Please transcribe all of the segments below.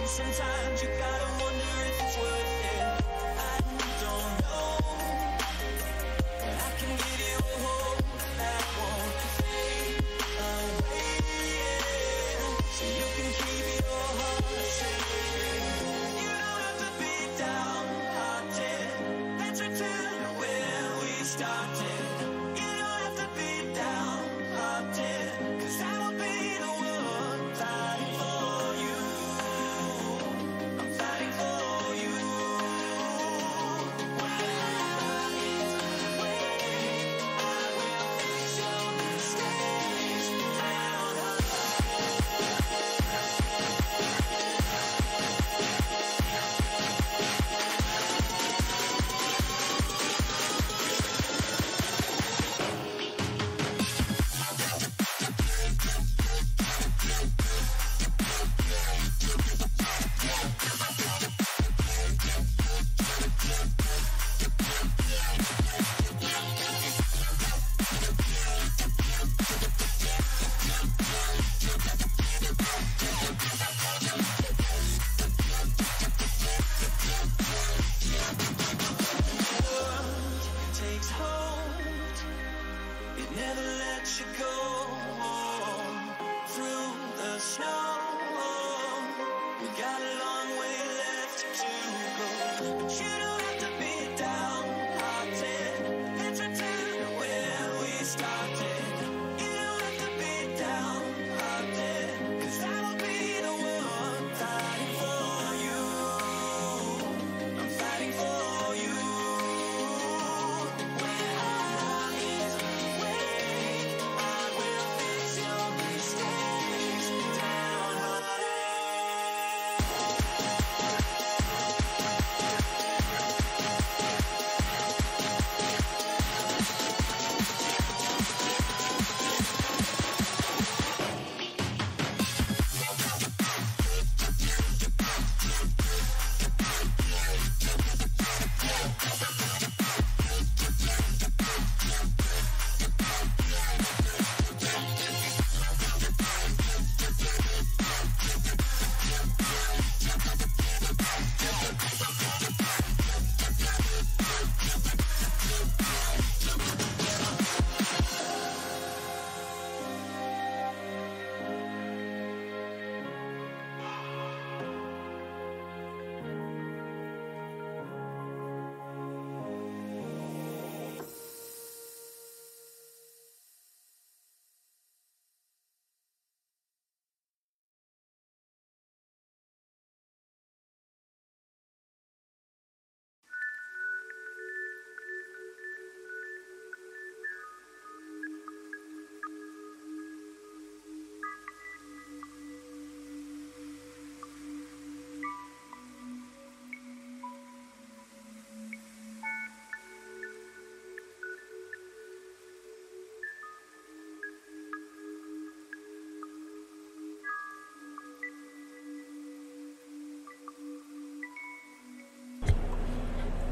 Sometimes you gotta wonder if it's worth it. I don't know, but I can give you a hope that won't fade away, so you can keep your heart safe. You don't have to be downhearted. Let's return to where we started. You don't have to be downhearted, 'cause I will be the one fighting for you. I'm fighting for you. Whatever is the way, I will fix your mistakes. Takes hold, it never lets you go. Through the snow, we got a long way left to go. But you don't have to be downhearted. Let's return to where we started. You don't have to be downhearted, 'cause I will be the one fighting for you. I'm fighting for you.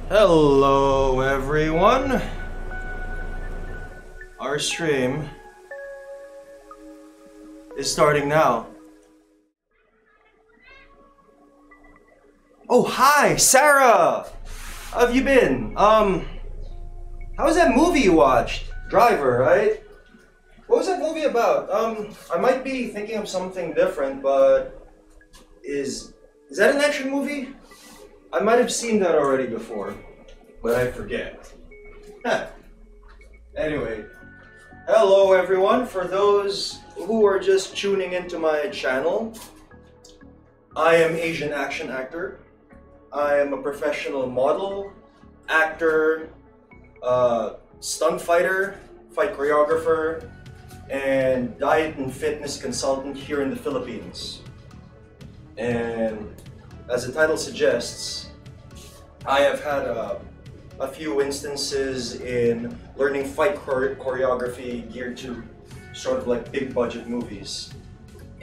Hello everyone! Our stream is starting now. Oh hi, Sarah! How have you been? How was that movie you watched? Driver, right? What was that movie about? I might be thinking of something different, but is that an action movie? I might have seen that already before, but I forget. Anyway, hello everyone. For those who are just tuning into my channel, I am Asian Action Actor. I am a professional model, actor, stunt fighter, fight choreographer, and diet and fitness consultant here in the Philippines. And as the title suggests, I have had a few instances in learning fight choreography geared to sort of like big budget movies.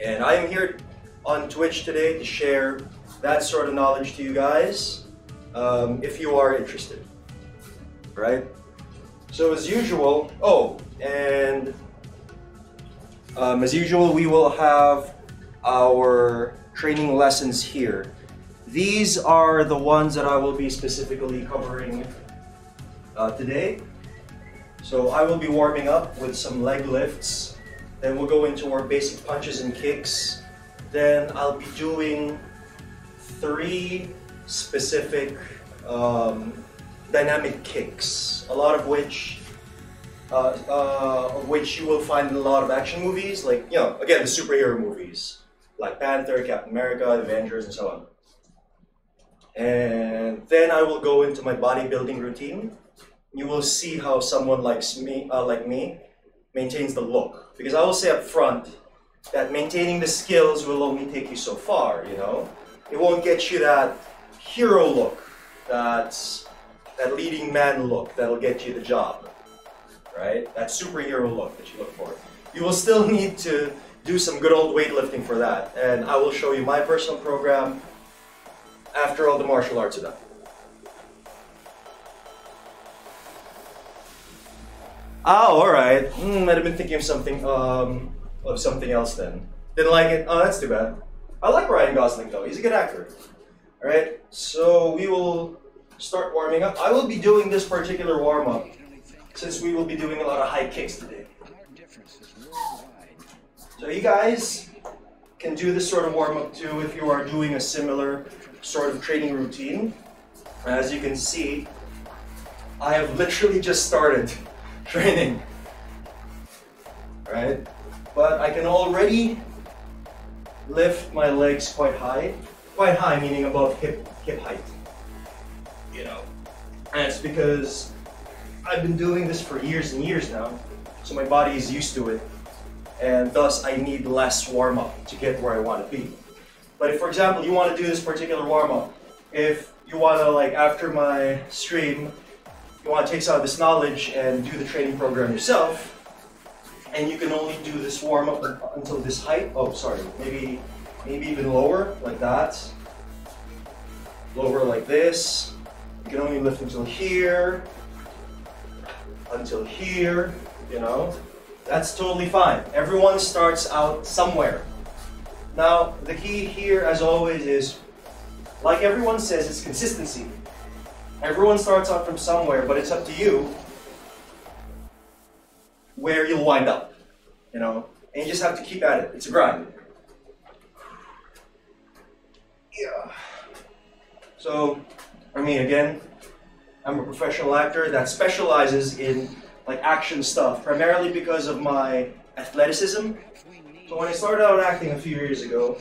And I am here on Twitch today to share that sort of knowledge to you guys, if you are interested, right? So as usual, as usual, we will have our training lessons here. These are the ones that I will be specifically covering today. So I will be warming up with some leg lifts. Then we'll go into our basic punches and kicks. Then I'll be doing 3 specific dynamic kicks, a lot of which you will find in a lot of action movies, like, you know, again, the superhero movies, like Panther, Captain America, Avengers, and so on. And then I will go into my bodybuilding routine. You will see how someone like me maintains the look. Because I will say up front that maintaining the skills will only take you so far, you know? It won't get you that hero look, that leading man look that'll get you the job, right? That superhero look that you look for. You will still need to do some good old weightlifting for that, and I will show you my personal program after all the martial arts are done. Oh, alright. I'd have been thinking of something else then. Didn't like it? Oh, that's too bad. I like Ryan Gosling though, he's a good actor. Alright, so we will start warming up. I will be doing this particular warm-up since we will be doing a lot of high kicks today. So you guys can do this sort of warm-up too if you are doing a similar sort of training routine. As you can see, I have literally just started training. Alright, but I can already lift my legs quite high. Quite high meaning above hip height. You know, and it's because I've been doing this for years and years now, so my body is used to it, and thus I need less warm-up to get where I want to be. But if, for example, you want to do this particular warm-up, if you want to, like, after my stream, you want to take some of this knowledge and do the training program yourself, and you can only do this warm-up until this height, oh sorry, maybe even lower, like that, lower like this. You can only lift until here, you know. That's totally fine. Everyone starts out somewhere. Now, the key here, as always, is, like everyone says, it's consistency. Everyone starts out from somewhere, but it's up to you where you'll wind up, you know. And you just have to keep at it. It's a grind. Yeah. So, for me, again, I'm a professional actor that specializes in like action stuff, primarily because of my athleticism. So when I started out acting a few years ago,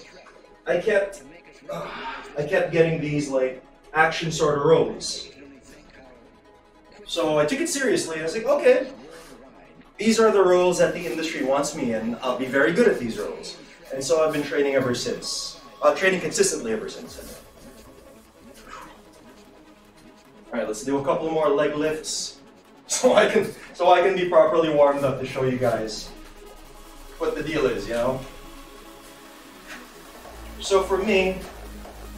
I kept getting these like action sort of roles. So I took it seriously and I was like, okay, these are the roles that the industry wants me in. I'll be very good at these roles. And so I've been training ever since. Training consistently ever since. Alright, let's do a couple more leg lifts so I can be properly warmed up to show you guys what the deal is, you know? So for me,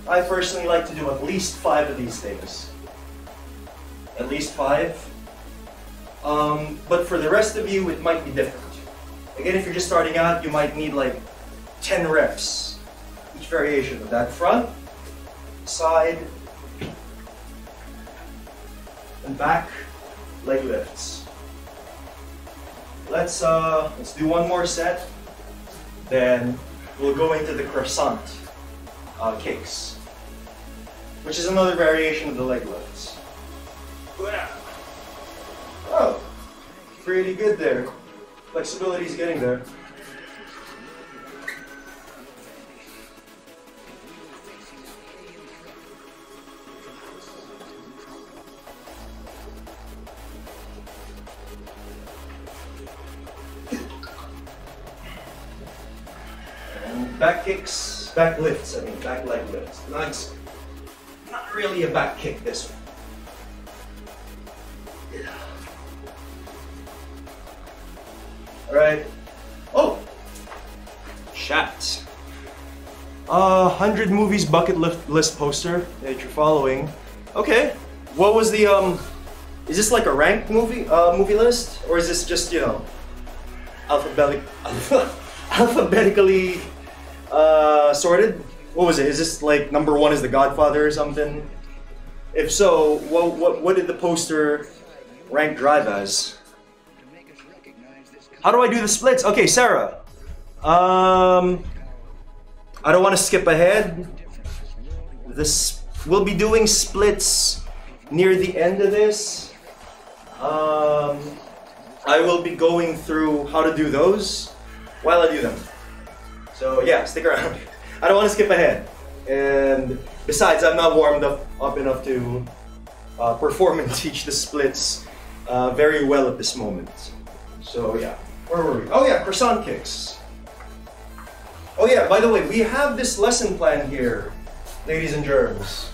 I personally like to do at least 5 of these things. At least 5. But for the rest of you, it might be different. Again, if you're just starting out, you might need like 10 reps, each variation of that front, side, and back leg lifts. Let's do one more set, then we'll go into the croissant kicks, which is another variation of the leg lifts. Oh, pretty good there. Flexibility is getting there. Back kicks, back lifts, back leg lifts. Nice. Not really a back kick, this one. Yeah. Alright. Oh! Chat. 100 movies bucket list poster that you're following. Okay. What was the, is this like a ranked movie list? Or is this just, you know, alphabetically sorted what was it? Is this like number 1 is The Godfather or something? If so, what did the poster rank Drive as? How do I do the splits? Okay, Sarah. I don't want to skip ahead. We'll be doing splits near the end of this. I will be going through how to do those while I do them. So yeah, stick around. I don't want to skip ahead. And besides, I'm not warmed up enough to perform and teach the splits very well at this moment. So yeah, where were we? Oh yeah, croissant kicks. Oh yeah, by the way, we have this lesson plan here, ladies and germs.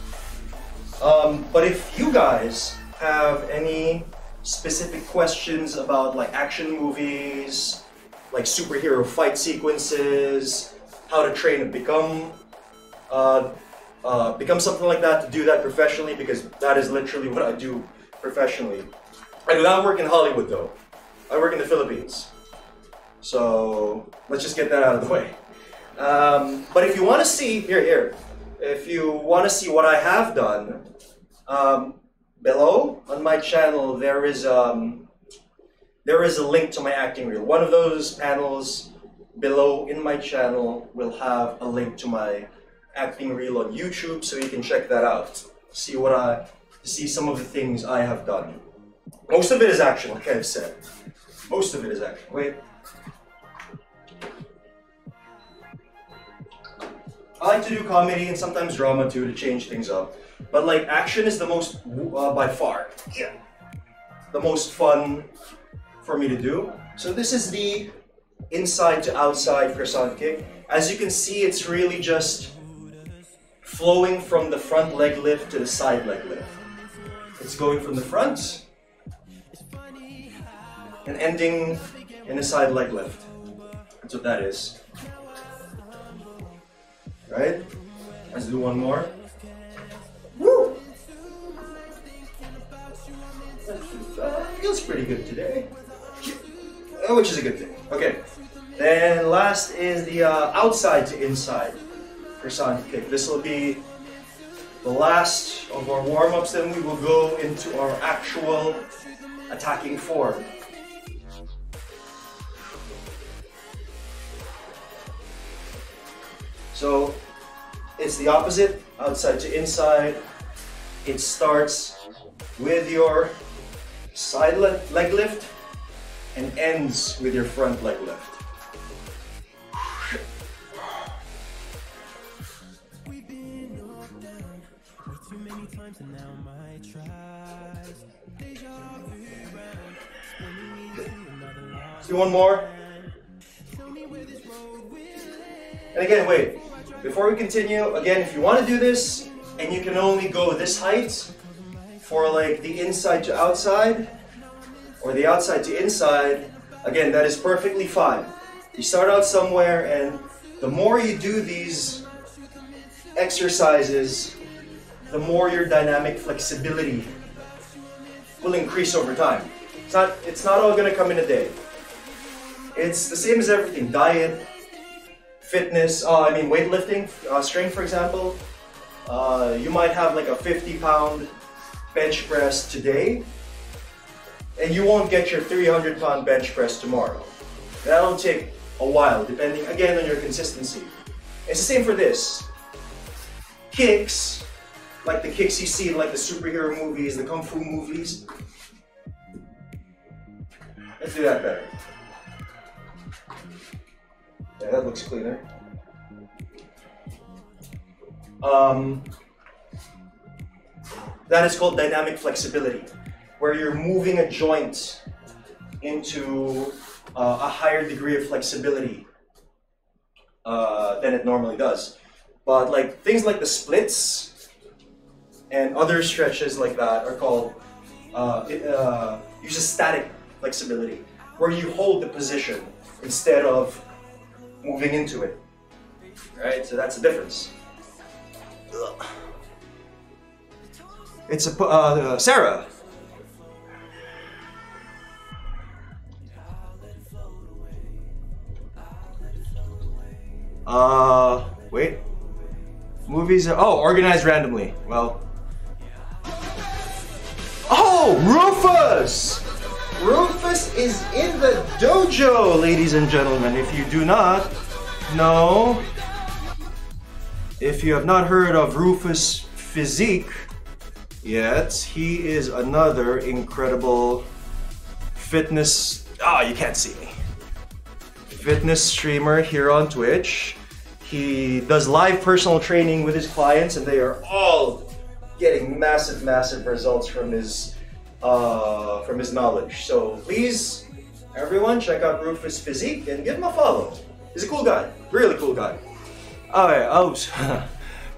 But if you guys have any specific questions about like action movies, like superhero fight sequences, how to train and become something like that, to do that professionally, because that is literally what I do professionally. I do not work in Hollywood though. I work in the Philippines. So let's just get that out of the way. But if you want to see, if you want to see what I have done, below on my channel there is a link to my acting reel. One of those panels below in my channel will have a link to my acting reel on YouTube, so you can check that out. See some of the things I have done. Most of it is action, like I've said. Most of it is action. Wait. I like to do comedy and sometimes drama too, to change things up. But like action is the most, by far, the most fun for me to do. So this is the inside to outside croissant kick. As you can see, it's really just flowing from the front leg lift to the side leg lift. It's going from the front and ending in a side leg lift. That's what that is. Right? Let's do one more. Woo! Feels pretty good today. Which is a good thing. Okay. Then last is the outside to inside croissant kick. This will be the last of our warm-ups, then we will go into our actual attacking form. So it's the opposite, outside to inside. It starts with your side leg lift and ends with your front leg lift. Let's do one more. And again, wait, before we continue, again, if you want to do this and you can only go this height for like the inside to outside or the outside to inside, again, that is perfectly fine. You start out somewhere, and the more you do these exercises, the more your dynamic flexibility will increase over time. It's not all going to come in a day. It's the same as everything. Diet, fitness, weightlifting, strength for example. You might have like a 50-pound bench press today, and you won't get your 300-pound bench press tomorrow. That'll take a while, depending again on your consistency. It's the same for this. Kicks, like the kicks you see in like the superhero movies, the kung fu movies. Let's do that better. Yeah, that looks cleaner. That is called dynamic flexibility, where you're moving a joint into a higher degree of flexibility than it normally does. But like things like the splits and other stretches like that are called uses static flexibility, where you hold the position instead of moving into it. Right? So that's the difference. Ugh. It's a Sarah. Wait. Movies, oh, organized randomly. Well. Oh, Rufus! Rufus is in the dojo, ladies and gentlemen. If you do not know, if you have not heard of Rufus' physique yet, he is another incredible fitness, you can't see me. Fitness streamer here on Twitch. He does live personal training with his clients and they are all getting massive results from his knowledge. So please, everyone, check out Rufus' physique and give him a follow. He's a cool guy, really cool guy. Alright,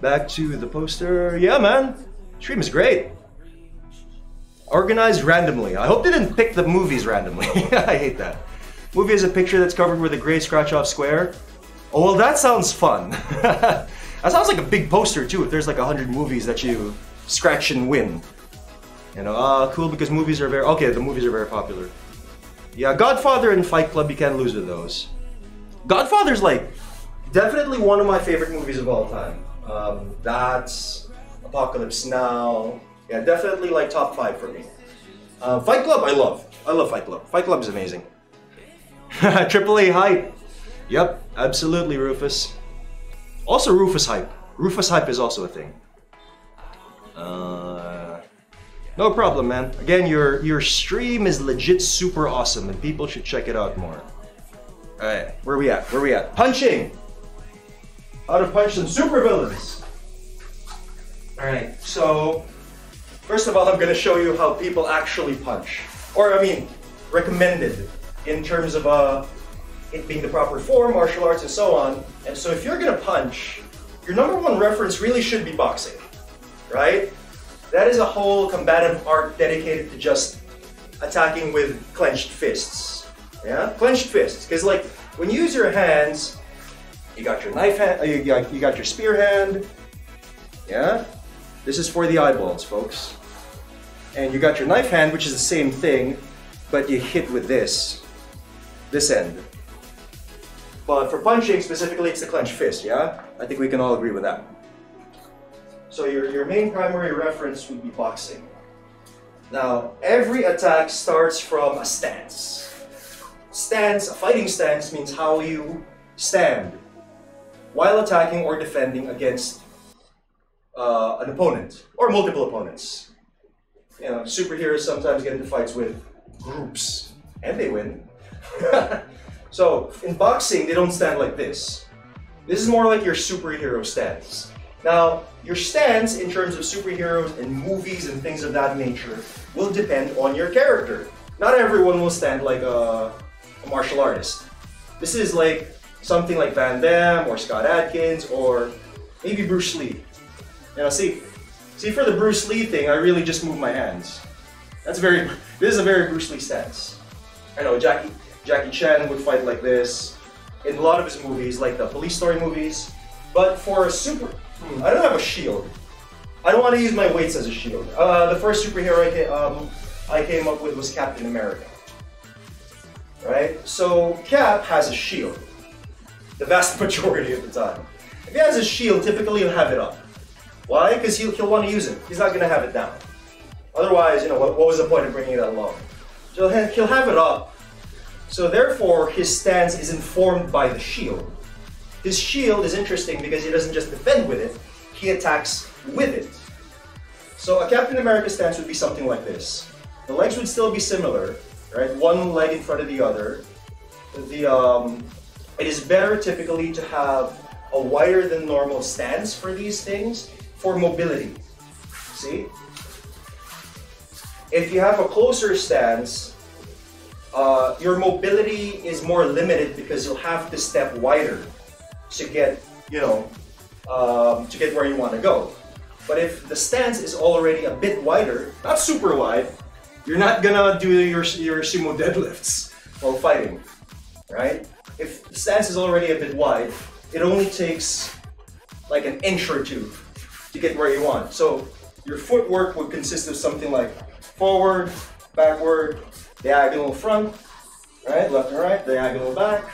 back to the poster. Yeah, man, stream is great. Organized randomly. I hope they didn't pick the movies randomly. I hate that. Movie is a picture that's covered with a gray scratch-off square. Oh, well, that sounds fun. That sounds like a big poster too, if there's like 100 movies that you scratch and win. You know, cool, because movies are the movies are very popular. Yeah, Godfather and Fight Club, you can't lose with those. Godfather's like, definitely one of my favorite movies of all time. That's Apocalypse Now. Yeah, definitely like top 5 for me. Fight Club, I love Fight Club. Fight Club is amazing. AAA hype. Yep, absolutely, Rufus. Also Rufus hype. Rufus hype is also a thing. No problem, man. Again, your stream is legit super awesome and people should check it out more. Alright, where we at? Punching! How to punch some supervillains. Alright, so first of all, I'm gonna show you how people actually punch. Or, I mean, recommended in terms of it being the proper form, martial arts, and so on. And so if you're gonna punch, your #1 reference really should be boxing, right? That is a whole combative art dedicated to just attacking with clenched fists. Yeah, clenched fists. Because like when you use your hands, you got your knife hand, you got your spear hand. Yeah, this is for the eyeballs, folks. And you got your knife hand, which is the same thing, but you hit with this end. But for punching specifically, it's the clenched fist, yeah? I think we can all agree with that. So your main primary reference would be boxing. Now, every attack starts from a stance. A fighting stance means how you stand while attacking or defending against an opponent or multiple opponents. You know, superheroes sometimes get into fights with groups and they win. So in boxing, they don't stand like this. This is more like your superhero stance. Now, your stance in terms of superheroes and movies and things of that nature will depend on your character. Not everyone will stand like a martial artist. This is like something like Van Damme or Scott Adkins or maybe Bruce Lee. You know, see for the Bruce Lee thing, I really just move my hands. This is a very Bruce Lee stance. I know Jackie Chan would fight like this in a lot of his movies, like the police story movies. But for a I don't have a shield. I don't want to use my weights as a shield. The first superhero I came up with was Captain America. Right? So Cap has a shield. The vast majority of the time. If he has a shield, typically he'll have it up. Why? Because he'll want to use it. He's not going to have it down. Otherwise, you know, what was the point of bringing it along? So he'll have it up. So therefore, his stance is informed by the shield. His shield is interesting because he doesn't just defend with it, he attacks with it. So a Captain America stance would be something like this. The legs would still be similar, right? One leg in front of the other. It is better typically to have a wider than normal stance for these things for mobility. See? If you have a closer stance, your mobility is more limited because you'll have to step wider to get, to get where you want to go. But if the stance is already a bit wider, not super wide, you're not gonna do your sumo deadlifts while fighting, right? If the stance is already a bit wide, it only takes like an inch or two to get where you want. So your footwork would consist of something like forward, backward, diagonal front, right, left and right, diagonal back.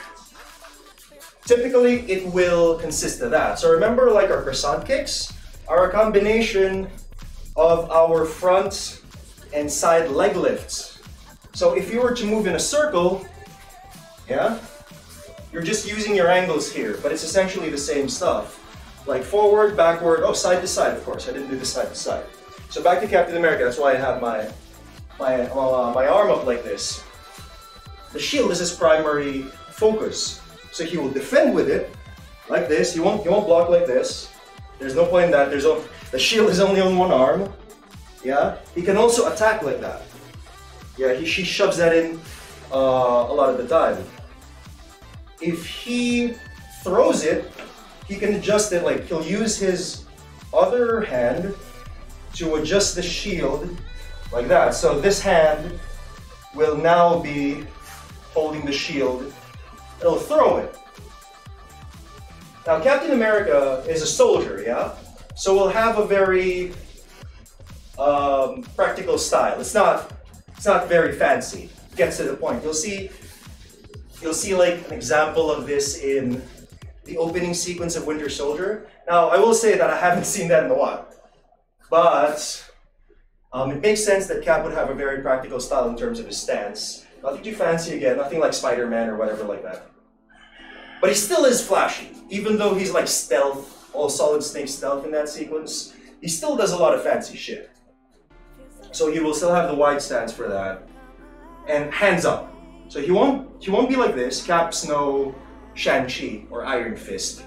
typically it will consist of that. So remember, like our croissant kicks are a combination of our front and side leg lifts. So if you were to move in a circle, yeah, you're just using your angles here, but it's essentially the same stuff. Like forward, backward, oh, side to side, of course. I didn't do the side to side. So back to Captain America, that's why I have my arm up like this. The shield is his primary focus. So he will defend with it, like this. He won't block like this. There's no point in that. The shield is only on one arm. Yeah. He can also attack like that. Yeah. She shoves that in a lot of the time. If he throws it, he can adjust it. Like he'll use his other hand to adjust the shield like that. So this hand will now be holding the shield. It'll throw it. Now Captain America is a soldier, yeah? So we'll have a very practical style. It's not very fancy. It gets to the point. You'll see like an example of this in the opening sequence of Winter Soldier. Now I will say that I haven't seen that in a while. But it makes sense that Cap would have a very practical style in terms of his stance. Nothing too fancy again, nothing like Spider-Man or whatever like that. But he still is flashy, even though he's like stealth, all Solid Snake stealth in that sequence. He still does a lot of fancy shit. So he will still have the wide stance for that. And hands up. So he won't be like this. Cap's no Shang-Chi or Iron Fist.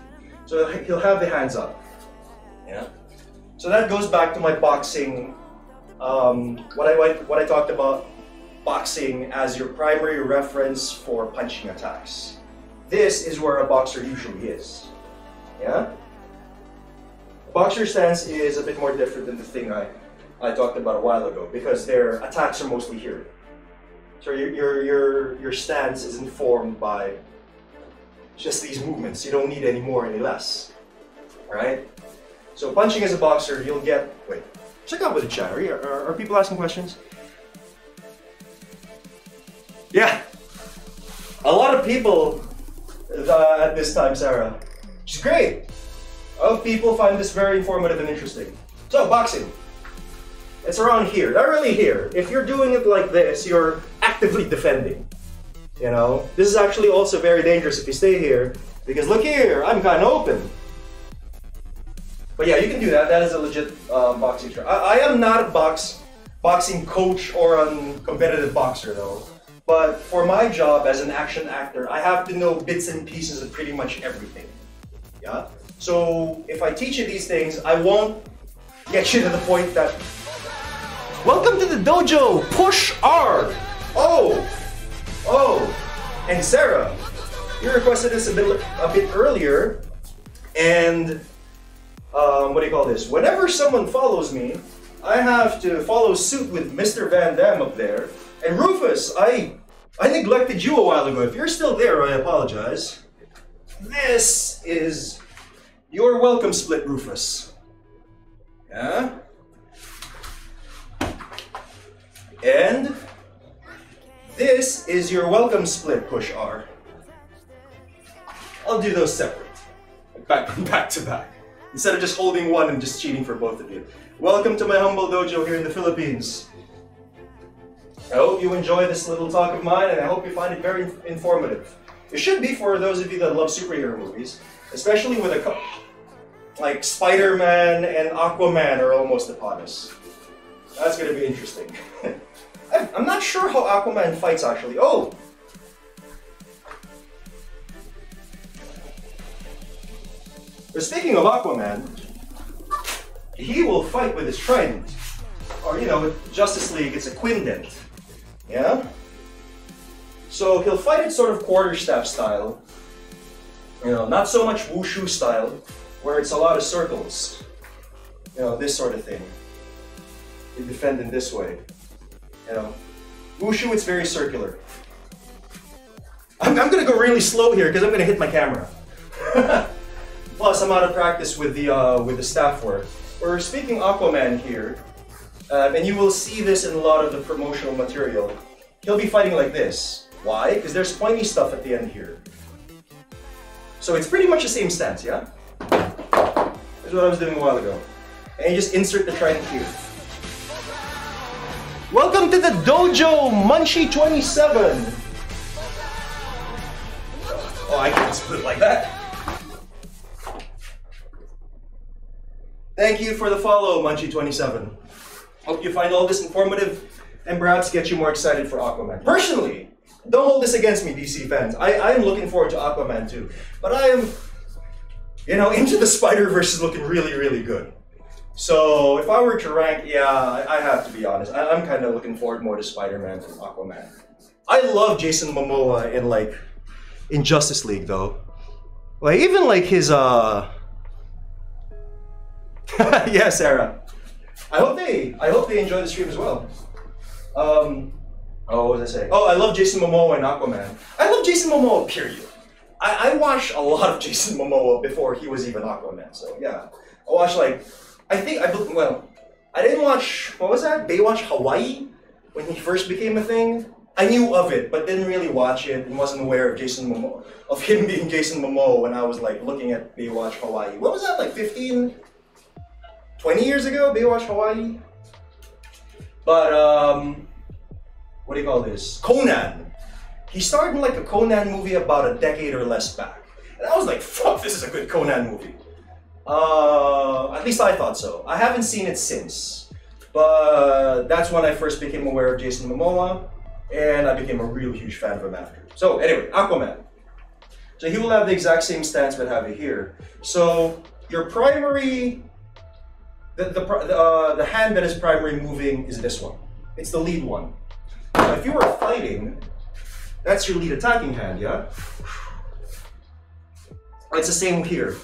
So he'll have the hands up. Yeah. So that goes back to my boxing, what I talked about, boxing as your primary reference for punching attacks. This is where a boxer usually is. Yeah? Boxer stance is a bit more different than the thing I talked about a while ago, because their attacks are mostly here. So your stance is informed by just these movements. You don't need any more, any less. Alright? So punching as a boxer, you'll get... Wait, check out with the chat. Are people asking questions? Yeah. A lot of people at this time, Sarah. Which is great. A lot of people find this very informative and interesting. So, boxing. It's around here, not really here. If you're doing it like this, you're actively defending. You know? This is actually also very dangerous if you stay here, because look here, I'm kind of open. But yeah, you can do that. That is a legit boxing term. I am not a boxing coach or a competitive boxer though. But for my job as an action actor, I have to know bits and pieces of pretty much everything. Yeah? So if I teach you these things, I won't get you to the point that, welcome to the dojo, push R. Oh, and Sarah, you requested this a bit earlier, and what do you call this? Whenever someone follows me, I have to follow suit with Mr. Van Damme up there. And Rufus, I neglected you a while ago. If you're still there, I apologize. This is your welcome split, Rufus. Yeah? And this is your welcome split, push R. I'll do those separate. Back to back. Instead of just holding one and just cheating for both of you. Welcome to my humble dojo here in the Philippines. I hope you enjoy this little talk of mine, and I hope you find it very informative. It should be for those of you that love superhero movies, especially with like Spider-Man and Aquaman are almost upon us. That's going to be interesting. I'm not sure how Aquaman fights actually. Oh! But speaking of Aquaman, he will fight with his trident. Or, you know, with Justice League, it's a quindent. Yeah? So he'll fight it sort of quarterstaff style. You know, not so much wushu style, where it's a lot of circles. You know, this sort of thing. You defend in this way. You know, wushu, it's very circular. I'm gonna go really slow here because I'm gonna hit my camera. Plus, I'm out of practice with the staff work. We're speaking Aquaman here, and you will see this in a lot of the promotional material. He'll be fighting like this. Why? Because there's pointy stuff at the end here. So it's pretty much the same stance, yeah? That's what I was doing a while ago. And you just insert the trident here. Welcome to the dojo, Munchie27! Oh, I can't split like that. Thank you for the follow, Munchie27. Hope you find all this informative and perhaps get you more excited for Aquaman. Personally, don't hold this against me, DC fans. I am looking forward to Aquaman too. But I am, you know, Into the Spider-Verse is looking really, really good. So if I were to rank, yeah, I have to be honest. I'm kind of looking forward more to Spider-Man than Aquaman. I love Jason Momoa in Justice League though. Like even like his yeah, Sarah. I hope they enjoy the stream as well. Oh, what was I saying? Oh, I love Jason Momoa in Aquaman. I love Jason Momoa, period. I watched a lot of Jason Momoa before he was even Aquaman, so yeah. I watched like, I didn't watch, what was that? Baywatch Hawaii? When he first became a thing? I knew of it, but didn't really watch it and wasn't aware of Jason Momoa, of him being Jason Momoa when I was like looking at Baywatch Hawaii. What was that, like 15, 20 years ago, Baywatch Hawaii? But, what do you call this? Conan. He starred in like a Conan movie about a decade or less back. And I was like, fuck, this is a good Conan movie. At least I thought so. I haven't seen it since. But that's when I first became aware of Jason Momoa. And I became a real huge fan of him after. So anyway, Aquaman. So he will have the exact same stance but have it here. So your primary, the hand that is primary moving is this one. It's the lead one. Now, if you were fighting, that's your lead attacking hand, yeah? It's the same here.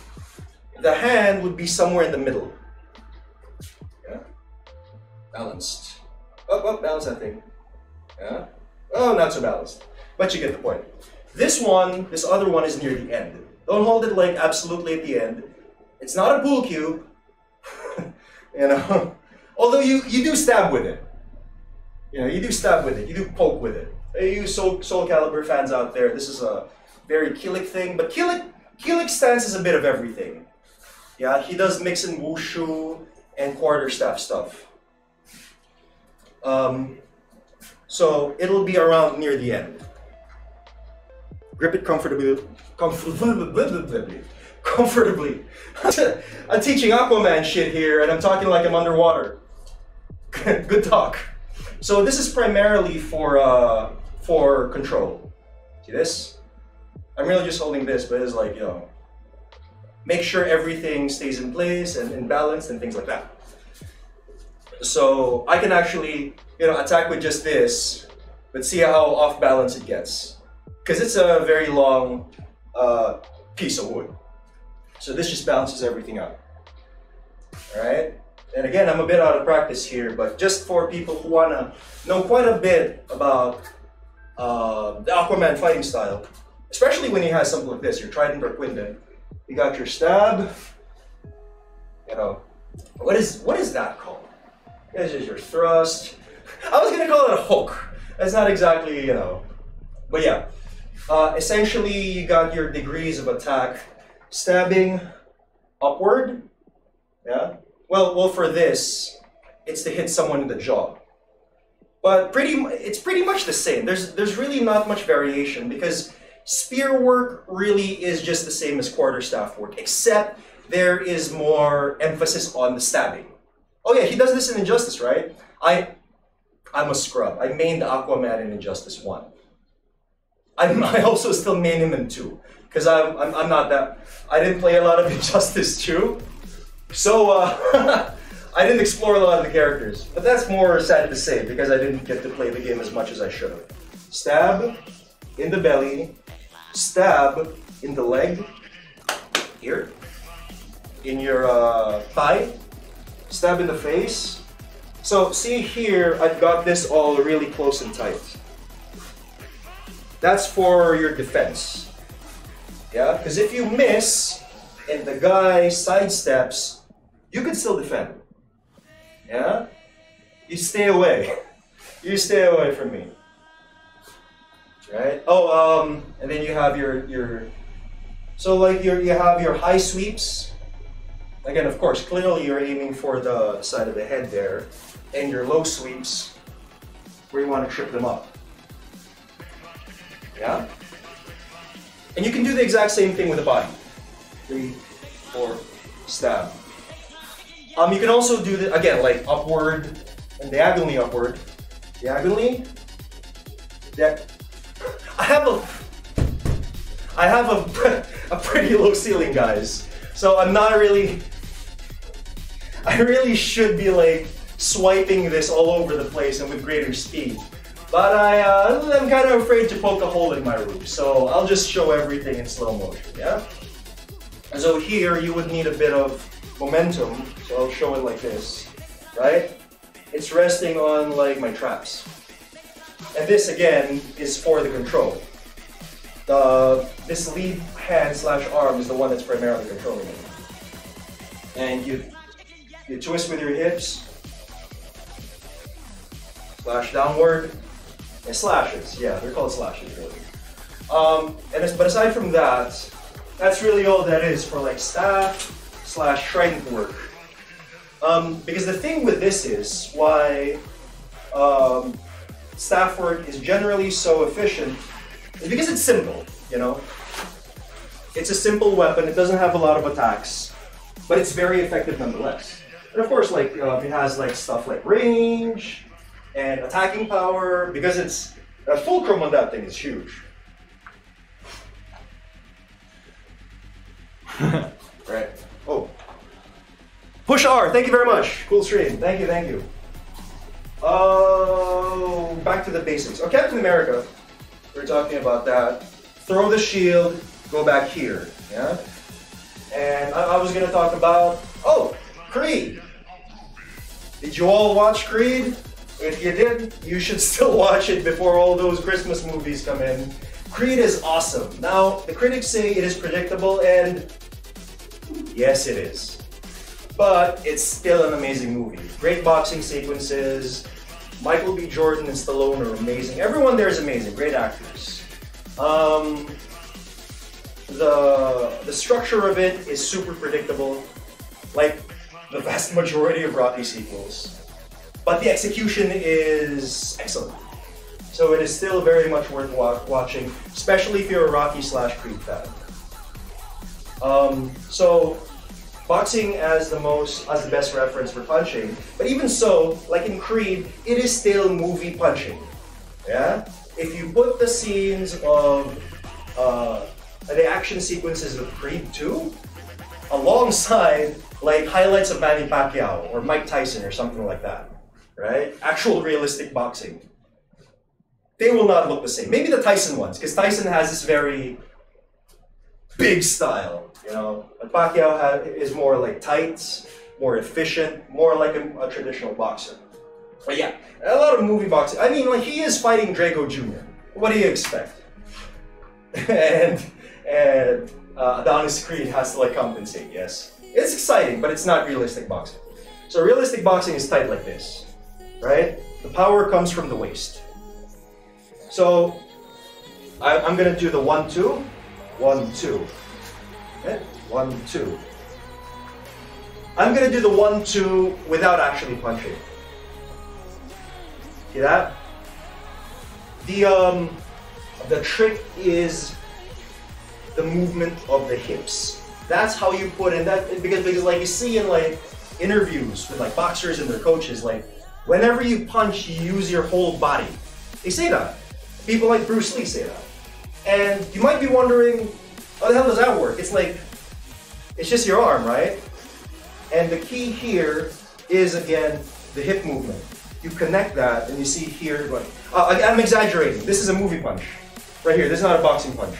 The hand would be somewhere in the middle. Yeah? Balanced. Oh, balance that thing. Yeah? Oh, not so balanced. But you get the point. This other one is near the end. Don't hold it like absolutely at the end. It's not a pool cube. You know? Although you do stab with it. You know, you do stab with it. You do poke with it. You Soul Calibur fans out there, this is a very Killick thing. But Killick's stance is a bit of everything. Yeah, he does mix in wushu and quarterstaff stuff. So it'll be around near the end. Grip it comfortably. I'm teaching Aquaman shit here and I'm talking like I'm underwater. Good talk. So this is primarily for control. See this? I'm really just holding this, but it's like, you know, make sure everything stays in place and in balance and things like that. So I can actually, you know, attack with just this, but see how off balance it gets. Because it's a very long piece of wood. So this just balances everything out. Alright? And again, I'm a bit out of practice here, but just for people who want to know quite a bit about the Aquaman fighting style, especially when he has something like this, your trident or quindent, you got your stab, you know, what is that called? This is your thrust. I was going to call it a hook. That's not exactly, you know, but yeah. Essentially, you got your degrees of attack. Stabbing upward, yeah? Well, for this, it's to hit someone in the jaw. But it's pretty much the same. There's really not much variation because spear work really is just the same as quarterstaff work, except there is more emphasis on the stabbing. Oh yeah, he does this in Injustice, right? I'm a scrub. I mained Aquaman in Injustice 1. I also still main him in 2. Because I'm not that, I didn't play a lot of Injustice 2. So I didn't explore a lot of the characters. But that's more sad to say because I didn't get to play the game as much as I should have. Stab in the belly, stab in the leg, here, in your thigh, stab in the face. So see here, I've got this all really close and tight. That's for your defense. Yeah, because if you miss and the guy sidesteps, you can still defend. Yeah? You stay away. You stay away from me. Right? Oh, and then you have your So like you have your high sweeps. Again, of course, clearly you're aiming for the side of the head there, and your low sweeps where you want to trip them up. Yeah? And you can do the exact same thing with the body. 3, 4, stab. You can also do the, again, like upward and diagonally upward. Diagonally. I have a pretty low ceiling, guys. So I'm not really, I really should be like swiping this all over the place and with greater speed. But I'm kind of afraid to poke a hole in my roof, so I'll just show everything in slow motion, yeah? And so here you would need a bit of momentum, so I'll show it like this, right? It's resting on like my traps. And this again is for the control. This lead hand / arm is the one that's primarily controlling it. And you twist with your hips, slash downward, and slashes. Yeah, they're called slashes really. But aside from that, that's really all that is for like staff / trident work. Because the thing with this is why staff work is generally so efficient is because it's simple, you know? It's a simple weapon, it doesn't have a lot of attacks, but it's very effective nonetheless. And of course, like it has like stuff like range and attacking power, because it's a fulcrum on that thing is huge. Right. Oh. Push R, thank you very much. Cool stream. Thank you, thank you. Oh, back to the basics. Oh, Captain America. We're talking about that. Throw the shield, go back here. Yeah? And I was gonna talk about, oh, Creed. Did you all watch Creed? If you did, you should still watch it before all those Christmas movies come in. Creed is awesome. Now, the critics say it is predictable, and yes, it is. But it's still an amazing movie. Great boxing sequences. Michael B. Jordan and Stallone are amazing. Everyone there is amazing. Great actors. The structure of it is super predictable, like the vast majority of Rocky sequels. But the execution is excellent. So it is still very much worth watching, especially if you're a Rocky / Creed fan. So boxing as the best reference for punching, but even so, like in Creed, it is still movie punching. Yeah? If you put the scenes of the action sequences of Creed 2 alongside like highlights of Manny Pacquiao or Mike Tyson or something like that, right? Actual realistic boxing. They will not look the same. Maybe the Tyson ones, because Tyson has this very big style, you know. But Pacquiao is more like tight, more efficient, more like a traditional boxer. But yeah, a lot of movie boxing. I mean, like he is fighting Drago Jr. What do you expect? and Adonis Creed has to like compensate. Yes, it's exciting, but it's not realistic boxing. So realistic boxing is tight like this, right? The power comes from the waist. So I'm gonna do the 1-2, 1-2, okay? 1-2. I'm gonna do the 1-2 without actually punching. See that? The trick is the movement of the hips. That's how you put in that, because like you see in like interviews with like boxers and their coaches, like whenever you punch, you use your whole body. They say that. People like Bruce Lee say that. And you might be wondering, how the hell does that work? It's like, it's just your arm, right? And the key here is, again, the hip movement. You connect that, and you see here, like, I'm exaggerating. This is a movie punch. Right here, this is not a boxing punch.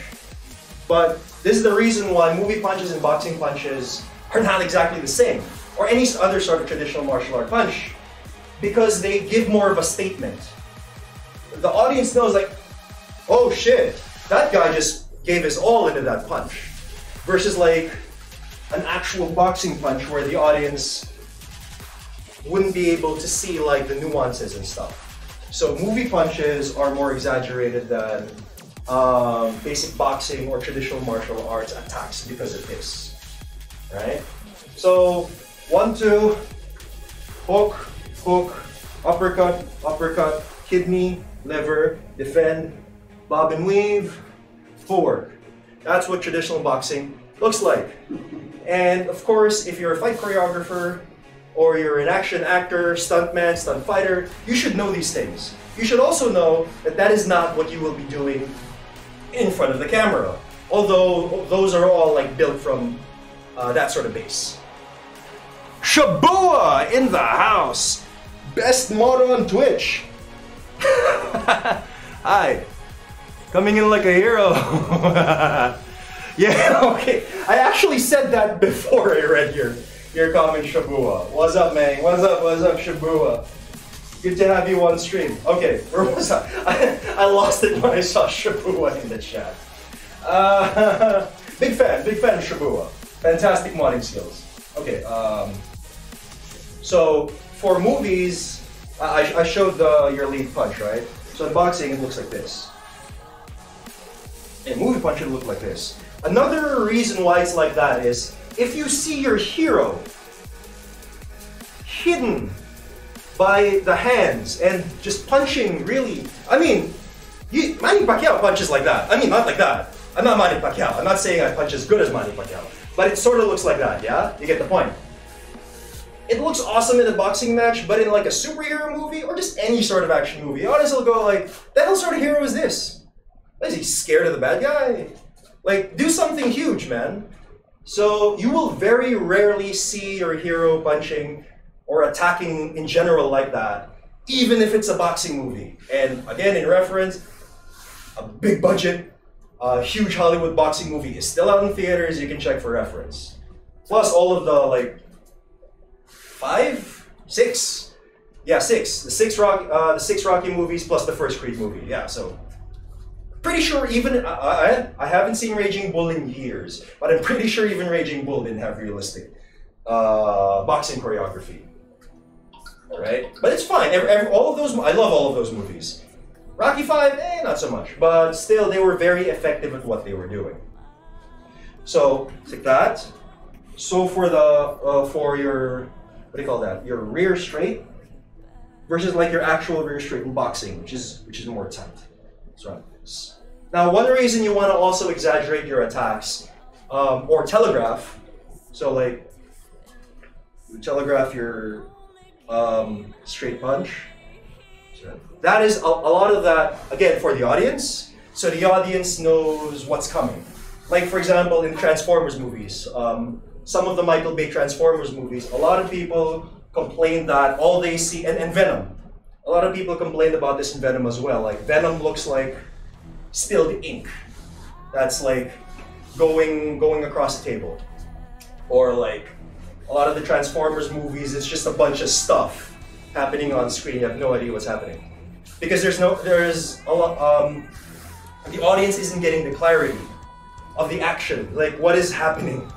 But this is the reason why movie punches and boxing punches are not exactly the same, or any other sort of traditional martial art punch, because they give more of a statement. The audience knows, like, oh shit, that guy just gave his all into that punch. Versus like an actual boxing punch where the audience wouldn't be able to see like the nuances and stuff. So movie punches are more exaggerated than basic boxing or traditional martial arts attacks because of this, right? So 1, 2, hook, hook, uppercut, uppercut, kidney, liver, defend, bob and weave, forward. That's what traditional boxing looks like. And of course, if you're a fight choreographer or you're an action actor, stuntman, stunt fighter, you should know these things. You should also know that that is not what you will be doing in front of the camera. Although those are all like built from that sort of base. Shabua in the house! Best model on Twitch! Hi! Coming in like a hero! Yeah, okay. I actually said that before I read your comment, Shabua. What's up, man? What's up, Shabua? Good to have you on stream. Okay, where was I? I lost it when I saw Shabua in the chat. Big fan of Shabua. Fantastic modding skills. Okay, so for movies, I showed your lead punch, right? So in boxing, it looks like this. In movie punch, it looked like this. Another reason why it's like that is if you see your hero hidden by the hands and just punching really, I mean, Manny Pacquiao punches like that. I mean, not like that. I'm not Manny Pacquiao. I'm not saying I punch as good as Manny Pacquiao, but it sort of looks like that, yeah? You get the point. It looks awesome in a boxing match, but in like a superhero movie or just any sort of action movie, honestly, will go like, the hell sort of hero is this? Is he scared of the bad guy? Like, do something huge, man. So you will very rarely see your hero punching or attacking in general like that, even if it's a boxing movie. And again, in reference, a big budget, huge Hollywood boxing movie is still out in theaters. You can check for reference. Plus all of the like 6 the six Rocky movies plus the first Creed movie. Yeah, so pretty sure even I haven't seen Raging Bull in years, but I'm pretty sure even Raging Bull didn't have realistic boxing choreography. All right, but it's fine. All of those, I love all of those movies. Rocky 5, not so much, but still they were very effective at what they were doing. So like that. So for the for your what do you call that? Your rear straight versus like your actual rear straight in boxing, which is more tight. That's right. Now, one reason you want to also exaggerate your attacks or telegraph, so like you telegraph your straight punch. So that is a lot of that, again, for the audience, so the audience knows what's coming. Like, for example, in Transformers movies, some of the Michael Bay Transformers movies, a lot of people complain that all they see, and Venom, a lot of people complained about this in Venom as well. Like, Venom looks like spilled ink that's like going across the table. Or like a lot of the Transformers movies, it's just a bunch of stuff happening on screen. You have no idea what's happening because there's a lot. The audience isn't getting the clarity of the action, like what is happening.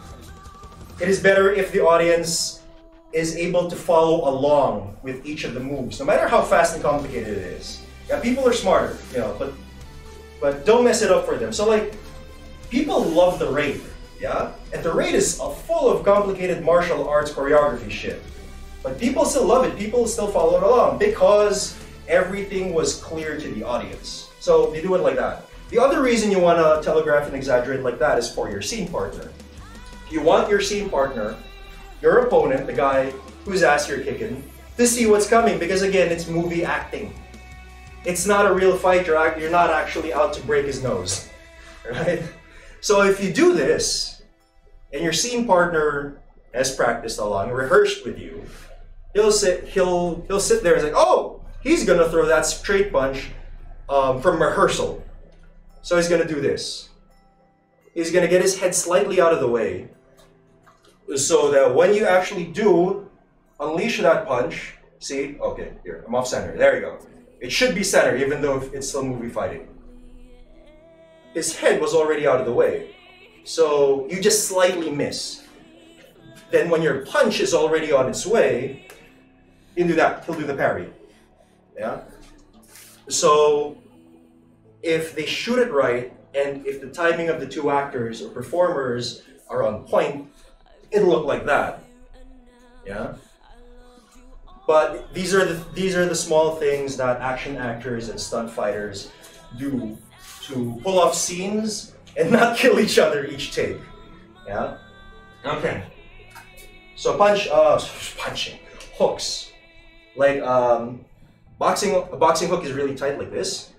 It is better if the audience is able to follow along with each of the moves, no matter how fast and complicated it is. Yeah, people are smarter, you know, but don't mess it up for them. So like, people love The Raid, yeah? And The Raid is full of complicated martial arts choreography shit. But people still love it, people still follow it along because everything was clear to the audience. So they do it like that. The other reason you want to telegraph and exaggerate like that is for your scene partner. You want your scene partner, your opponent, the guy whose ass you're kicking, to see what's coming because again, it's movie acting. It's not a real fight, you're not actually out to break his nose, right? So if you do this, and your scene partner has practiced along, rehearsed with you, he'll sit there and say, oh, he's gonna throw that straight punch from rehearsal. So he's gonna do this. He's gonna get his head slightly out of the way, so that when you actually do unleash that punch, see, okay, here, I'm off center, there you go. It should be center, even though it's still movie fighting. His head was already out of the way, so you just slightly miss. Then when your punch is already on its way, he'll do that, he'll do the parry, yeah? So, if they shoot it right, and if the timing of the two actors or performers are on point, it'll look like that. Yeah. But these are the small things that action actors and stunt fighters do to pull off scenes and not kill each other each take. Yeah. Okay. So punching hooks, like a boxing hook is really tight like this,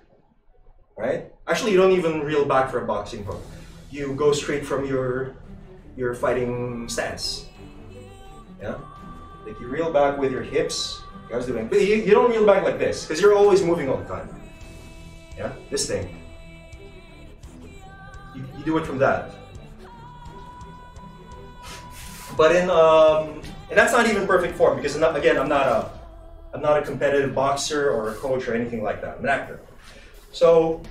right? Actually, you don't even reel back for a boxing hook. You go straight from your fighting stance. Yeah. Like you reel back with your hips. I was doing, but you don't reel back like this because you're always moving all the time. Yeah, this thing. You do it from that. But and that's not even perfect form because again I'm not a competitive boxer or a coach or anything like that. I'm an actor. So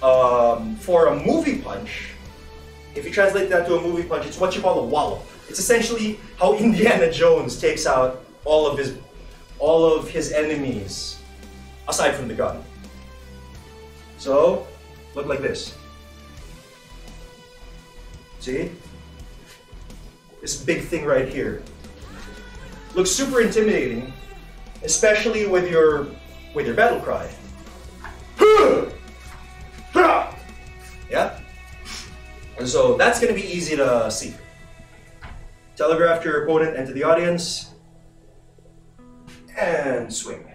for a movie punch, if you translate that to a movie punch, it's what you call a wallop. It's essentially how Indiana Jones takes out all of his enemies, aside from the gun. So, look like this. See? This big thing right here. Looks super intimidating, especially with your battle cry. Yeah? And so that's gonna be easy to see. Telegraph to your opponent and to the audience. And swing.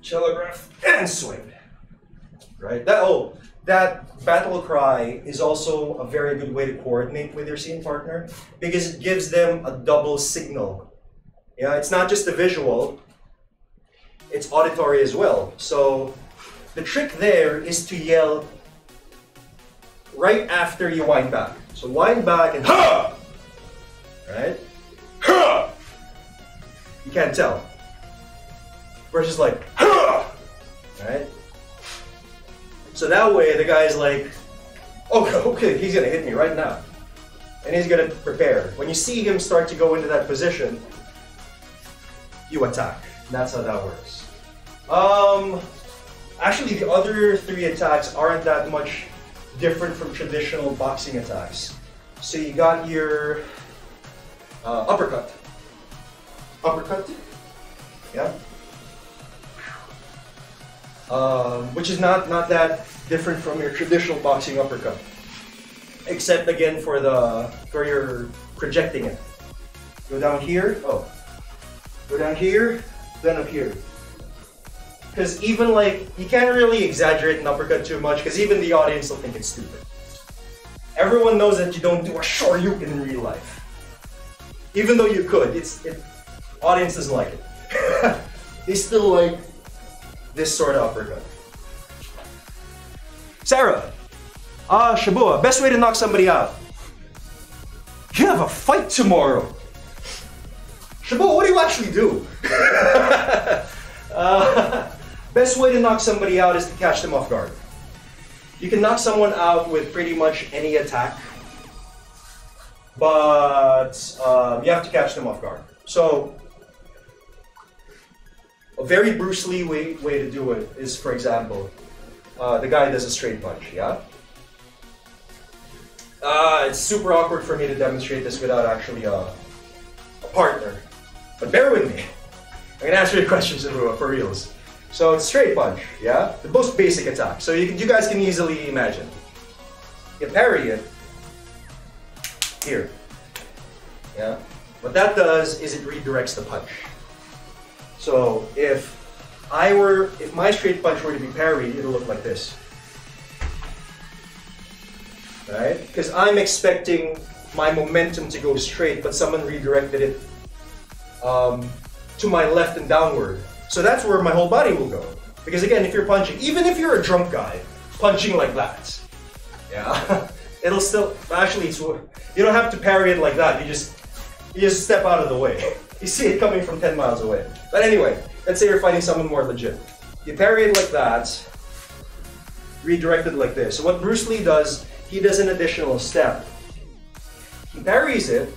Telegraph and swing. Right? That battle cry is also a very good way to coordinate with your scene partner because it gives them a double signal. Yeah, it's not just the visual, it's auditory as well. So the trick there is to yell right after you wind back. So wind back and ha! Right? Ha! You can't tell. Versus like ha! Right? So that way the guy's like, okay, he's gonna hit me right now. And he's gonna prepare. When you see him start to go into that position, you attack. That's how that works. Actually the other three attacks aren't that much different from traditional boxing attacks. So you got your uppercut. Uppercut? Yeah? Which is not that different from your traditional boxing uppercut, except again for your projecting it. Go down here. Oh, go down here, then up here. Because even like you can't really exaggerate an uppercut too much, because even the audience will think it's stupid. Everyone knows that you don't do a shoryuken in real life, even though you could. Audience doesn't like it. They still like this sort of uppercut. Sarah, Shabua, best way to knock somebody out. You have a fight tomorrow. Shabua, what do you actually do? Best way to knock somebody out is to catch them off guard. You can knock someone out with pretty much any attack, but you have to catch them off guard. So, a very Bruce Lee way to do it is, for example, the guy does a straight punch, yeah? It's super awkward for me to demonstrate this without actually a partner, but bear with me. I'm gonna answer your questions for reals. So it's straight punch, yeah? The most basic attack. So you guys can easily imagine. You parry it here, yeah? What that does is it redirects the punch. So if my straight punch were to be parried, it'll look like this. Right? Because I'm expecting my momentum to go straight, but someone redirected it to my left and downward. So that's where my whole body will go. Because again, if you're punching, even if you're a drunk guy, punching like that, yeah, it'll still, actually, you don't have to parry it like that. You just step out of the way. You see it coming from 10 miles away. But anyway, let's say you're fighting someone more legit. You parry it like that, redirect it like this. So what Bruce Lee does, he does an additional step. He parries it,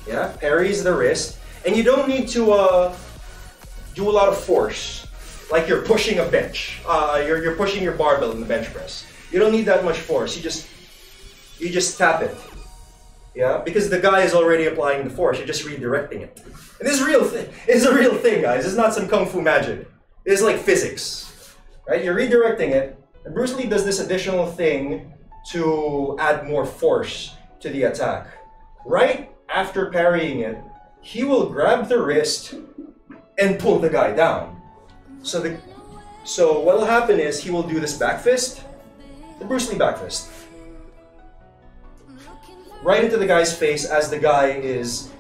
yeah, parries the wrist, and you don't need to do a lot of force. like you're pushing a bench. You're pushing your barbell in the bench press. You don't need that much force. You just tap it. Yeah, because the guy is already applying the force. You're just redirecting it. And this is real. It's a real thing, guys. It's not some kung fu magic. It's like physics, right? You're redirecting it, and Bruce Lee does this additional thing to add more force to the attack. Right after parrying it, he will grab the wrist and pull the guy down. So what will happen is he will do this back fist, the Bruce Lee back fist, right into the guy's face as the guy is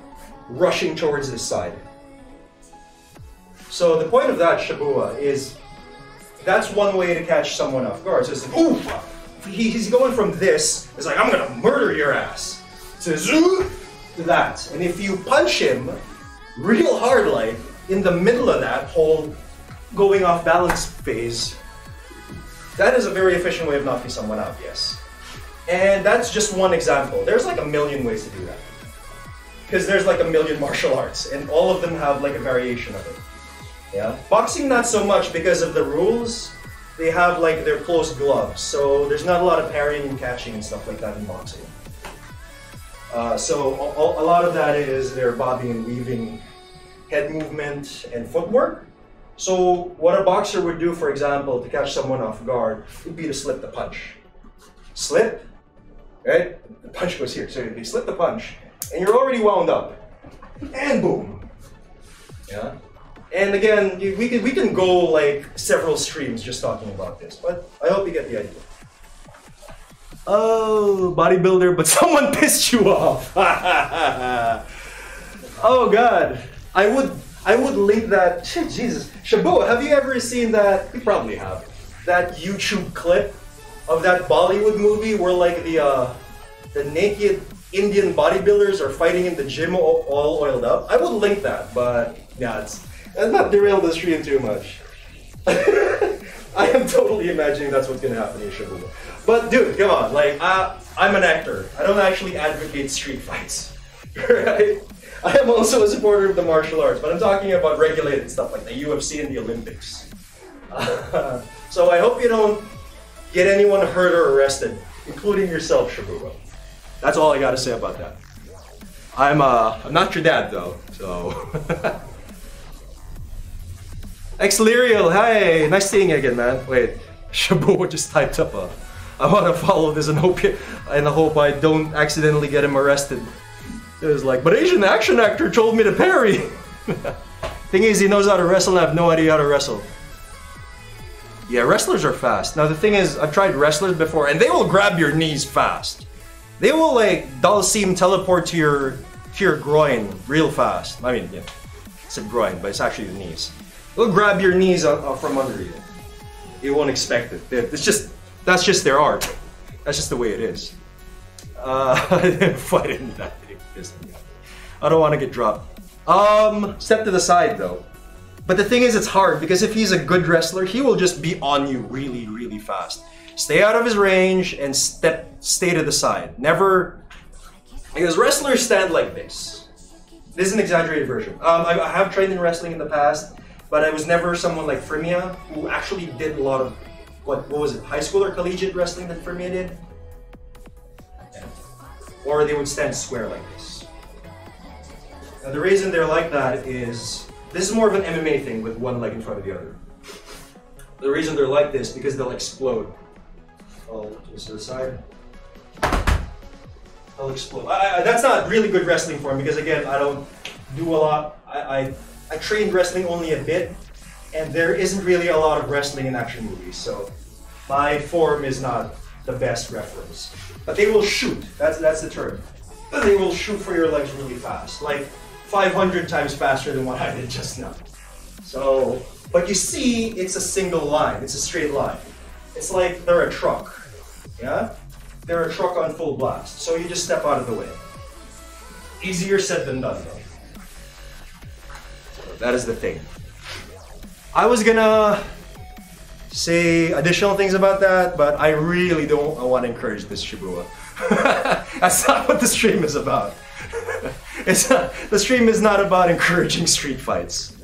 rushing towards his side. So the point of that Shabua is that's one way to catch someone off guard. So it's like, ooh, he's going from this, it's like, I'm gonna murder your ass, to zoo, to that. And if you punch him real hard, like in the middle of that whole going off balance phase, that is a very efficient way of knocking someone out, yes. And that's just one example. There's like a million ways to do that. Because there's like a million martial arts, and all of them have like a variation of it. Yeah. Boxing, not so much because of the rules. They have like their closed gloves, so there's not a lot of parrying and catching and stuff like that in boxing. So a lot of that is their bobbing and weaving, head movement, and footwork. So what a boxer would do, for example, to catch someone off guard, would be to slip the punch. Slip, right? The punch goes here. So you slip the punch, and you're already wound up. And boom. Yeah? And again, we can go like several streams just talking about this, but I hope you get the idea. Oh, bodybuilder, but someone pissed you off. Oh God, I would link that. Jesus, Shabu, have you ever seen that? You probably have. That YouTube clip of that Bollywood movie where like the naked Indian bodybuilders are fighting in the gym all oiled up? I would link that, but yeah, let's not derail the stream too much. I am totally imagining that's what's gonna happen in Shabu. But dude, come on, like I'm an actor. I don't actually advocate street fights, right? I am also a supporter of the martial arts, but I'm talking about regulated stuff like the UFC and the Olympics. So I hope you don't get anyone hurt or arrested, including yourself, Shabu. That's all I gotta say about that. I'm not your dad though, so. Xlerial, hi, nice seeing you again, man. Wait, Shabu just typed up I want to follow this and hope I don't accidentally get him arrested. It was like, but Asian action actor told me to parry. Thing is, he knows how to wrestle and I have no idea how to wrestle. Yeah, wrestlers are fast. Now the thing is, I've tried wrestlers before and they will grab your knees fast. They will like Dalsim teleport to your groin real fast. I mean, yeah, it's a groin, but it's actually the knees. They'll grab your knees from under you. You won't expect it. That's just their art. That's just the way it is. I didn't fight in that. I don't want to get dropped. Step to the side though. But the thing is, it's hard because if he's a good wrestler, he will just be on you really, really fast. Stay out of his range and stay to the side. Never, because wrestlers stand like this. This is an exaggerated version. I have trained in wrestling in the past, but I was never someone like Frimia who actually did a lot of, what was it, high school or collegiate wrestling that Frimia did? Yeah. Or they would stand square like this. Now the reason they're like that is, this is more of an MMA thing with one leg in front of the other. The reason they're like this, because they'll explode. Oh, just to the side. They'll explode. That's not really good wrestling form because again, I don't do a lot. I trained wrestling only a bit, and there isn't really a lot of wrestling in action movies, so my form is not the best reference. But they will shoot, that's the term. They will shoot for your legs really fast, like 500 times faster than what I did just now. So, but you see, it's a single line, it's a straight line. It's like they're a truck, yeah? They're a truck on full blast, so you just step out of the way. Easier said than done though. That is the thing. I was gonna say additional things about that, but I really don't want to encourage this Shibua. That's not what the stream is about. The stream is not about encouraging street fights.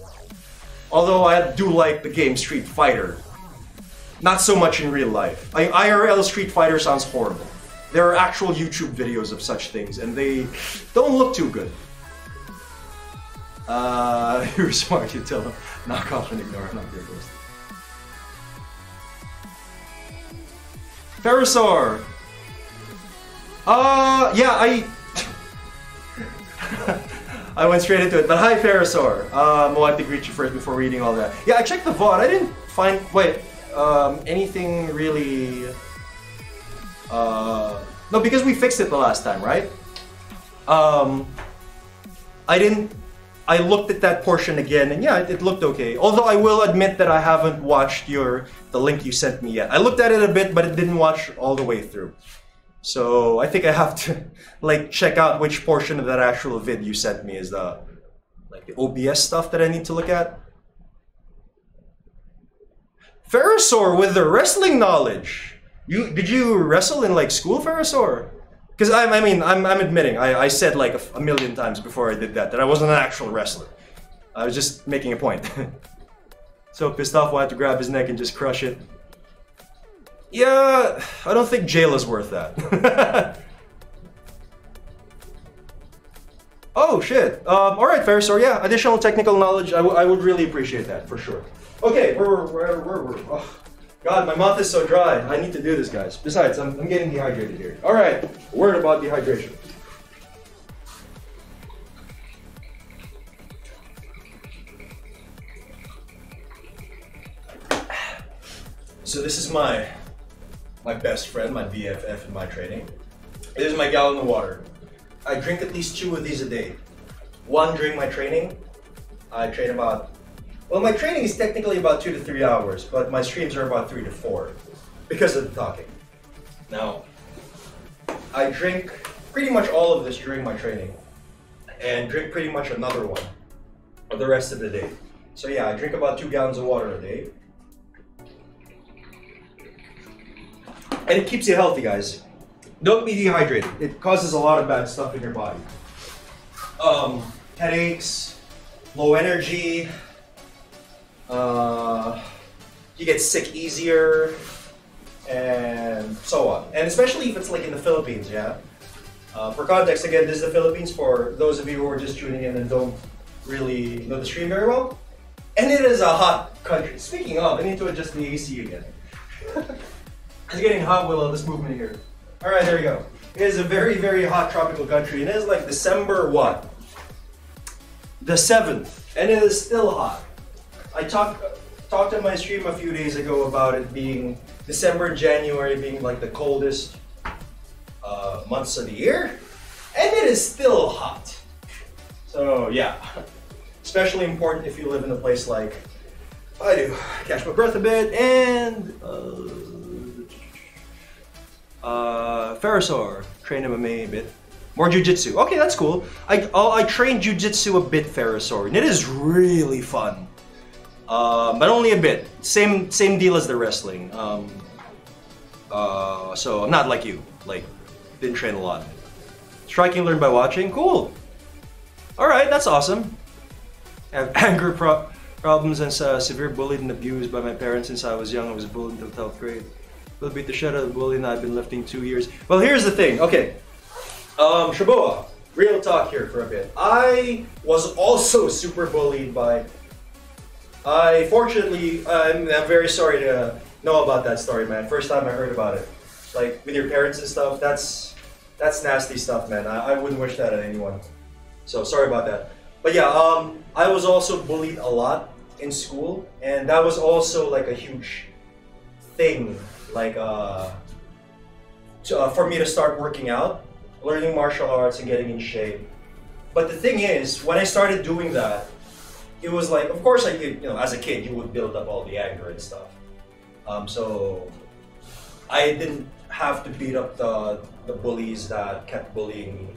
Although I do like the game Street Fighter. Not so much in real life. IRL Street Fighter sounds horrible. There are actual YouTube videos of such things, and they don't look too good. You're smart, you tell them. Knock off and ignore, I'm not your ghost. Pterosaur! Yeah, I went straight into it, but hi Pterosaur. I wanted to greet you first before reading all that. Yeah, I checked the VOD, I didn't find, anything really... No, because we fixed it the last time, right? I looked at that portion again, and yeah, it looked okay. Although I will admit that I haven't watched the link you sent me yet. I looked at it a bit, but it didn't watch all the way through. So I think I have to like check out which portion of that actual vid you sent me is the OBS stuff that I need to look at. Pterosaur with the wrestling knowledge. Did you wrestle in like school, Pterosaur? Because I'm admitting, I said like a million times before I did that I wasn't an actual wrestler. I was just making a point. So pissed off, I had to grab his neck and just crush it. Yeah, I don't think jail is worth that. Oh shit. Alright, Pterosaur, yeah, additional technical knowledge, I would really appreciate that, for sure. Okay, oh, God, my mouth is so dry. I need to do this, guys. Besides, I'm getting dehydrated here. Alright, a word about dehydration. So this is my best friend, my BFF in my training. This is my gallon of water. I drink at least 2 of these a day. 1 during my training. I train about, well, my training is technically about 2 to 3 hours, but my streams are about 3 to 4 because of the talking. Now, I drink pretty much all of this during my training and drink pretty much another one for the rest of the day. So yeah, I drink about 2 gallons of water a day. And it keeps you healthy, guys. Don't be dehydrated. It causes a lot of bad stuff in your body. Headaches, low energy, you get sick easier, and so on. And especially if it's like in the Philippines, yeah? For context, again, this is the Philippines for those of you who are just tuning in and don't really know the stream very well. And it is a hot country. Speaking of, I need to adjust the AC again. It's getting hot with all this movement here. Alright, there we go. It is a very, very hot tropical country, and it is like December what? The 7th, and it is still hot. I talked on my stream a few days ago about it being December and January being like the coldest months of the year, and it is still hot. So yeah, especially important if you live in a place like I do. Catch my breath a bit, and Pterosaur, train MMA a bit. More Jiu-Jitsu. Okay, that's cool. I trained Jiu-Jitsu a bit, Pterosaur, and it is really fun. But only a bit. Same deal as the wrestling. So I'm not like you. Like, didn't train a lot. Striking learned by watching. Cool. All right, that's awesome. I have anger problems and severe bullied and abused by my parents since I was young. I was bullied until 12th grade. Will beat the shit out of the bully, and I've been lifting 2 years. Well, here's the thing. Okay. Shaboa, real talk here for a bit. I was also super bullied by... Fortunately, I'm very sorry to know about that story, man. First time I heard about it. Like, with your parents and stuff, that's nasty stuff, man. I wouldn't wish that on anyone. So, sorry about that. But yeah, I was also bullied a lot in school, and that was also like a huge thing, like, for me to start working out, learning martial arts and getting in shape. But the thing is, when I started doing that, it was like, of course, like, you know, as a kid, you would build up all the anger and stuff. So I didn't have to beat up the bullies that kept bullying me.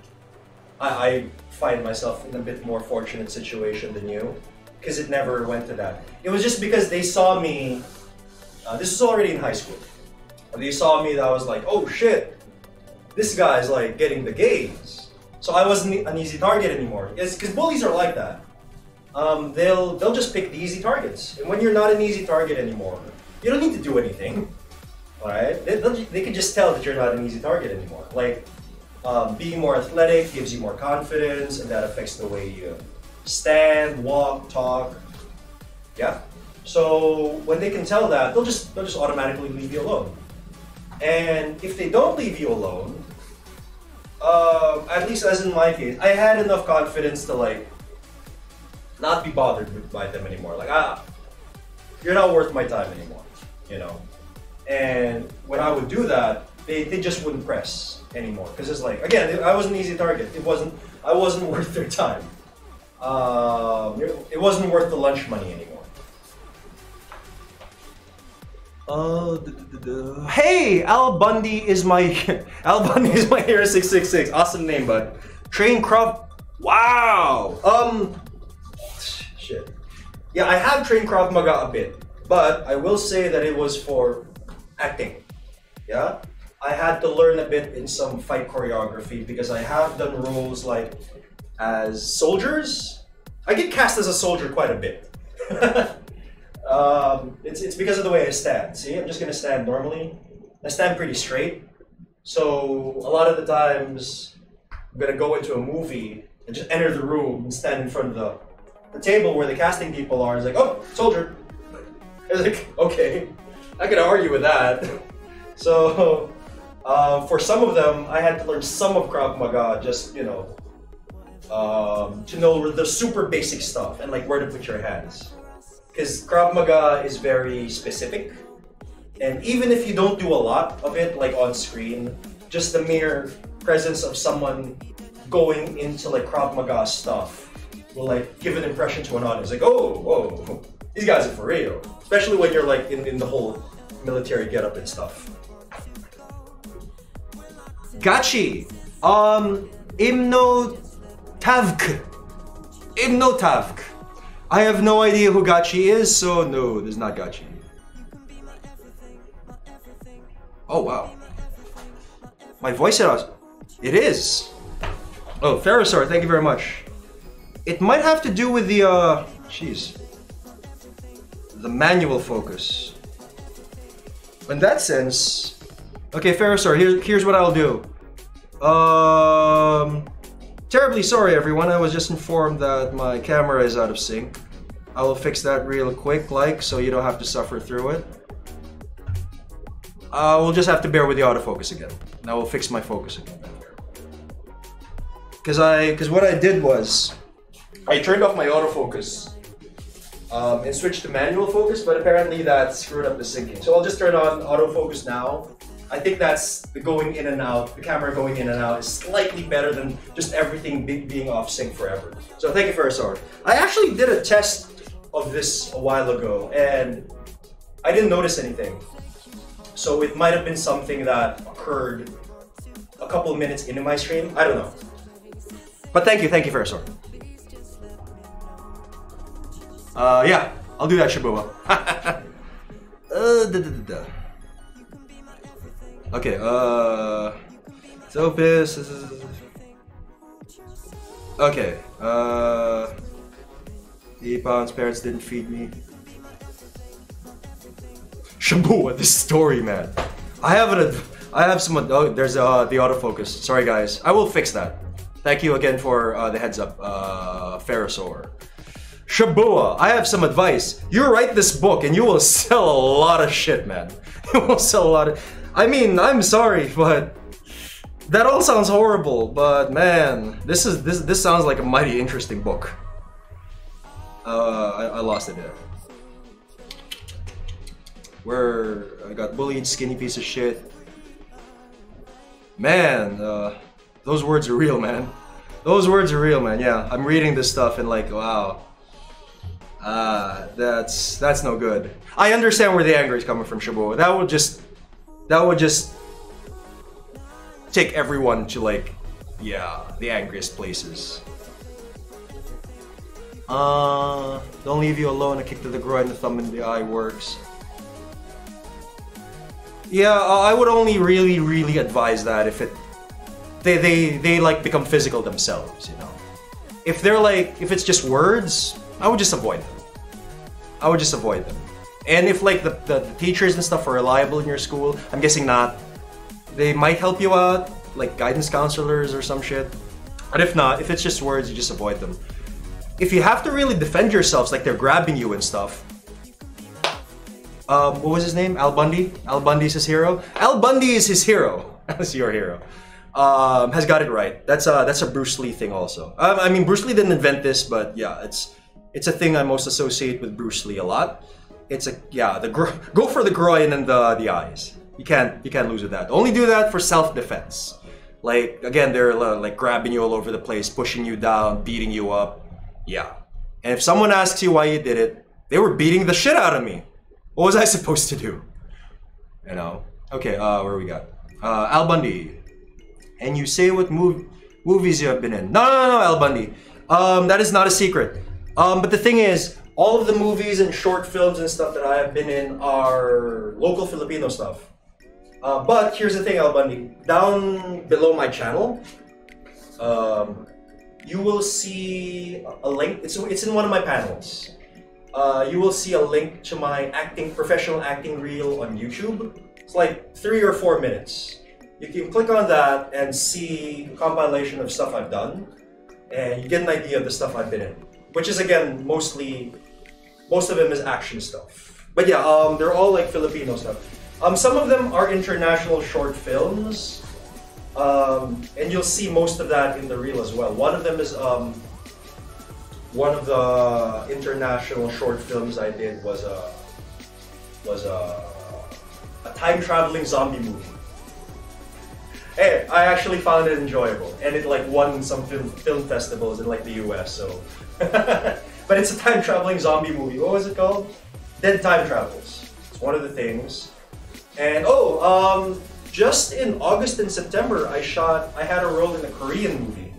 I find myself in a bit more fortunate situation than you, because it never went to that. It was just because they saw me, this was already in high school. They saw me that I was like, oh shit, this guy's like getting the gains. So I wasn't an easy target anymore. Because bullies are like that. they'll just pick the easy targets. And when you're not an easy target anymore, you don't need to do anything. Alright? They can just tell that you're not an easy target anymore. Like, being more athletic gives you more confidence, and that affects the way you stand, walk, talk. Yeah. So when they can tell that, they'll just automatically leave you alone. And if they don't leave you alone, at least as in my case, I had enough confidence to like not be bothered by them anymore. Like, you're not worth my time anymore, you know. And when I would do that, they just wouldn't press anymore because it's like, again, I was an easy target. I wasn't worth their time. It wasn't worth the lunch money anymore. Hey, Al Bundy is my Al Bundy is my hero 666. Awesome name, bud. Train Krav. Wow. Shit. Yeah, I have trained Krav Maga a bit, but I will say that it was for acting. Yeah, I had to learn a bit in some fight choreography because I have done roles like as soldiers. I get cast as a soldier quite a bit. It's because of the way I stand. See, I'm just gonna stand normally. I stand pretty straight. So a lot of the times I'm gonna go into a movie and just enter the room and stand in front of the table where the casting people are. It's like, oh, soldier. It's like, okay, I could argue with that. So for some of them, I had to learn some of Krav Maga, just to know the super basic stuff and like where to put your hands. Because Krav Maga is very specific, and even if you don't do a lot of it like on screen, just the mere presence of someone going into like Krav Maga stuff will like give an impression to an audience like, oh, whoa, these guys are for real. Especially when you're like in the whole military getup and stuff. Gachi, Imnotavk. I have no idea who Gachi is, so no, there's not Gachi. Oh wow. My voice it is. Oh, Ferrosaur, thank you very much. It might have to do with the the manual focus. In that sense, okay, Ferrosaur, here's what I'll do. Terribly sorry, everyone. I was just informed that my camera is out of sync. I will fix that real quick, so you don't have to suffer through it. We'll just have to bear with the autofocus again. Now we'll fix my focus again. Because what I did was, I turned off my autofocus and switched to manual focus, but apparently that screwed up the syncing. So I'll just turn on autofocus now. I think that's the going in and out, the camera going in and out is slightly better than just everything being off sync forever. So thank you for a sword. I actually did a test of this a while ago and I didn't notice anything. So it might have been something that occurred a couple of minutes into my stream. I don't know. But thank you for a sword. Yeah, I'll do that, Shibuya. Okay, Zopis. Okay, Epon's parents didn't feed me. Shibuya, this story, man. I have some. Oh, there's the autofocus. Sorry, guys. I will fix that. Thank you again for the heads up, Ferrosaur. Shibuya, I have some advice. You write this book and you will sell a lot of shit, man. You will sell a lot of. I mean, I'm sorry, but that all sounds horrible. But man, this sounds like a mighty interesting book. I lost it there. Where I got bullied, skinny piece of shit. Man, those words are real, man. Those words are real, man. Yeah, I'm reading this stuff and like, wow. That's no good. I understand where the anger is coming from, Shibuya. That would just take everyone to like, yeah, the angriest places. Don't leave you alone. A kick to the groin, a thumb in the eye works. Yeah, I would only really advise that if they like become physical themselves, you know. If they're like, if it's just words, I would just avoid them. I would just avoid them. And if like the teachers and stuff are reliable in your school, I'm guessing not. They might help you out, like guidance counselors or some shit. But if not, if it's just words, you just avoid them. If you have to really defend yourselves, like they're grabbing you and stuff. What was his name? Al Bundy? Al Bundy's his hero? Al Bundy is his hero. That's your hero. Has got it right. That's a Bruce Lee thing also. I mean, Bruce Lee didn't invent this, but yeah, it's a thing I most associate with Bruce Lee a lot. It's go for the groin and the eyes. You can't lose with that. Only do that for self-defense. Like again, they're like grabbing you all over the place, pushing you down, beating you up. Yeah. And if someone asks you why you did it, they were beating the shit out of me. What was I supposed to do? You know. Okay. Where we got? Al Bundy. And you say what movies you have been in. No, Al Bundy. That is not a secret. But the thing is, all of the movies and short films and stuff that I have been in are local Filipino stuff. But here's the thing, Al Bundy. Down below my channel, you will see a link. It's in one of my panels. You will see a link to my professional acting reel on YouTube. It's like 3 or 4 minutes. You can click on that and see a compilation of stuff I've done, and you get an idea of the stuff I've been in. Which is again most of them is action stuff. But yeah, they're all like Filipino stuff. Some of them are international short films, and you'll see most of that in the reel as well. One of them is one of the international short films I did was a time traveling zombie movie. Hey, I actually found it enjoyable, and it like won some film festivals in like the US. So, but it's a time traveling zombie movie. What was it called? Dead Time Travels. It's one of the things. And just in August and September, I had a role in a Korean movie.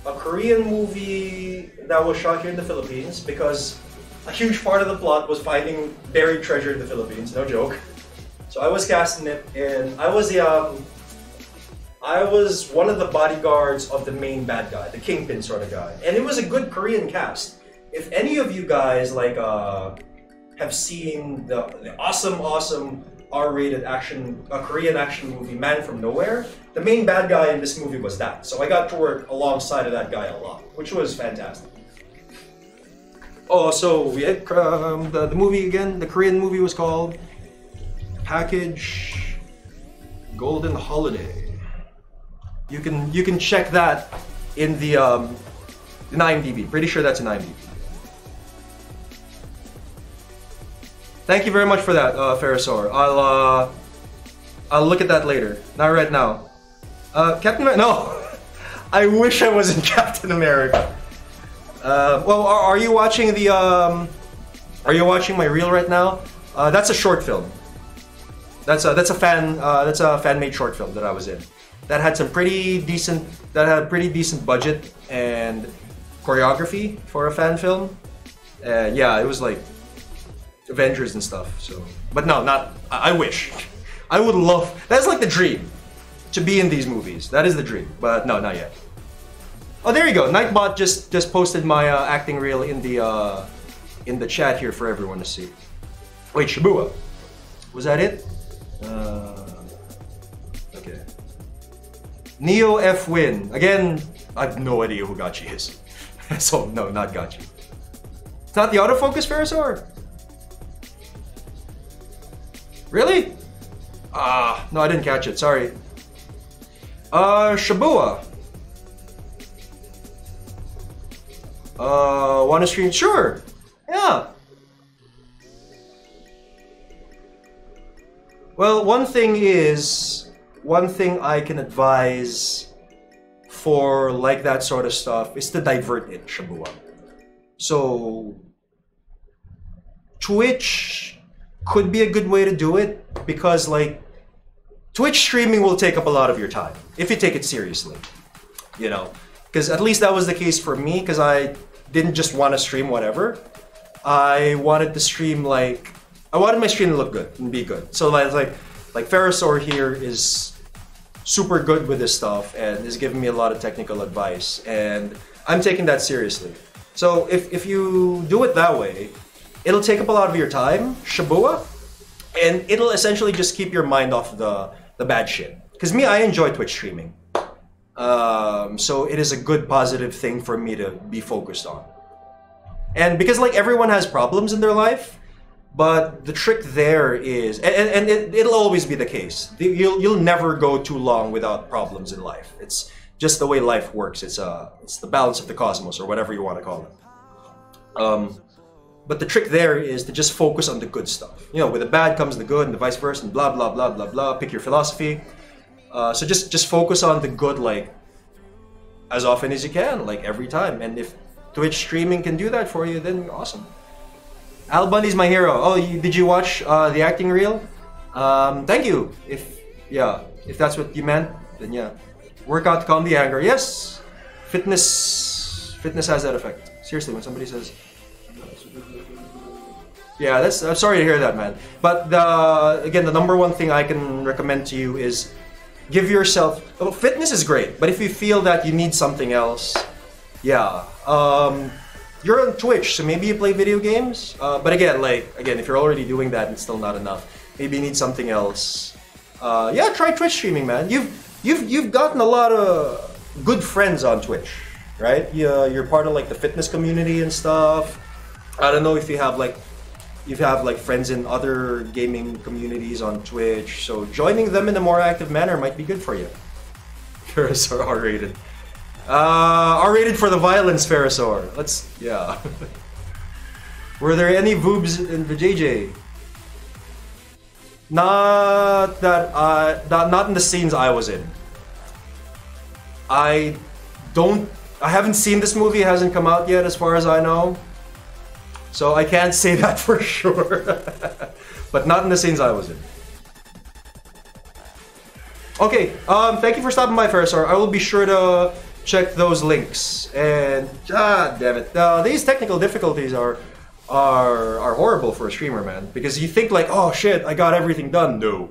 A Korean movie that was shot here in the Philippines because a huge part of the plot was finding buried treasure in the Philippines. No joke. So I was cast in it, and I was one of the bodyguards of the main bad guy, the kingpin sort of guy. And it was a good Korean cast. If any of you guys like have seen the awesome R-rated Korean action movie Man from Nowhere, the main bad guy in this movie was that. So I got to work alongside of that guy a lot, which was fantastic. Oh, so we had the movie again. The Korean movie was called Package Golden Holiday. You can check that in the in IMDb. Pretty sure that's in IMDb. Thank you very much for that, Ferrisaur. I'll look at that later. Not right now. Captain America? No, I wish I was in Captain America. Well, are you watching the? Are you watching my reel right now? That's a short film. That's a fan-made short film that I was in. That had some pretty decent. That had a pretty decent budget and choreography for a fan film. Yeah, it was like Avengers and stuff. So, but no, not. I wish. I would love. That's like the dream, to be in these movies. That is the dream. But no, not yet. Oh, there you go. Nightbot just posted my acting reel in the chat here for everyone to see. Wait, Shibuya. Was that it? Okay. Neo F Win. Again, I have no idea who Gachi is. So, no, not Gachi. It's not the autofocus, Ferrisaur? Really? No, I didn't catch it. Sorry. Shibuya. Wanna stream? Sure. Yeah. Well, one thing I can advise for like that sort of stuff is to divert it, Shibuya. So, Twitch could be a good way to do it because like Twitch streaming will take up a lot of your time if you take it seriously, you know, because at least that was the case for me because I didn't just want to stream whatever. I wanted to stream like, I wanted my stream to look good and be good. So like Ferrisaur here is super good with this stuff and is giving me a lot of technical advice and I'm taking that seriously. So if you do it that way, it'll take up a lot of your time, Shabua, and it'll essentially just keep your mind off the bad shit. Because me, I enjoy Twitch streaming. So it is a good positive thing for me to be focused on. And because like everyone has problems in their life, but the trick there is, and it'll always be the case. You'll never go too long without problems in life. It's just the way life works. It's the balance of the cosmos, or whatever you want to call it. But the trick there is to just focus on the good stuff. You know, with the bad comes the good, and the vice versa, and blah blah blah blah blah. Pick your philosophy. So just focus on the good, like as often as you can, like every time. And if Twitch streaming can do that for you, then awesome. Al Bundy's my hero. Oh, did you watch the acting reel? Thank you. If that's what you meant, then yeah. Workout to calm the anger. Yes, fitness has that effect. Seriously, when somebody says, yeah, I'm sorry to hear that, man. But again, the number one thing I can recommend to you is give yourself. Oh, fitness is great, but if you feel that you need something else, yeah. You're on Twitch, so maybe you play video games. But again, if you're already doing that, it's still not enough. Maybe you need something else. Yeah, try Twitch streaming, man. You've gotten a lot of good friends on Twitch, right? You're part of like the fitness community and stuff. I don't know if you have like friends in other gaming communities on Twitch. So joining them in a more active manner might be good for you. Ferrosaur R-rated. R-rated for the violence, Ferrosaur. Yeah. Were there any boobs in the JJ? Not in the scenes I was in. I haven't seen this movie. It hasn't come out yet, as far as I know. So I can't say that for sure. But not in the scenes I was in. Okay, thank you for stopping by, Ferrosaur. I will be sure to check those links. And damn it, these technical difficulties are horrible for a streamer, man. Because you think like, oh shit, I got everything done. No.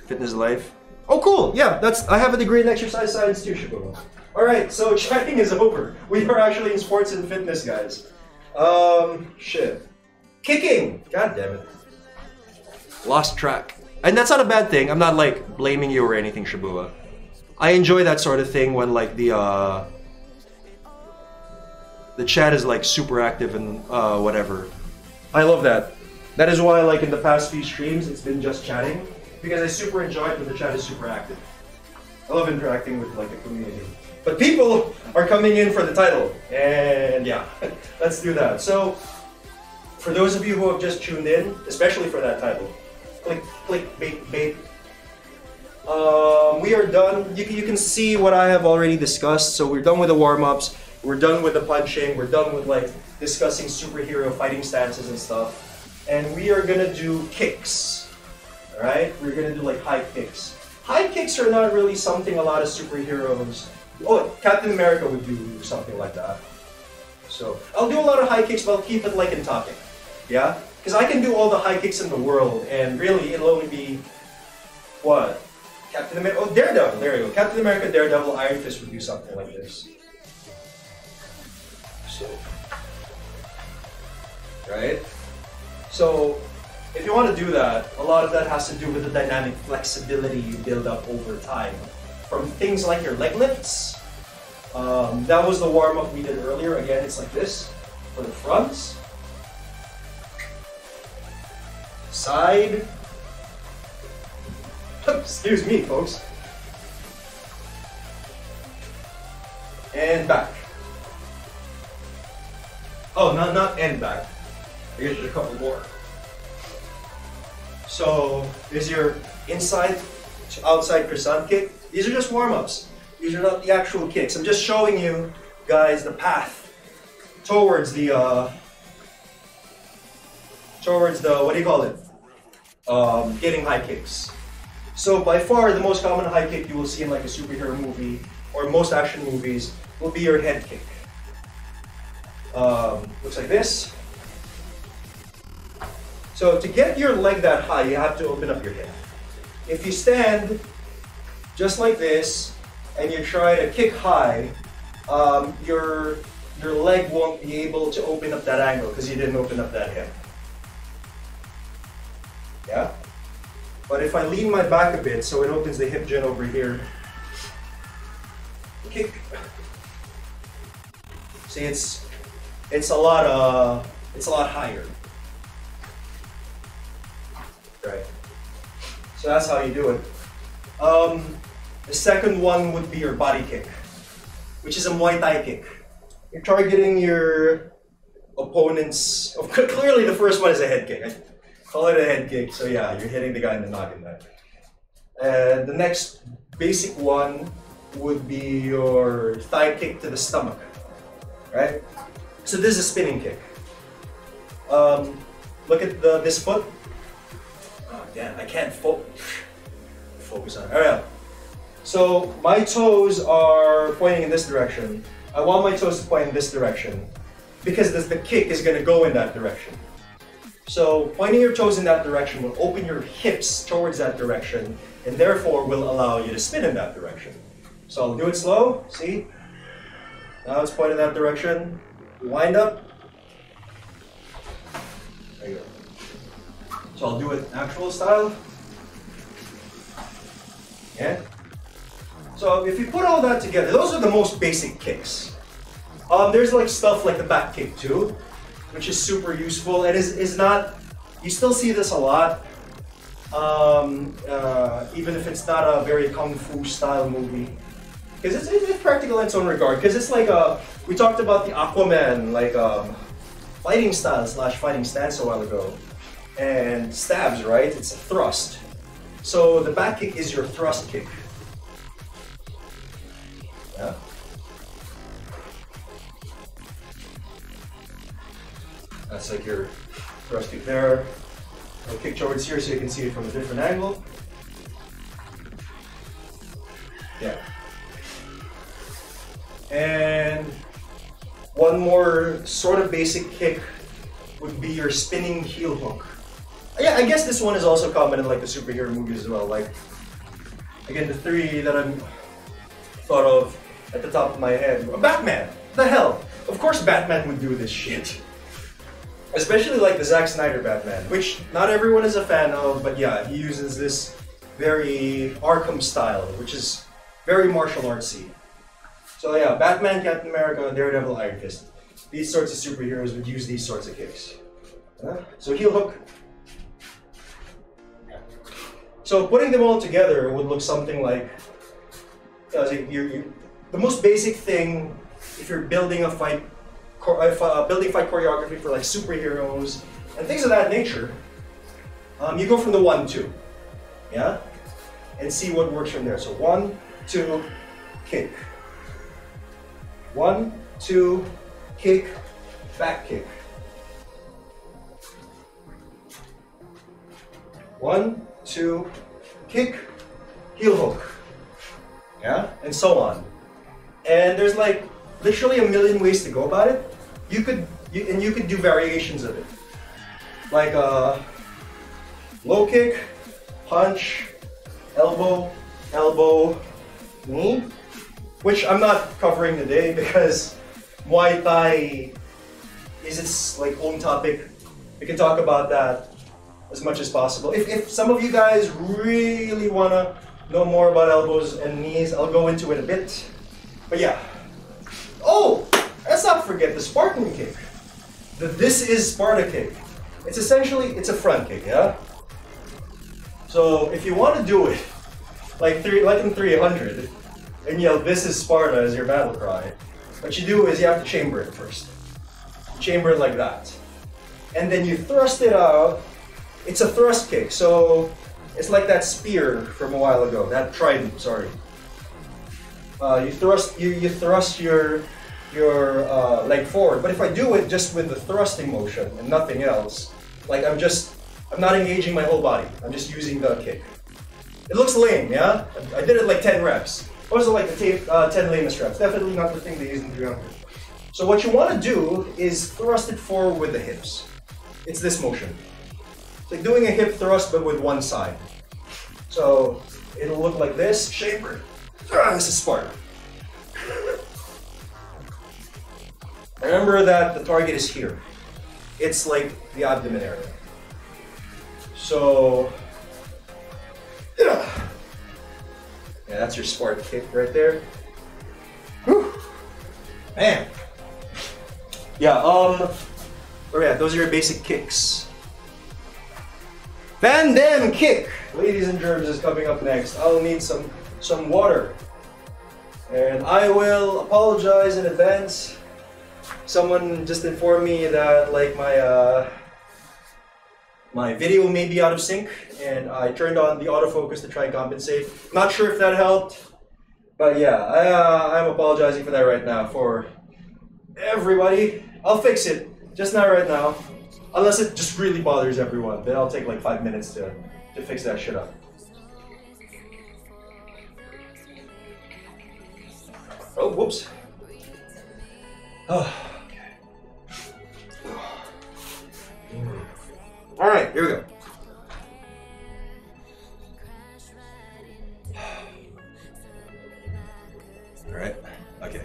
Fitness life. Oh cool, yeah, I have a degree in exercise science too, Shibuya. Alright, so chatting is over. We are actually in sports and fitness, guys. Shit. Kicking! God damn it. Lost track. And that's not a bad thing. I'm not like blaming you or anything, Shibuya. I enjoy that sort of thing when like the chat is like super active and whatever. I love that. That is why like in the past few streams it's been just chatting. Because I super enjoy it when the chat is super active. I love interacting with like the community. But people are coming in for the title. And yeah, let's do that. So, for those of you who have just tuned in, especially for that title, click bait. We are done. You can see what I have already discussed. So we're done with the warm-ups. We're done with the punching. We're done with like discussing superhero fighting stances and stuff. And we are gonna do kicks. Alright? We're gonna do like high kicks. High kicks are not really something a lot of superheroes. Oh, Captain America would do something like that. So, I'll do a lot of high kicks, but I'll keep it like in topic. Yeah? Because I can do all the high kicks in the world, and really, it'll only be... What? Captain America... Oh, Daredevil! There you go. Captain America, Daredevil, Iron Fist would do something like this. So... Right? So, if you want to do that, a lot of that has to do with the dynamic flexibility you build up over time. From things like your leg lifts. That was the warm-up we did earlier. Again, it's like this for the fronts. Side. Excuse me, folks. And back. Oh, not and back. Here's a couple more. So, is your inside to outside croissant kick. These are just warm-ups. These are not the actual kicks. I'm just showing you guys the path towards the what do you call it? Getting high kicks. So by far the most common high kick you will see in like a superhero movie or most action movies will be your head kick. Looks like this. So to get your leg that high, you have to open up your head. If you stand just like this and you try to kick high, your leg won't be able to open up that angle because you didn't open up that hip. Yeah? But if I lean my back a bit so it opens the hip joint over here, kick. See, it's a lot higher. Right. So that's how you do it. The second one would be your body kick, which is a Muay Thai kick. You're targeting your opponent's. Clearly, the first one is a head kick. I call it a head kick. So yeah, you're hitting the guy in the noggin there. And the next basic one would be your thigh kick to the stomach, right? So this is a spinning kick. Look at this foot. Oh damn, I can't focus on it. All right. So my toes are pointing in this direction. I want my toes to point in this direction because the kick is going to go in that direction. So pointing your toes in that direction will open your hips towards that direction and therefore will allow you to spin in that direction. So I'll do it slow, see? Now it's pointed in that direction. Wind up. There you go. So I'll do it actual style. Yeah? So if you put all that together, those are the most basic kicks. There's like stuff like the back kick too, which is super useful and is not, you still see this a lot, even if it's not a very kung fu style movie. Because it's practical in its own regard, because it's like, we talked about the Aquaman, like fighting style / fighting stance a while ago. And stabs, right? It's a thrust. So the back kick is your thrust kick. Yeah. That's like your thrust kick there. I'll kick towards here so you can see it from a different angle. Yeah. And one more sort of basic kick would be your spinning heel hook. Yeah, I guess this one is also common in like the superhero movies as well. Like, again, the three that I'm thought of at the top of my head. Batman! The hell! Of course Batman would do this shit. Especially like the Zack Snyder Batman, which not everyone is a fan of, but yeah, he uses this very Arkham style, which is very martial artsy. So yeah, Batman, Captain America, Daredevil, Iron Fist. These sorts of superheroes would use these sorts of kicks. So heel hook. So putting them all together would look something like, the most basic thing if you're building a fight, building fight choreography for like superheroes and things of that nature, you go from the 1-2, yeah, and see what works from there. So 1, 2, kick. 1, 2, kick, back kick. 1, 2, kick, heel hook. Yeah, and so on. And there's like literally a million ways to go about it. You could do variations of it. Like low kick, punch, elbow, elbow, knee, which I'm not covering today because Muay Thai is its like own topic. We can talk about that as much as possible. If some of you guys really wanna know more about elbows and knees, I'll go into it a bit. But yeah. Oh, let's not forget the Spartan kick. The This Is Sparta kick. It's essentially, it's a front kick, yeah? So if you want to do it like in 300 and yell "This is Sparta" as your battle cry, what you do is you have to chamber it first. Chamber it like that. And then you thrust it out. It's a thrust kick, so it's like that spear from a while ago, that trident, sorry. You thrust your leg forward, but if I do it just with the thrusting motion and nothing else, like I'm not engaging my whole body, I'm just using the kick. It looks lame, yeah? I did it like 10 reps. Those are like the 10 lamest reps, definitely not the thing they use in 300. So what you want to do is thrust it forward with the hips. It's this motion. It's like doing a hip thrust but with one side. So it'll look like this, chamber. This is Sparta. Remember that the target is here. It's like the abdomen area. So, yeah, that's your smart kick right there. Whew. Man. Yeah, those are your basic kicks. Van Damme kick, ladies and germs, is coming up next. I'll need some water. And I will apologize in advance. Someone just informed me that like my video may be out of sync, and I turned on the autofocus to try and compensate. Not sure if that helped, but yeah, I'm apologizing for that right now for everybody. I'll fix it, just not right now. Unless it just really bothers everyone, then I'll take like 5 minutes to fix that shit up. Oh, whoops. Oh, okay. All right, here we go. All right, okay.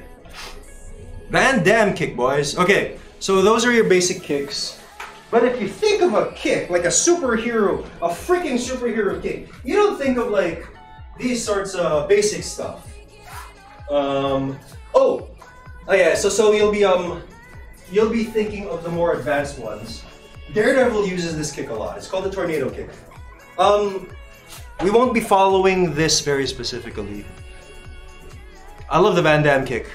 Van Damme kick, boys. Okay, so those are your basic kicks. But if you think of a kick, like a superhero, a freaking superhero kick, you don't think of like these sorts of basic stuff. Oh yeah, so you'll be thinking of the more advanced ones. Daredevil uses this kick a lot. It's called the tornado kick. We won't be following this very specifically. I love the Van Damme kick,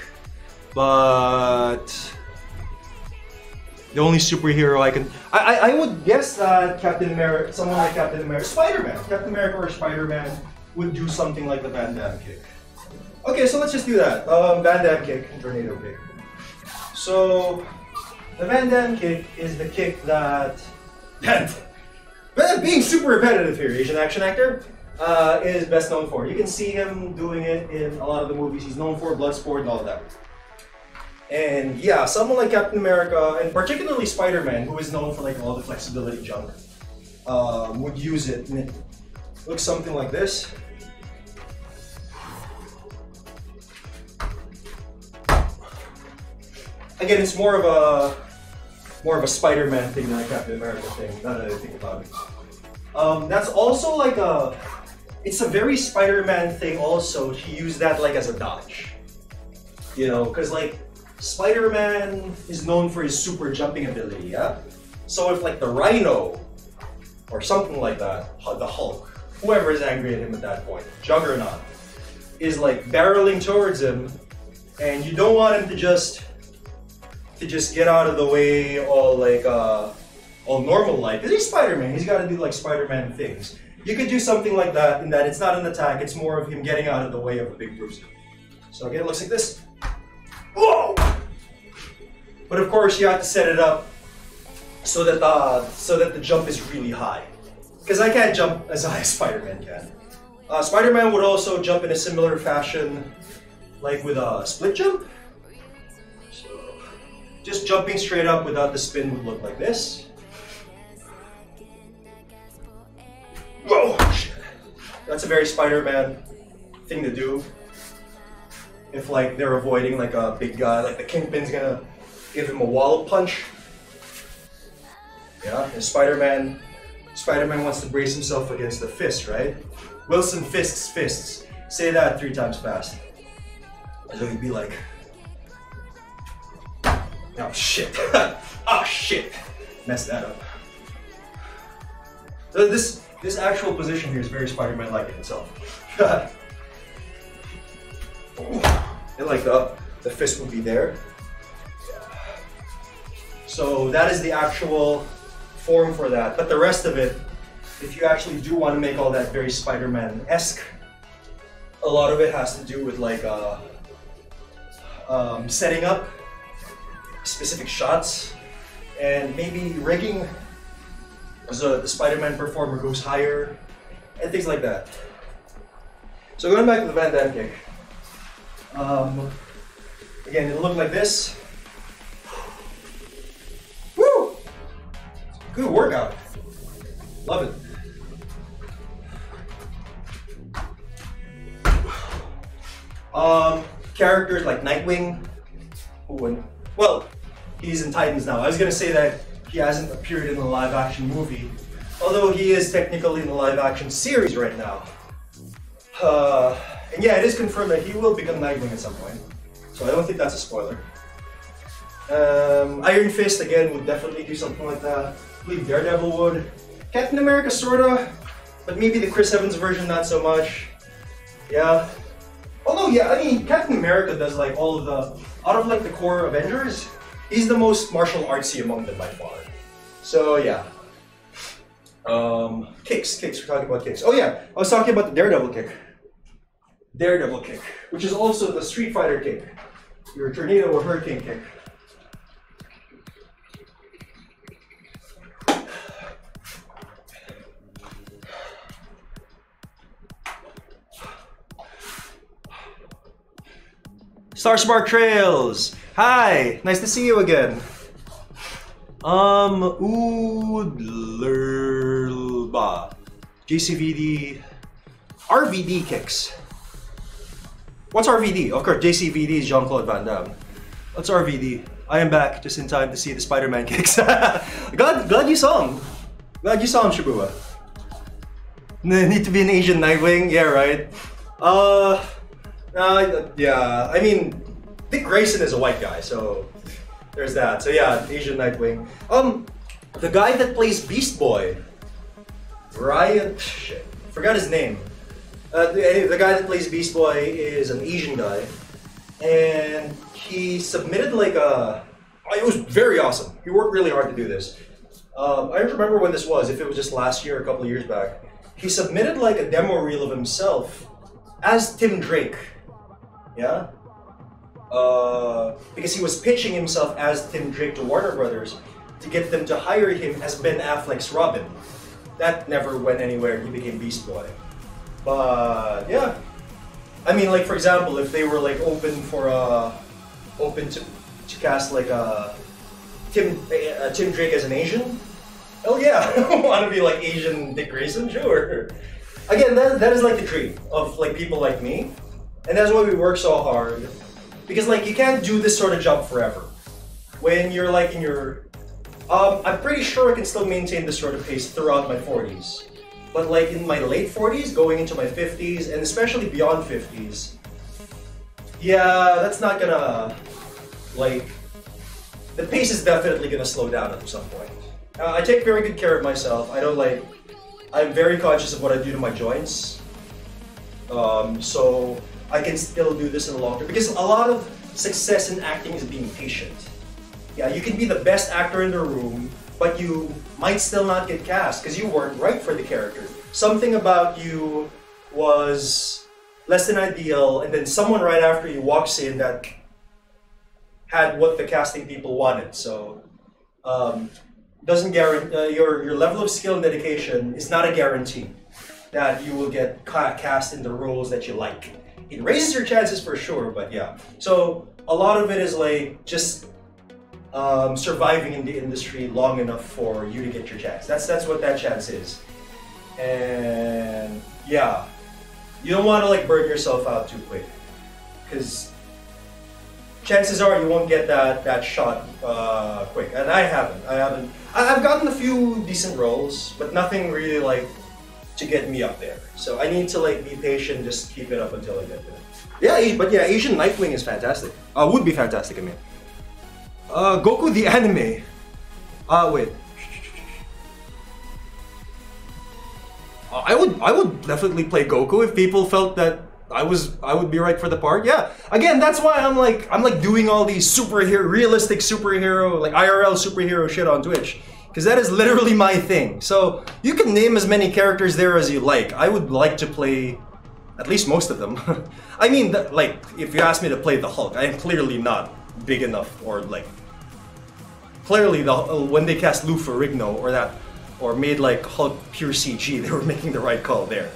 but the only superhero I would guess that Captain America, someone like Captain America, Captain America or Spider-Man would do something like the Van Damme kick. Okay, so let's just do that. Van Damme kick and tornado kick. So the Van Damme kick is the kick that being super repetitive here, Asian action actor, is best known for. You can see him doing it in a lot of the movies he's known for, Bloodsport and all that. And yeah, someone like Captain America, and particularly Spider-Man, who is known for like all the flexibility junk, would use it. And it looks something like this. Again, it's more of a Spider-Man thing than a Captain America thing, now that I think about it. That's also like it's a very Spider-Man thing also to use that like as a dodge. You know, because like Spider-Man is known for his super jumping ability, yeah? So if like the Rhino or something like that, the Hulk, whoever is angry at him at that point, Juggernaut, is like barreling towards him, and you don't want him to just get out of the way all like all normal like, because he's Spider-Man, he's got to do like Spider-Man things. You could do something like that in that it's not an attack, it's more of him getting out of the way of a big bruiser. So again, it looks like this. Whoa! But of course, you have to set it up so that the jump is really high. Because I can't jump as high as Spider-Man can. Spider-Man would also jump in a similar fashion, like with a split jump. So, just jumping straight up without the spin would look like this. Whoa! Shit. That's a very Spider-Man thing to do. If like they're avoiding like a big guy, like the Kingpin's gonna give him a wallop punch. Yeah, and Spider-Man wants to brace himself against the fist, right? Wilson fists fists. Say that 3 times fast. So he'd be like, oh shit, oh shit, messed that up. So this actual position here is very Spider-Man-like in itself. And like the fist would be there. Yeah. So that is the actual form for that. But the rest of it, if you actually do want to make all that very Spider-Man-esque, a lot of it has to do with like setting up specific shots and maybe rigging so the Spider-Man performer goes higher and things like that. So going back to the Van Damme kick. Again, it'll look like this. Woo! Good workout. Love it. Characters like Nightwing, well, he's in Titans now. I was gonna say that he hasn't appeared in a live-action movie, although he is technically in a live-action series right now. And yeah, it is confirmed that he will become Nightwing at some point, so I don't think that's a spoiler. Iron Fist again would definitely do something like that. I believe Daredevil would. Captain America sorta, but maybe the Chris Evans version not so much. Yeah. Although yeah, I mean Captain America does like all of the out of like the core Avengers, he's the most martial artsy among them by far. So yeah. Kicks, we're talking about kicks. Oh yeah, I was talking about the Daredevil kick. Daredevil kick, which is also the Street Fighter kick. Your tornado or hurricane kick. Starspark Trails! Hi! Nice to see you again. Oodlerba. JCVD. RVD kicks. What's RVD? Of course, JCVD is Jean-Claude Van Damme. What's RVD? I am back just in time to see the Spider-Man kicks. glad you saw him. Glad you saw him, Shibuya. Need to be an Asian Nightwing? Yeah, right. Yeah, I mean, Dick Grayson is a white guy, so there's that. So yeah, Asian Nightwing. The guy that plays Beast Boy, shit, forgot his name. The guy that plays Beast Boy is an Asian guy, and he submitted like it was very awesome. He worked really hard to do this. I don't remember when this was, if it was just last year or a couple of years back. He submitted like a demo reel of himself as Tim Drake. Yeah? Because he was pitching himself as Tim Drake to Warner Brothers to get them to hire him as Ben Affleck's Robin. That never went anywhere. He became Beast Boy. But yeah, I mean, like for example, if they were like open to cast like Tim Drake as an Asian, hell yeah, want to be like Asian Dick Grayson, sure. Again, that is like the dream of like people like me. And that's why we work so hard. Because like you can't do this sort of job forever. When you're like in your... I'm pretty sure I can still maintain this sort of pace throughout my 40s. But like in my late 40s, going into my 50s, and especially beyond 50s, yeah, that's not gonna... Like, the pace is definitely gonna slow down at some point. I take very good care of myself. I don't like... I'm very conscious of what I do to my joints. So I can still do this in the long term. Because a lot of success in acting is being patient. Yeah, you can be the best actor in the room, but you might still not get cast because you weren't right for the character. Something about you was less than ideal, and then someone right after you walks in that had what the casting people wanted. So doesn't guarantee your level of skill and dedication is not a guarantee that you will get cast in the roles that you like. It raises your chances for sure, but yeah. So a lot of it is like just surviving in the industry long enough for you to get your chance. That's what that chance is. And yeah, you don't want to like burn yourself out too quick, because chances are you won't get that shot quick. And I haven't. I've gotten a few decent roles, but nothing really like to get me up there. So I need to like be patient, just keep it up until I get there. Yeah, but yeah, Asian Nightwing is fantastic. Would be fantastic, I mean. Goku the anime. Wait. I would definitely play Goku if people felt that I would be right for the part. Yeah. Again, that's why I'm like doing all these realistic superhero, like IRL superhero shit on Twitch. Because that is literally my thing. So you can name as many characters there as you like. I would like to play at least most of them. I mean, like, if you ask me to play the Hulk, I am clearly not big enough, or like, clearly when they cast Lou Ferrigno or made like Hulk pure CG, they were making the right call there.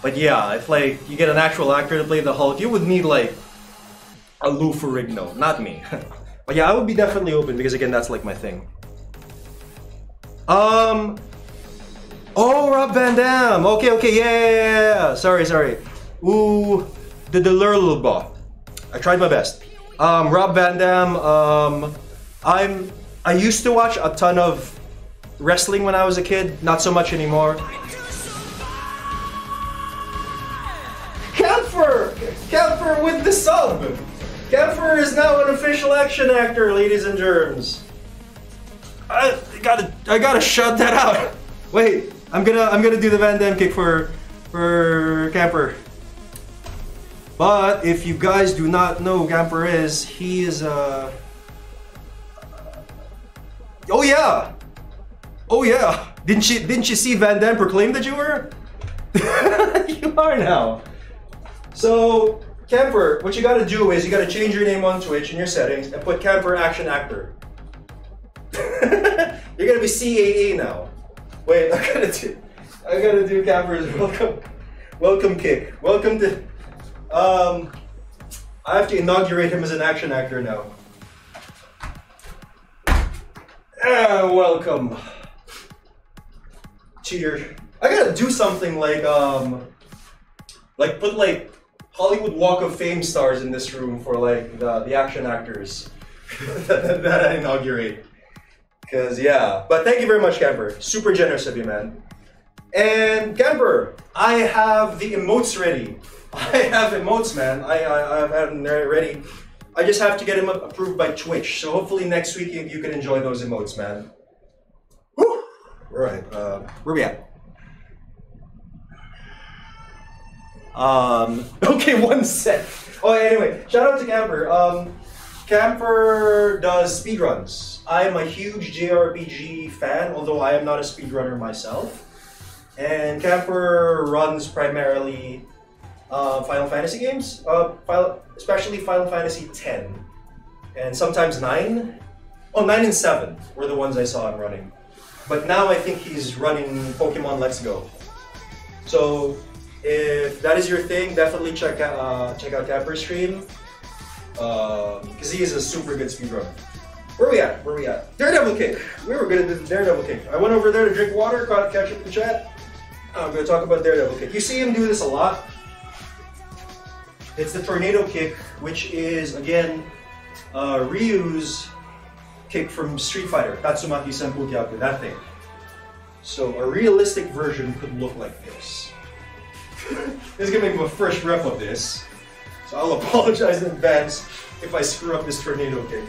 But yeah, if like you get an actual actor to play the Hulk, you would need like a Lou Ferrigno, not me. But yeah, I would be definitely open because again, that's like my thing. Oh, Rob Van Dam. Okay, yeah. Sorry. Ooh, the Lurlba. I tried my best. Rob Van Dam. I used to watch a ton of wrestling when I was a kid, not so much anymore. Camphor with the sub! Camphor is now an official action actor, ladies and germs. I gotta shut that out. Wait, I'm gonna do the Van Damme kick for Camphor. But if you guys do not know who Camphor is, he is oh yeah! Oh yeah! Didn't you see Van Damme proclaim that you were? You are now. So, Camphor, what you gotta do is you gotta change your name on Twitch in your settings and put Camphor Action Actor. You're gonna be CAA now. Wait, I gotta do Camphor's welcome kick. Welcome to I have to inaugurate him as an action actor now. Welcome. Cheater. I gotta do something like put like Hollywood Walk of Fame stars in this room for like the action actors that I inaugurate. Cause yeah, but thank you very much, Camphor. Super generous of you, man. And Camphor, I have the emotes ready. I have emotes, man. I've had them ready. I just have to get them approved by Twitch. So hopefully next week you can enjoy those emotes, man. Woo! All right, where we at? Okay, 1 sec. Oh, anyway, shout out to Camphor. Camphor does speedruns. I am a huge JRPG fan, although I am not a speedrunner myself. And Camphor runs primarily Final Fantasy games, especially Final Fantasy X, and sometimes 9. Oh, 9 and 7 were the ones I saw him running. But now I think he's running Pokemon Let's Go. So if that is your thing, definitely check out Camphor's stream, because he is a super good speedrunner. Where we at? Daredevil kick. We were gonna do the Daredevil kick. I went over there to drink water, catch up the chat. I'm gonna talk about Daredevil kick. You see him do this a lot. It's the tornado kick, which is again Ryu's kick from Street Fighter. Tatsumaki Senpu Kyaku, that thing. So a realistic version could look like this. This is gonna be my first rep of this, so I'll apologize in advance if I screw up this tornado kick.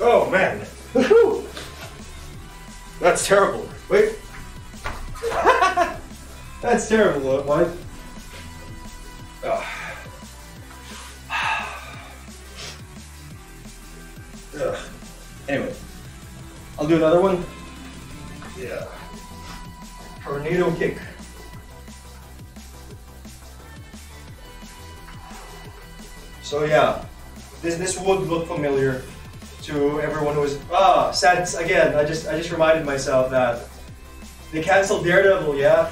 Oh man, that's terrible. Wait, that's terrible. What? Anyway, I'll do another one. Yeah. Tornado kick. So yeah, this would look familiar to everyone who is sad again. I just reminded myself that they canceled Daredevil. Yeah,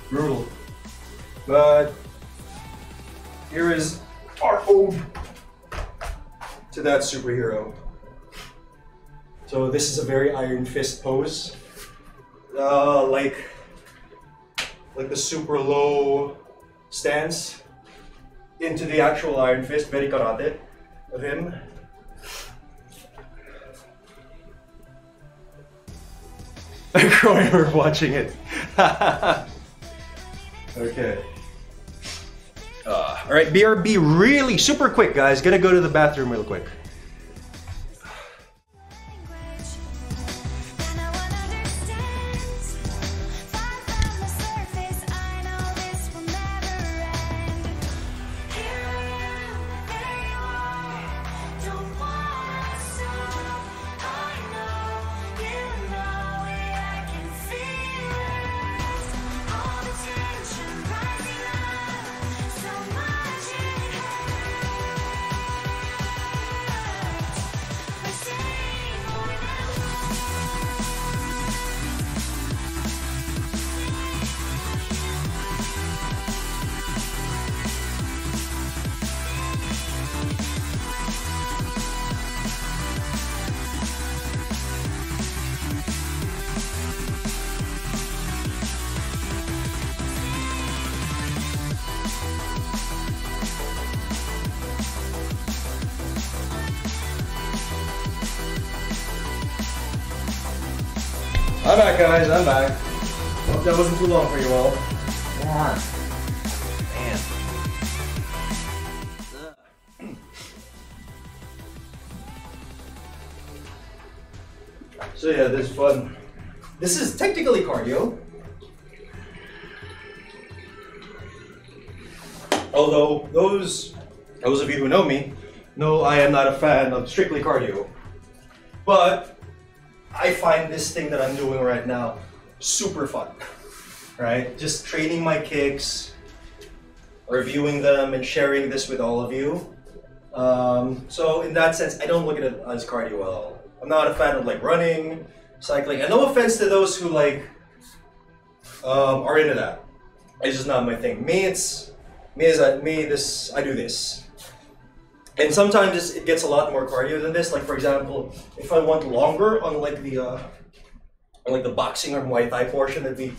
brutal. But here is our ode to that superhero. So this is a very Iron Fist pose, like the super low stance into the actual Iron Fist, very karate of him. I'm crying for watching it. Okay. All right, BRB really super quick, guys. Gonna go to the bathroom real quick. I'm back, guys. I'm back. Hope that wasn't too long for you all. Yeah. Man. So yeah, this is fun. This is technically cardio. Although those of you who know me know I am not a fan of strictly cardio. But I find this thing that I'm doing right now super fun. Right? Just training my kicks, reviewing them, and sharing this with all of you. So in that sense, I don't look at it as cardio at all. I'm not a fan of like running, cycling, and no offense to those who like are into that. It's just not my thing. I do this. And sometimes it gets a lot more cardio than this. Like for example, if I want longer on like the boxing or Muay Thai portion, it'd be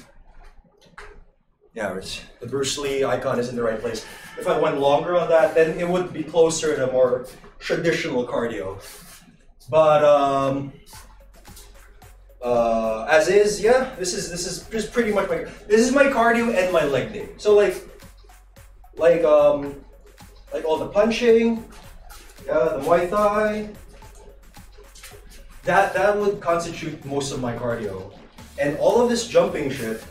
the Bruce Lee icon is in the right place. If I went longer on that, then it would be closer to more traditional cardio. But as is, yeah, this is just pretty much my cardio and my leg day. So like all the punching, yeah, the Muay Thai, that would constitute most of my cardio. And all of this jumping shit,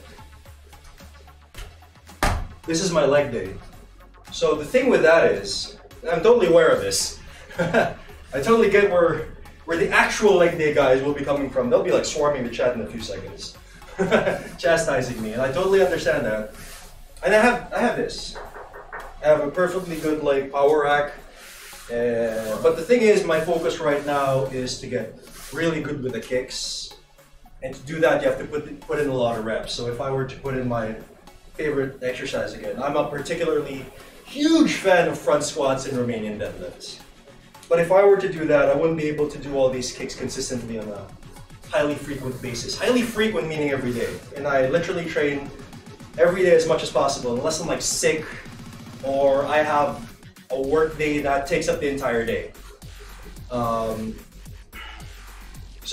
this is my leg day. So the thing with that is, and I'm totally aware of this, I totally get where the actual leg day guys will be coming from. They'll be like swarming the chat in a few seconds, chastising me, and I totally understand that. And I have this. I have a perfectly good like power rack, but the thing is, my focus right now is to get really good with the kicks, and to do that, you have to put in a lot of reps. So if I were to put in my favorite exercise again, I'm a particularly huge fan of front squats and Romanian deadlifts. But if I were to do that, I wouldn't be able to do all these kicks consistently on a highly frequent basis. Highly frequent meaning every day. And I literally train every day as much as possible, unless I'm like sick or I have a work day that takes up the entire day. So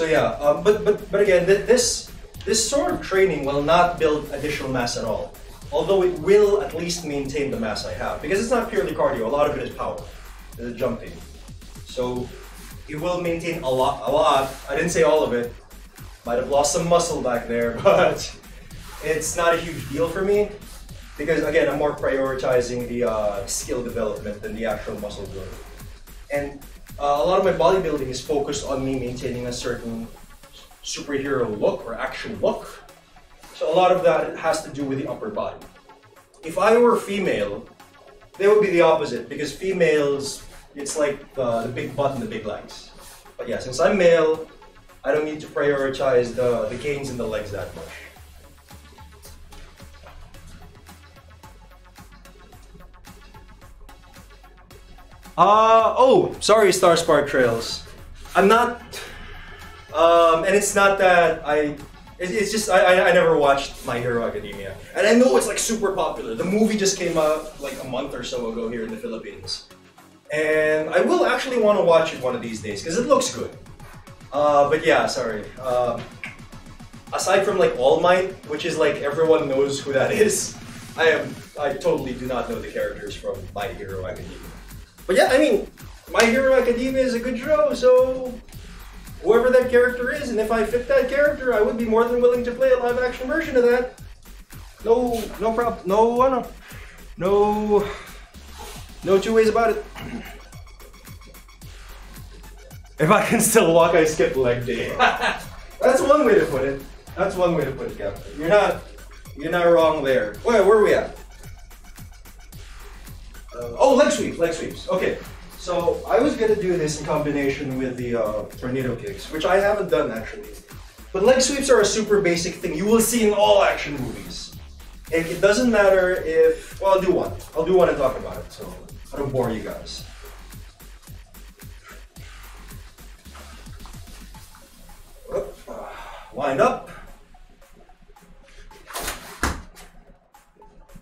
yeah, but again, this sort of training will not build additional mass at all. Although it will at least maintain the mass I have, because it's not purely cardio. A lot of it is power, it's jumping. So it will maintain a lot. I didn't say all of it. Might have lost some muscle back there, but it's not a huge deal for me, because again, I'm more prioritizing the skill development than the actual muscle growth. And a lot of my bodybuilding is focused on me maintaining a certain superhero look or action look. So a lot of that has to do with the upper body. If I were female, they would be the opposite, because females, it's like the big butt and the big legs. But yeah, since I'm male, I don't need to prioritize the gains in the legs that much. Oh, sorry, Star Spark Trails. I'm not, and it's not that it's just I never watched My Hero Academia. And I know it's like super popular. The movie just came out like a month or so ago here in the Philippines. And I will actually want to watch it one of these days, because it looks good. But yeah, sorry. Aside from like All Might, which is like everyone knows who that is, I totally do not know the characters from My Hero Academia. But yeah, I mean, My Hero Academia is a good show, so whoever that character is, and if I fit that character, I would be more than willing to play a live action version of that. No problem. No two ways about it. If I can still walk, I skip leg day. That's one way to put it. That's one way to put it, Captain. You're not wrong there. Where are we at? Oh, leg sweeps. Okay. So I was gonna do this in combination with the tornado kicks, which I haven't done actually. But leg sweeps are a super basic thing you will see in all action movies. And it doesn't matter if, well, I'll do one and talk about it, so I don't bore you guys. Wind up.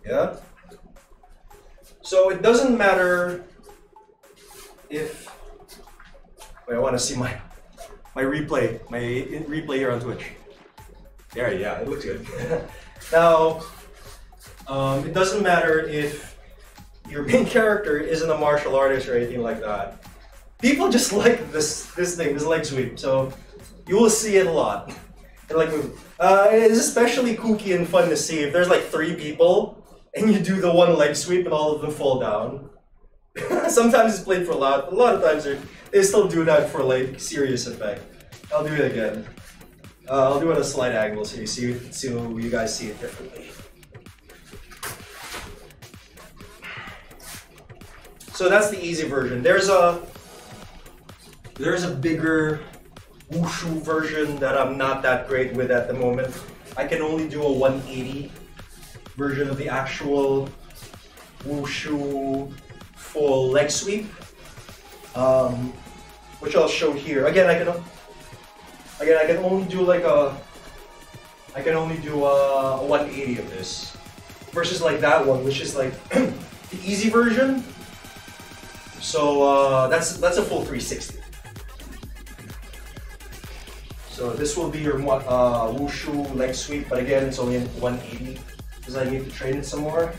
Yeah. So it doesn't matter if, wait, I want to see my replay here on Twitch. Yeah, it looks good. Now, it doesn't matter if your main character isn't a martial artist or anything like that. People just like this thing, this leg sweep. So you will see it a lot. It's especially kooky and fun to see if there's like 3 people and you do the one leg sweep and all of them fall down. Sometimes it's played for a lot of times they still do that for like serious effect. I'll do it again. I'll do it at a slight angle so you guys see it differently. So that's the easy version. There's a bigger wushu version that I'm not that great with at the moment. I can only do a 180 version of the actual wushu full leg sweep, which I'll show here. Again, I can only do like a 180 of this versus like that one, which is like the easy version. So that's a full 360. So this will be your wushu leg sweep, but again, it's only in 180 because I need to train it some more.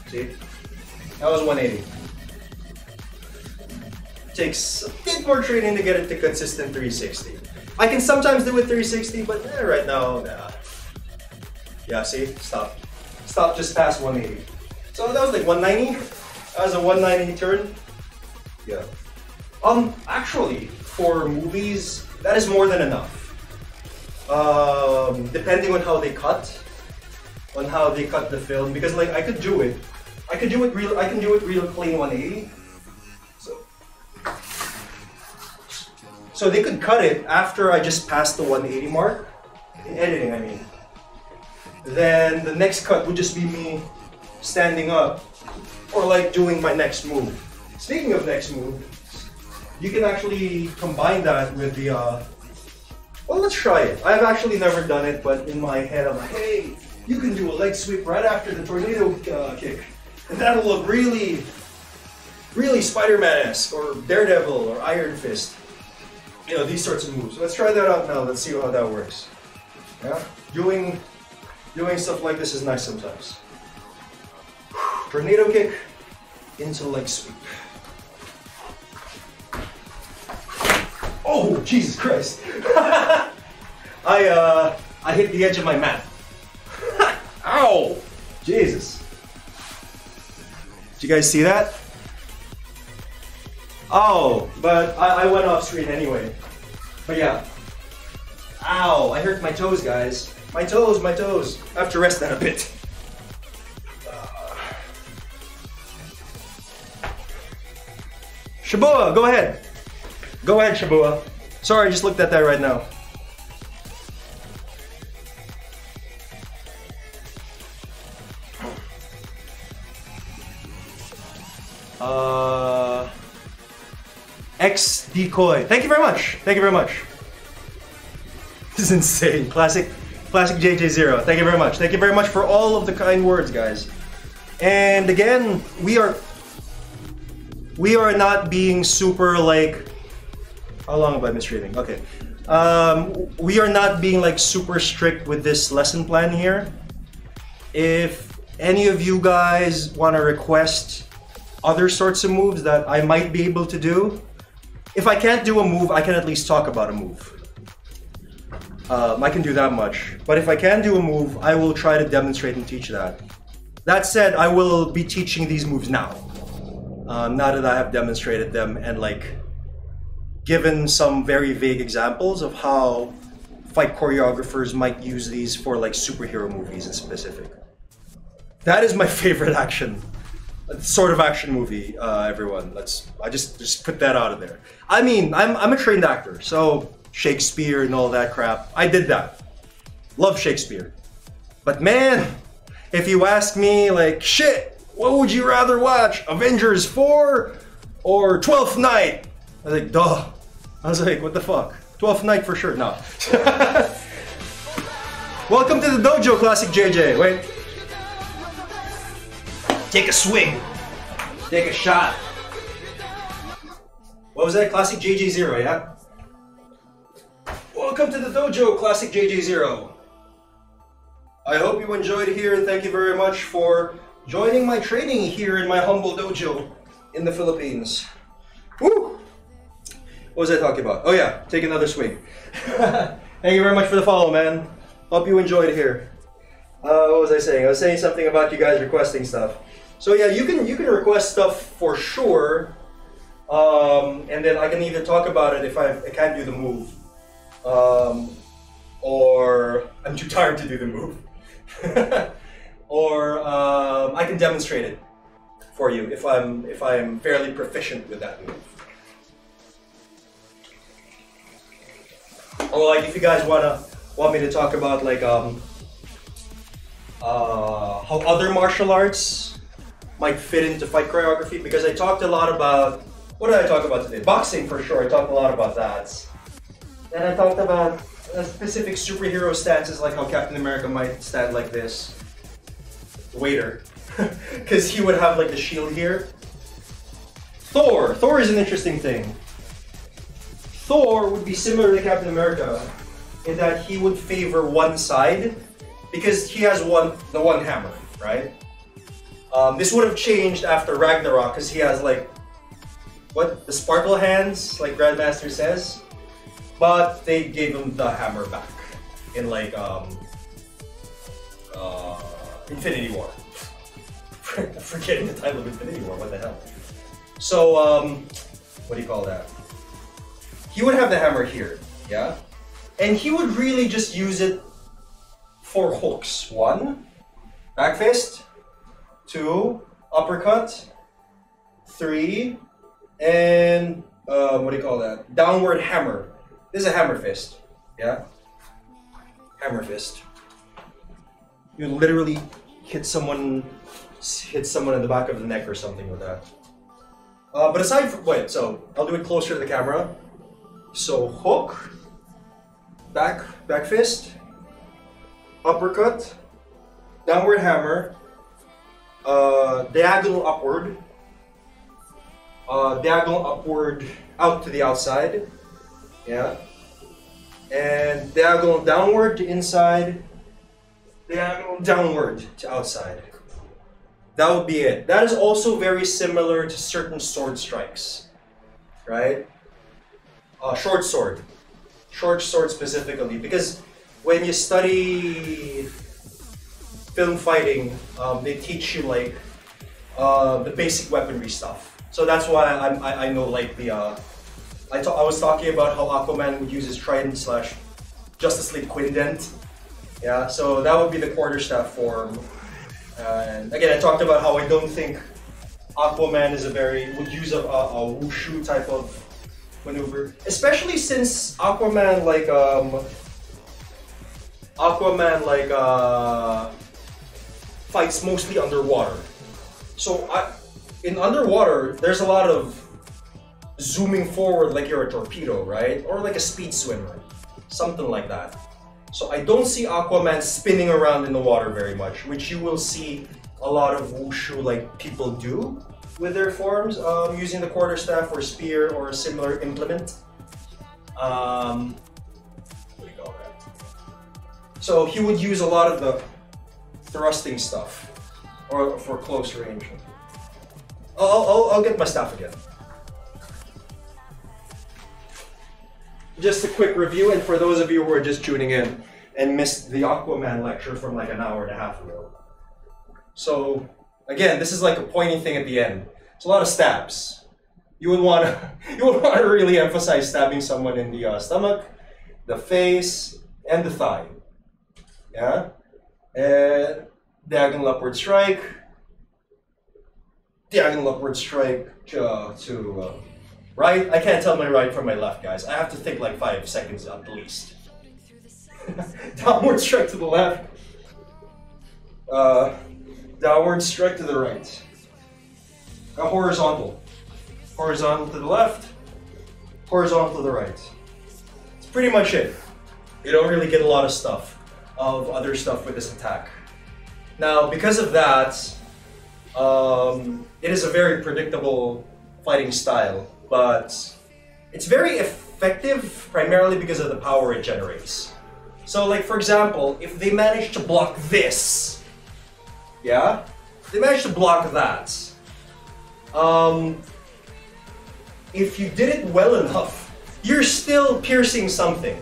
See, that was 180. Takes a bit more training to get it to consistent 360. I can sometimes do it 360, but right now, nah. Yeah, see, stop just past 180. So that was like 190. That was a 190 turn. Yeah. Actually, for movies, that is more than enough. Depending on how they cut the film, because like I can do it real clean 180. So they could cut it after I just passed the 180 mark in editing. I mean, then the next cut would just be me standing up or like doing my next move. Speaking of next move, you can actually combine that with the, well, let's try it. I've actually never done it, but in my head I'm like, hey, you can do a leg sweep right after the tornado kick. And that'll look really, really Spider-Man-esque or Daredevil or Iron Fist. You know, these sorts of moves. So let's try that out now. Let's see how that works. Yeah, doing stuff like this is nice sometimes. Tornado kick into leg sweep. Oh, Jesus Christ! I hit the edge of my mat. Ow! Jesus. Did you guys see that? Oh, but I went off screen anyway. But yeah. Ow, I hurt my toes, guys. My toes. I have to rest that a bit. Shabua, go ahead. Go ahead, Shabua. Sorry, I just looked at that right now. X decoy. Thank you very much. Thank you very much. This is insane. Classic JJ0. Thank you very much. Thank you very much for all of the kind words, guys. And again, we are not being super like. How long have I been streaming? Okay. We are not being like super strict with this lesson plan here. If any of you guys want to request other sorts of moves that I might be able to do, if I can't do a move, I can at least talk about a move. I can do that much. But if I can do a move, I will try to demonstrate and teach that. That said, I will be teaching these moves now. Now that I have demonstrated them and like given some very vague examples of how fight choreographers might use these for like superhero movies in specific. That is my favorite sort of action movie, everyone. I just put that out of there. I mean, I'm a trained actor, so Shakespeare and all that crap, I did that. Love Shakespeare. But man, if you ask me like, shit, what would you rather watch? Avengers 4 or 12th Night? I was like, duh. I was like, what the fuck? 12th Night for sure, no. Welcome to the dojo, Classic JJ. Wait. Take a swing. Take a shot. What was that? Classic JJ0, yeah? welcome to the dojo, Classic JJ0. I hope you enjoyed here, and thank you very much for joining my training here in my humble dojo in the Philippines. Woo! What was I talking about? Oh yeah, take another swing. Thank you very much for the follow, man. Hope you enjoyed here. What was I saying? I was saying something about you guys requesting stuff. So yeah, you can request stuff for sure, and then I can either talk about it if I can't do the move, or I'm too tired to do the move, or I can demonstrate it for you if I'm fairly proficient with that move. Or like if you guys want me to talk about like how other martial arts might fit into fight choreography, because I talked a lot about, what did I talk about today? Boxing for sure, I talked a lot about that. And I talked about specific superhero stances, like how Captain America might stand like this. Waiter. Because he would have like the shield here. Thor is an interesting thing. Thor would be similar to Captain America in that he would favor one side because he has the one hammer, right? This would have changed after Ragnarok because he has like, what? The sparkle hands, like Grandmaster says. But they gave him the hammer back in like Infinity War. I'm forgetting the title of Infinity War, what the hell? So, what do you call that? He would have the hammer here, yeah? And he would really just use it for hooks. 1, back fist. 2, uppercut. 3, and what do you call that? Downward hammer. This is a hammer fist, yeah? Hammer fist. You literally hit someone in the back of the neck or something with that. But aside from, wait, so I'll do it closer to the camera. So hook, back fist, uppercut, downward hammer, diagonal upward out to the outside, yeah, and diagonal downward to inside, diagonal downward to outside. That would be it. That is also very similar to certain sword strikes, right? Short sword specifically, because when you study film fighting, they teach you like the basic weaponry stuff. So that's why I know like the I was talking about how Aquaman would use his trident / Justice League Quindent. Yeah, so that would be the quarterstaff form. And again, I talked about how I don't think Aquaman would use a wushu type of maneuver, especially since Aquaman fights mostly underwater. So in underwater, there's a lot of zooming forward like you're a torpedo, right? Or like a speed swimmer, something like that. So I don't see Aquaman spinning around in the water very much, which you will see a lot of wushu like people do with their forms, using the quarterstaff or spear or a similar implement. What do you call that? So he would use a lot of the thrusting stuff, or for close range. I'll get my staff again. Just a quick review, and for those of you who are just tuning in and missed the Aquaman lecture from like an hour and a half ago. So again, this is like a pointing thing at the end. It's a lot of stabs. You would want to really emphasize stabbing someone in the stomach, the face, and the thigh. Yeah, and diagonal upward strike. Diagonal upward strike to right. I can't tell my right from my left, guys. I have to think like 5 seconds at least. Downward strike to the left. Downward strike to the right. A horizontal. Horizontal to the left. Horizontal to the right. It's pretty much it. You don't really get a lot of other stuff with this attack. Now, because of that, it is a very predictable fighting style, but it's very effective primarily because of the power it generates. So like for example, if they manage to block this, yeah? They manage to block that. If you did it well enough, you're still piercing something.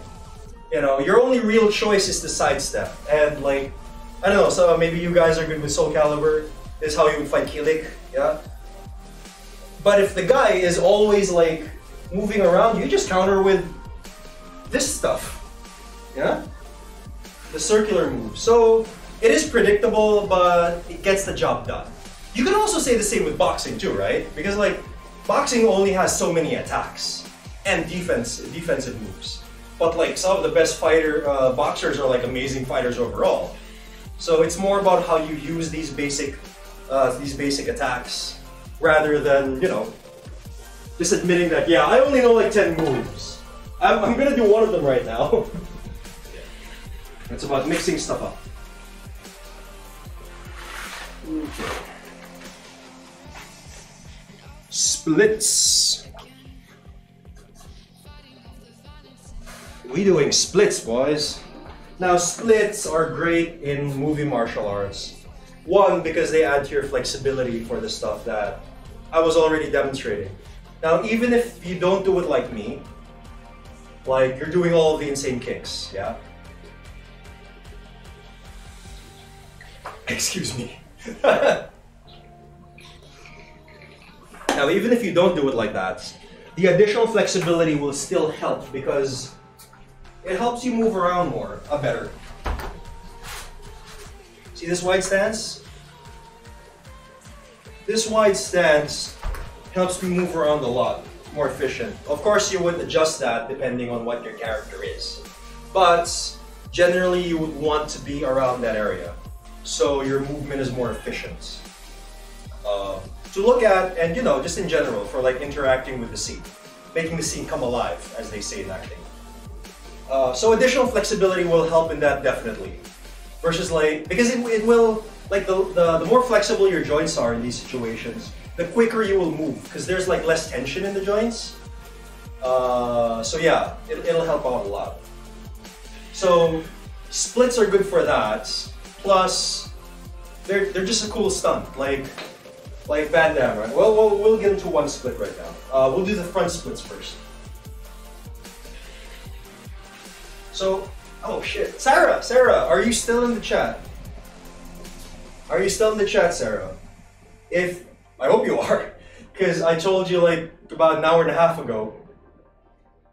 You know, your only real choice is to sidestep. And like, I don't know, so maybe you guys are good with Soul Calibur. This is how you would fight Kilik, yeah? But if the guy is always like moving around, you just counter with this stuff, yeah? The circular move. So it is predictable, but it gets the job done. You can also say the same with boxing too, right? Because like, boxing only has so many attacks and defensive moves. But like some of the best boxers are like amazing fighters overall. So it's more about how you use these basic attacks rather than, you know, just admitting that, yeah, I only know like 10 moves. I'm gonna do one of them right now. It's about mixing stuff up. Okay. Splits. We doing splits, boys. Now, splits are great in movie martial arts. One, because they add to your flexibility for the stuff that I was already demonstrating. Now, even if you don't do it like me, like you're doing all of the insane kicks, yeah? Excuse me. Now, even if you don't do it like that, the additional flexibility will still help because it helps you move around more, better. See this wide stance? This wide stance helps me move around a lot more efficient. Of course, you would adjust that depending on what your character is. But generally, you would want to be around that area. So your movement is more efficient. To look at, and you know, just in general, for like interacting with the scene. Making the scene come alive, as they say in acting. So additional flexibility will help in that definitely. Versus like, because it will, like the more flexible your joints are in these situations, the quicker you will move, because there's like less tension in the joints. So yeah, it'll help out a lot. So splits are good for that. Plus, they're just a cool stunt, like Van Damme, right? Well, we'll get into one split right now. We'll do the front splits first. So, oh shit, Sarah, are you still in the chat? Are you still in the chat, Sarah? I hope you are, because I told you like about an hour and a half ago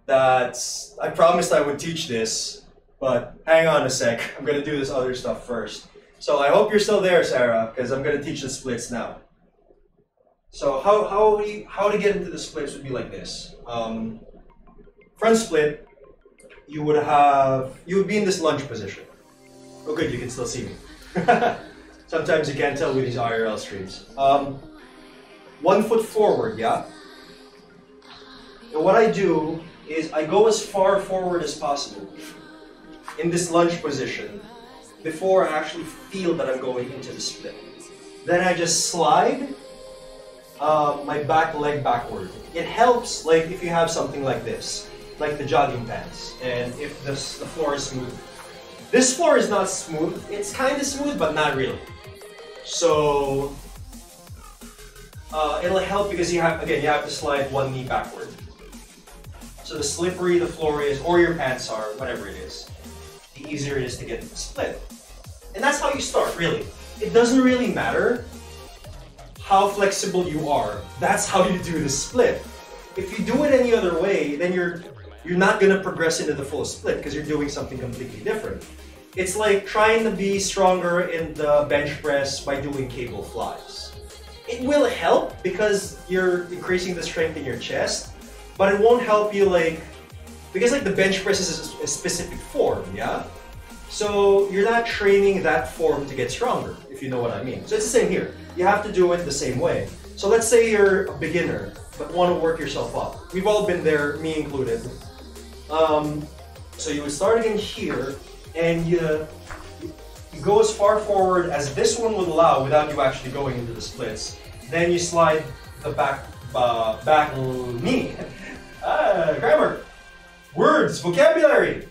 that I promised I would teach this, but hang on a sec, I'm gonna do this other stuff first. So I hope you're still there, Sarah, because I'm gonna teach the splits now. So how to get into the splits would be like this. Front split, you would be in this lunge position. Oh good, you can still see me. Sometimes you can't tell with these IRL streams. 1 foot forward, yeah? And what I do is I go as far forward as possible in this lunge position before I actually feel that I'm going into the split. Then I just slide my back leg backward. It helps like if you have something like this, like the jogging pants, and if the floor is smooth. This floor is not smooth. It's kind of smooth, but not really. So it'll help because you have to slide one knee backward. So the slippery the floor is, or your pants are, whatever it is, the easier it is to get the split. And that's how you start, really. It doesn't really matter how flexible you are. That's how you do the split. If you do it any other way, then you're not gonna progress into the full split because you're doing something completely different. It's like trying to be stronger in the bench press by doing cable flies. It will help because you're increasing the strength in your chest, but it won't help you because the bench press is a specific form, yeah? So you're not training that form to get stronger, if you know what I mean. So it's the same here. You have to do it the same way. So let's say you're a beginner, but want to work yourself up. We've all been there, me included. So you would start again here, and you go as far forward as this one would allow without you actually going into the splits. Then you slide the back knee. Grammar. Words, vocabulary.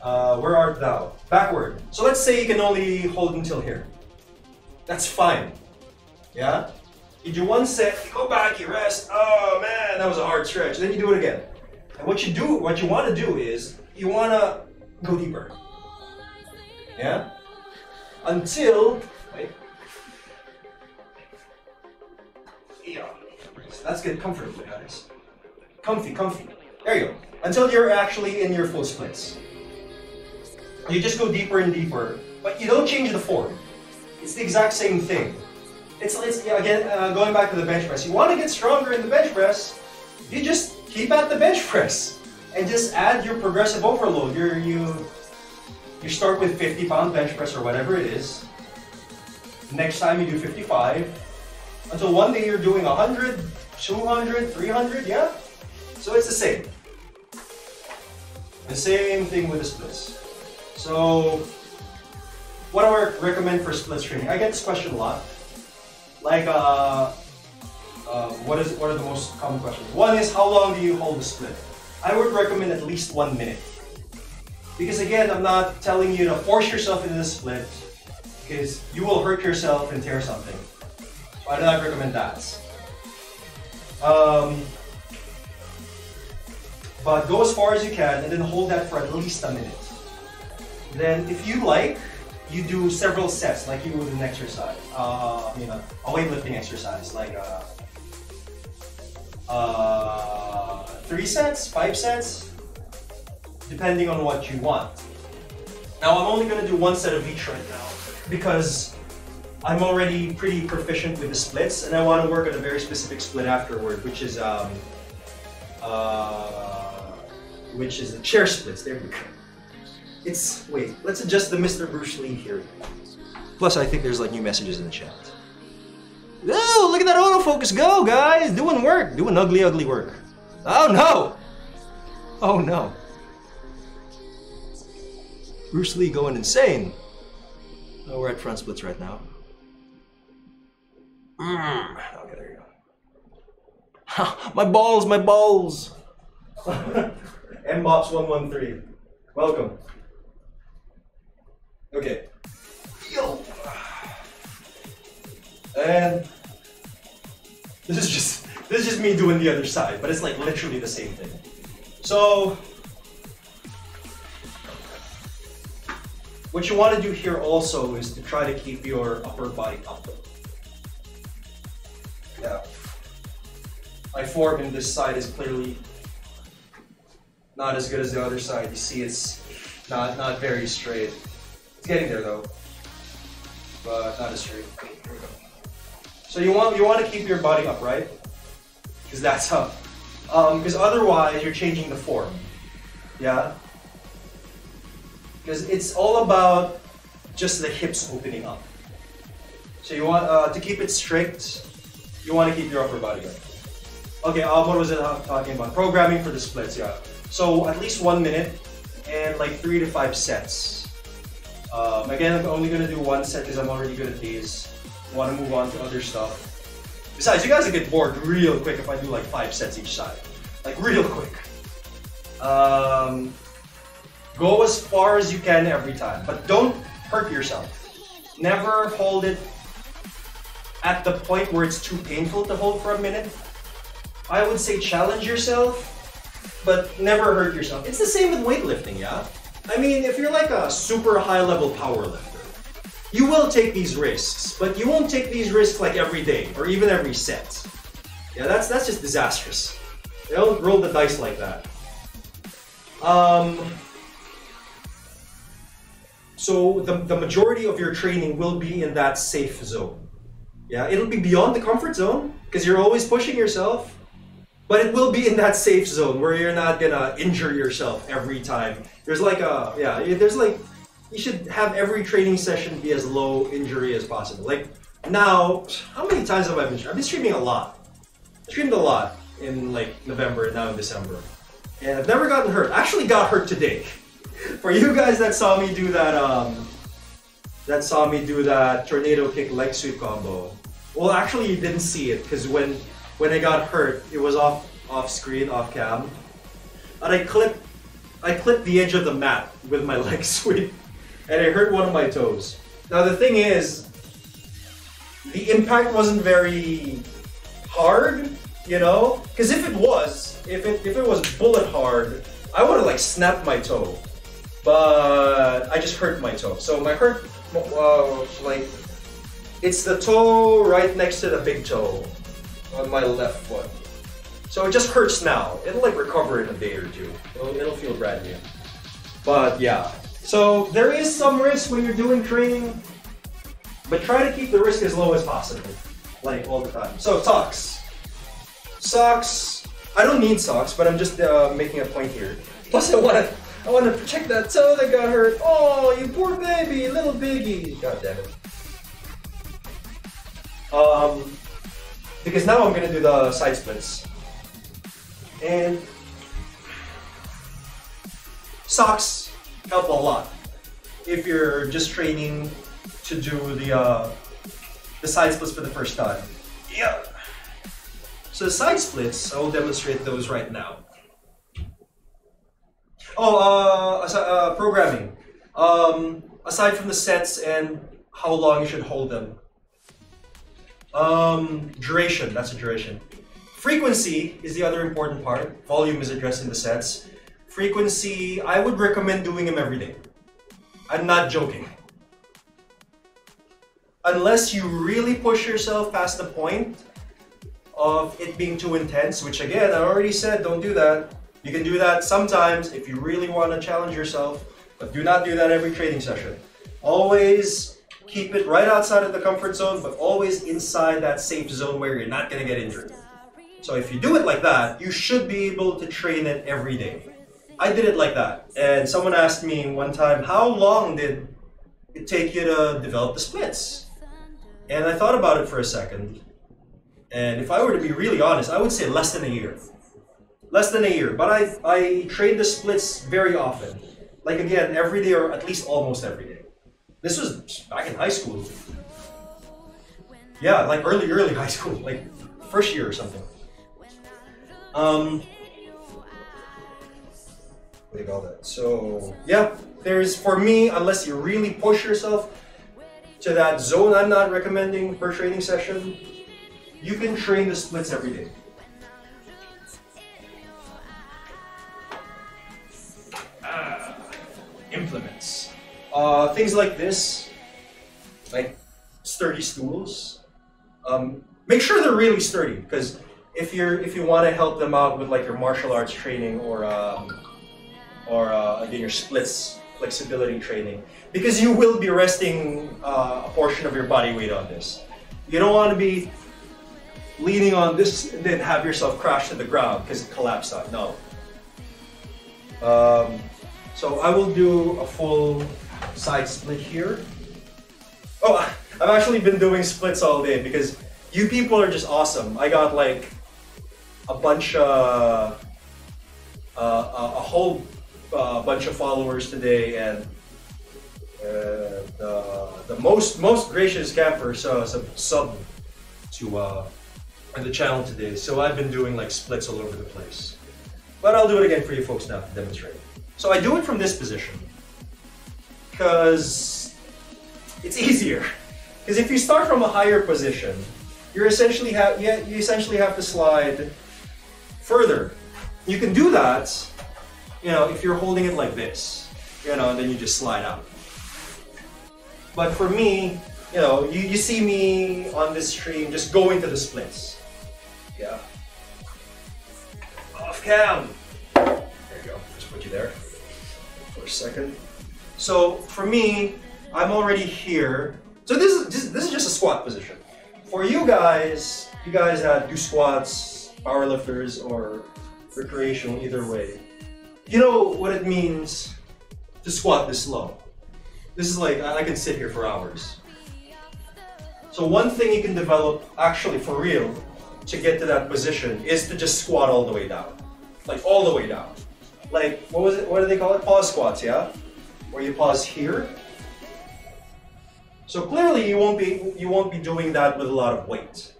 Where art thou? Backward. So let's say you can only hold until here. That's fine. Yeah? You do one set, you go back, you rest. Oh man, that was a hard stretch. Then you do it again. And what you want to do is, you want to go deeper. Yeah? Until, wait. Yeah. So let's get comfortable, guys. Comfy. There you go. Until you're actually in your full splits. You just go deeper and deeper, but you don't change the form. It's the exact same thing. It's yeah, again, going back to the bench press. You want to get stronger in the bench press, you just keep at the bench press and just add your progressive overload. You start with 50-pound bench press or whatever it is. Next time you do 55, until one day you're doing 100, 200, 300, yeah? So it's the same. The same thing with the splits. So, what do I recommend for splits training? I get this question a lot. Like, what are the most common questions? One is, how long do you hold the split? I would recommend at least 1 minute. Because again, I'm not telling you to force yourself into the split, because you will hurt yourself and tear something. So I do not recommend that. But go as far as you can and then hold that for at least a minute. Then if you like, you do several sets like you would an exercise. A weightlifting exercise, like 3 sets, 5 sets, depending on what you want. Now I'm only gonna do 1 set of each right now because I'm already pretty proficient with the splits and I want to work on a very specific split afterward, which is the chair splits. There we go. Wait, let's adjust the Mr. Bruce Lee here. Plus, I think there's like new messages in the chat. Oh, look at that autofocus go, guys! Doing work! Doing ugly work. Oh no! Oh no. Bruce Lee going insane. Oh, we're at front splits right now. Okay, there you go. My balls! MBops113. Welcome. Okay. Yo. And this is just me doing the other side, but it's like literally the same thing. So what you want to do here also is to try to keep your upper body up. Yeah. My form in this side is clearly not as good as the other side. You see, it's not very straight. It's getting there though, but not as straight. Here we go. So you want to keep your body upright, because that's how. Because otherwise you're changing the form. Yeah. Because it's all about just the hips opening up. So you want to keep it strict. You want to keep your upper body up. Okay. What was it talking about? Programming for the splits. Yeah. So at least 1 minute and like 3 to 5 sets. Again, I'm only gonna do 1 set because I'm already good at these. I want to move on to other stuff. Besides, you guys will get bored real quick if I do like 5 sets each side. Like real quick. Go as far as you can every time, but don't hurt yourself. Never hold it at the point where it's too painful to hold for a minute. I would say challenge yourself, but never hurt yourself. It's the same with weightlifting, yeah? I mean, if you're like a super high-level power lifter, you will take these risks, but you won't take these risks like every day or even every set. Yeah, that's just disastrous. They don't roll the dice like that. So the majority of your training will be in that safe zone. Yeah, it'll be beyond the comfort zone because you're always pushing yourself. But it will be in that safe zone where you're not gonna injure yourself every time. There's like you should have every training session be as low injury as possible. Like now, how many times have I been streaming? I've been streaming a lot. I streamed a lot in like November and now in December. And I've never gotten hurt. I actually got hurt today. For you guys that saw me do that tornado kick leg sweep combo. Well, actually you didn't see it because when I got hurt, it was off screen, off cam. And I clipped I clipped the edge of the mat with my leg sweep, and it hurt one of my toes. Now the thing is, the impact wasn't very hard, you know? Because if it was bullet hard, I would have like snapped my toe. But I just hurt my toe. So my hurt, like, it's the toe right next to the big toe on my left foot. So it just hurts now. It'll like recover in a day or two. It'll feel brand new. But yeah. So there is some risk when you're doing training, but try to keep the risk as low as possible. Like all the time. So socks. Socks. I don't need socks, but I'm just making a point here. Plus I want to protect that toe that got hurt. Oh, you poor baby, little biggie. God damn it. Because now I'm gonna do the side splits. And socks help a lot if you're just training to do the side splits for the first time. Yeah. So the side splits, I will demonstrate those right now. Oh, programming. Aside from the sets and how long you should hold them. Duration, that's a duration. Frequency is the other important part. Volume is addressed in the sets. Frequency, I would recommend doing them every day. I'm not joking. Unless you really push yourself past the point of it being too intense, which again, I already said, don't do that. You can do that sometimes if you really want to challenge yourself, but do not do that every training session. Always keep it right outside of the comfort zone, but always inside that safe zone where you're not going to get injured. So if you do it like that, you should be able to train it every day. I did it like that. And someone asked me one time, how long did it take you to develop the splits? And I thought about it for a second. And if I were to be really honest, I would say less than a year. Less than a year. But I trained the splits very often. Like again, every day or at least almost every day. This was back in high school. Yeah, like early high school, like first year or something. What do you call that? So yeah, there's, for me, unless you really push yourself to that zone I'm not recommending per training session, you can train the splits every day. Implements. Things like this, like sturdy stools. Make sure they're really sturdy, because if you want to help them out with like your martial arts training or again your splits flexibility training, because you will be resting a portion of your body weight on this. You don't want to be leaning on this and then have yourself crash to the ground because it collapsed out. No. So I will do a full side split here. Oh, I've actually been doing splits all day because you people are just awesome. I got like a bunch, a whole bunch of followers today, and the most gracious camper sub to the channel today. So I've been doing like splits all over the place. But I'll do it again for you folks now to demonstrate. So I do it from this position because it's easier. Because if you start from a higher position, you essentially have to slide further. You can do that, you know, if you're holding it like this, you know, and then you just slide out. But for me, you know, you see me on this stream just going to the splits. Yeah. Off cam. There you go. Just put you there for a second. So for me, I'm already here. So this is just a squat position. For you guys that do squats, powerlifters, or recreational, either way, you know what it means to squat this low. This is like, I can sit here for hours. So one thing you can develop, actually for real, to get to that position is to just squat all the way down. Like all the way down. Like, what was it? What do they call it? Pause squats, yeah? Where you pause here. So clearly you won't be doing that with a lot of weight.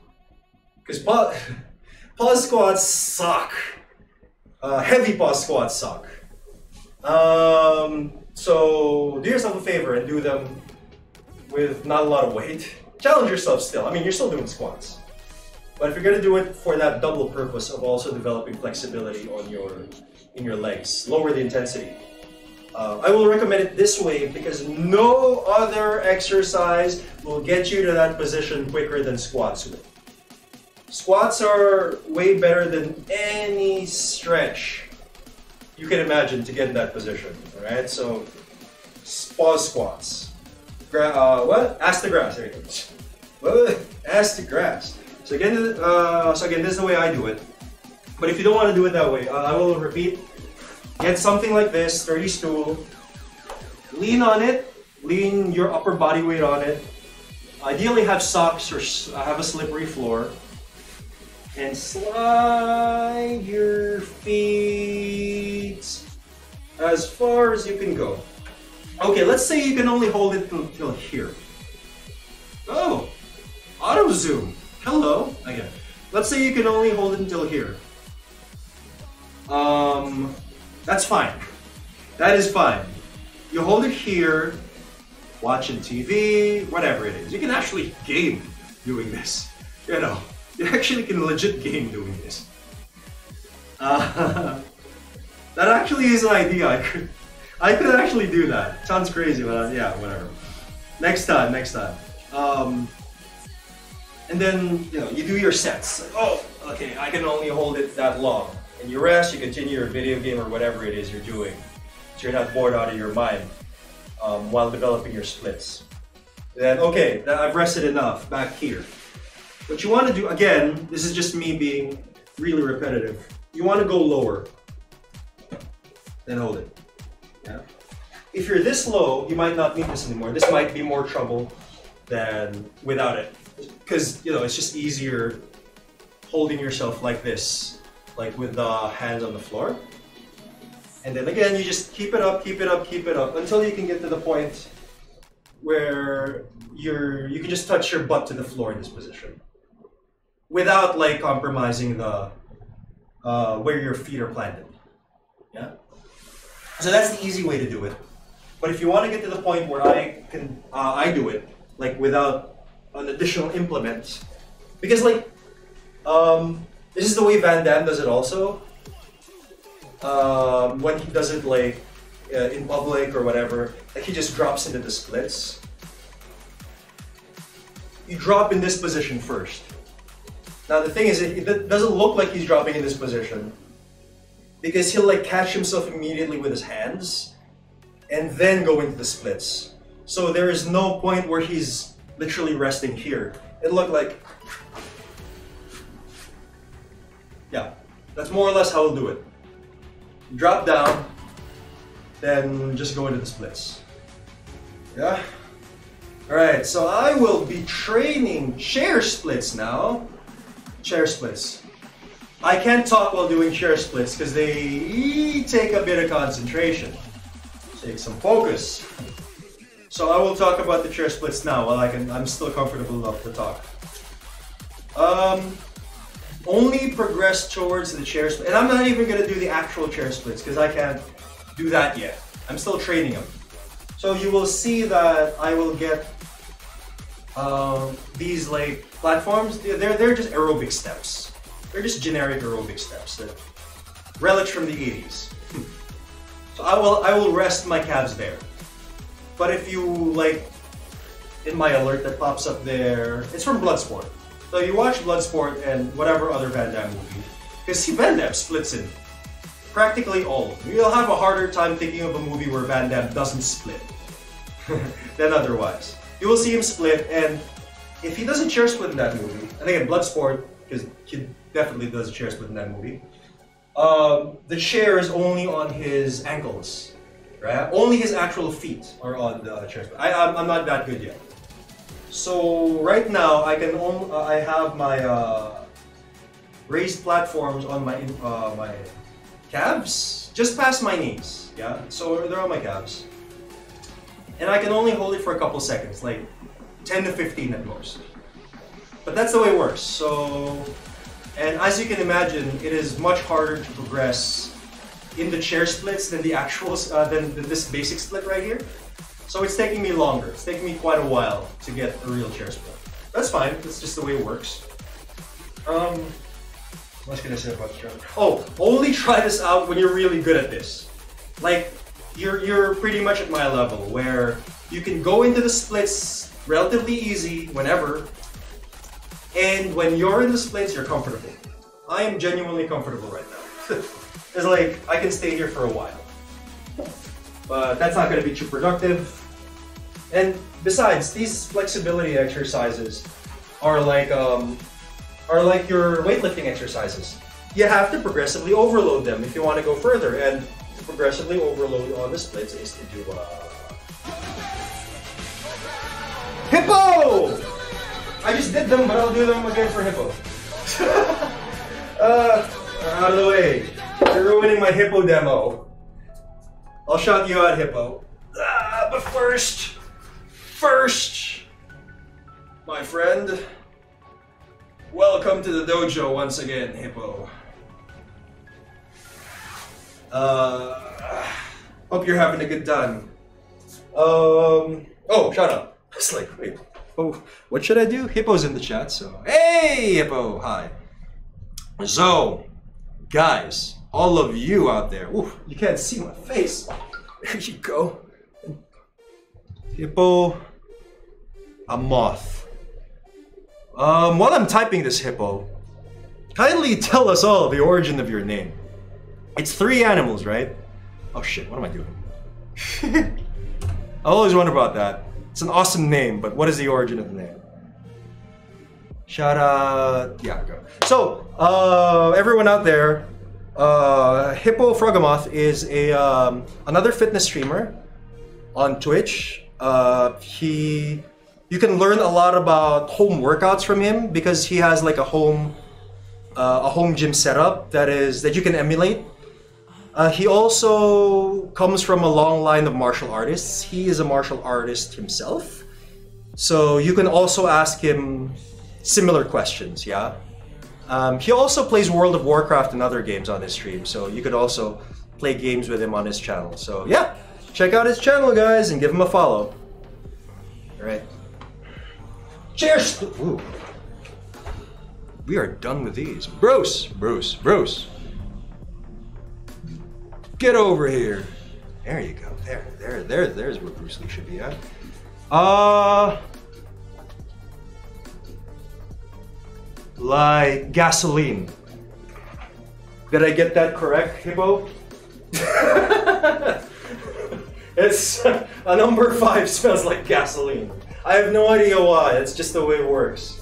Because pause squats suck. Heavy pause squats suck. So do yourself a favor and do them with not a lot of weight. Challenge yourself still. I mean, you're still doing squats. But if you're gonna do it for that double purpose of also developing flexibility in your legs, lower the intensity. I will recommend it this way because no other exercise will get you to that position quicker than squats will. Squats are way better than any stretch you can imagine to get in that position. All right, so pause squats. What? Ass to grass. There you go. What? Ass to grass. So again, this is the way I do it. But if you don't want to do it that way, I will repeat. Get something like this, sturdy stool. Lean on it. Lean your upper body weight on it. Ideally have socks or have a slippery floor. And slide your feet as far as you can go. Okay, let's say you can only hold it till here. Oh, auto zoom. Hello. Again. Let's say you can only hold it until here. That's fine. That is fine. You hold it here, watching TV, whatever it is. You can actually game doing this. You know, you actually can legit game doing this. That actually is an idea. I could actually do that. Sounds crazy, but yeah, whatever. Next time. And then, you know, you do your sets. Like, oh, okay, I can only hold it that long. And you rest, you continue your video game or whatever it is you're doing. So you're not bored out of your mind while developing your splits. Then, okay, I've rested enough back here. What you want to do, again, this is just me being really repetitive. You want to go lower. Then hold it. Yeah. If you're this low, you might not need this anymore. This might be more trouble than without it. Because, you know, it's just easier holding yourself like this, like with the hands on the floor. And then again, you just keep it up until you can get to the point where you can just touch your butt to the floor in this position without like compromising the where your feet are planted. Yeah. So that's the easy way to do it. But if you want to get to the point where I do it like without an additional implement, because like this is the way Van Damme does it also. When he does it like in public or whatever, like he just drops into the splits. You drop in this position first. Now the thing is, it doesn't look like he's dropping in this position because he'll like catch himself immediately with his hands and then go into the splits. So there is no point where he's literally resting here. It looked like, yeah, that's more or less how we'll do it. Drop down, then just go into the splits. Yeah? Alright, so I will be training chair splits now. Chair splits. I can't talk while doing chair splits because they take a bit of concentration. Take some focus. So I will talk about the chair splits now while I'm still comfortable enough to talk. Only progress towards the chair split. And I'm not even going to do the actual chair splits because I can't do that yet. I'm still training them. So you will see that I will get these like platforms. They're just aerobic steps. They're just generic aerobic steps. That relics from the 80s. So I will rest my calves there. But if you like, in my alert that pops up there, it's from Bloodsport. So you watch Bloodsport and whatever other Van Damme movie, because Van Damme splits in practically all of them. You'll have a harder time thinking of a movie where Van Damme doesn't split than otherwise. You will see him split, and if he does a chair split in that movie, and again, Bloodsport, because he definitely does a chair split in that movie, the chair is only on his ankles, right? Only his actual feet are on the chair split. I'm not that good yet. So right now I have my raised platforms on my my calves, just past my knees. Yeah, so they're on my calves, and I can only hold it for a couple seconds, like 10 to 15 at most. But that's the way it works. So, and as you can imagine, it is much harder to progress in the chair splits than the actual than this basic split right here. So it's taking me longer. It's taking me quite a while to get a real chair split. That's fine. That's just the way it works. What's gonna say about this? Oh, only try this out when you're really good at this. Like you're pretty much at my level where you can go into the splits relatively easy whenever, and when you're in the splits, you're comfortable. I am genuinely comfortable right now. It's like I can stay here for a while, but that's not gonna be too productive. And besides, these flexibility exercises are like your weightlifting exercises. You have to progressively overload them if you want to go further, and to progressively overload on the splits is to do hippo! I just did them, but I'll do them again for hippo. Out of the way. You're ruining my hippo demo. I'll shout you out, hippo. But first, my friend, welcome to the dojo once again, hippo. Hope you're having a good time. Oh, shut up. It's like, wait. Oh, what should I do? Hippo's in the chat, so. Hey, hippo, hi. So, guys, all of you out there. Ooh, you can't see my face. There you go. Hippo, a moth. While I'm typing this, hippo, kindly tell us all the origin of your name. It's 3 animals, right? Oh shit, what am I doing? I always wonder about that. It's an awesome name, but what is the origin of the name? Shout out, yeah, go. So, everyone out there, Hippo Frogamoth is a another fitness streamer on Twitch. You can learn a lot about home workouts from him because he has like a home gym setup that you can emulate. He also comes from a long line of martial artists. He is a martial artist himself, so you can also ask him similar questions. Yeah. He also plays World of Warcraft and other games on his stream, so you could also play games with him on his channel. So yeah, check out his channel, guys, and give him a follow. All right. Cheers! Ooh. We are done with these. Bruce! Get over here. There you go. There's where Bruce Lee should be at. Like gasoline. Did I get that correct, Hippo? It's a number 5 smells like gasoline. I have no idea why. It's just the way it works.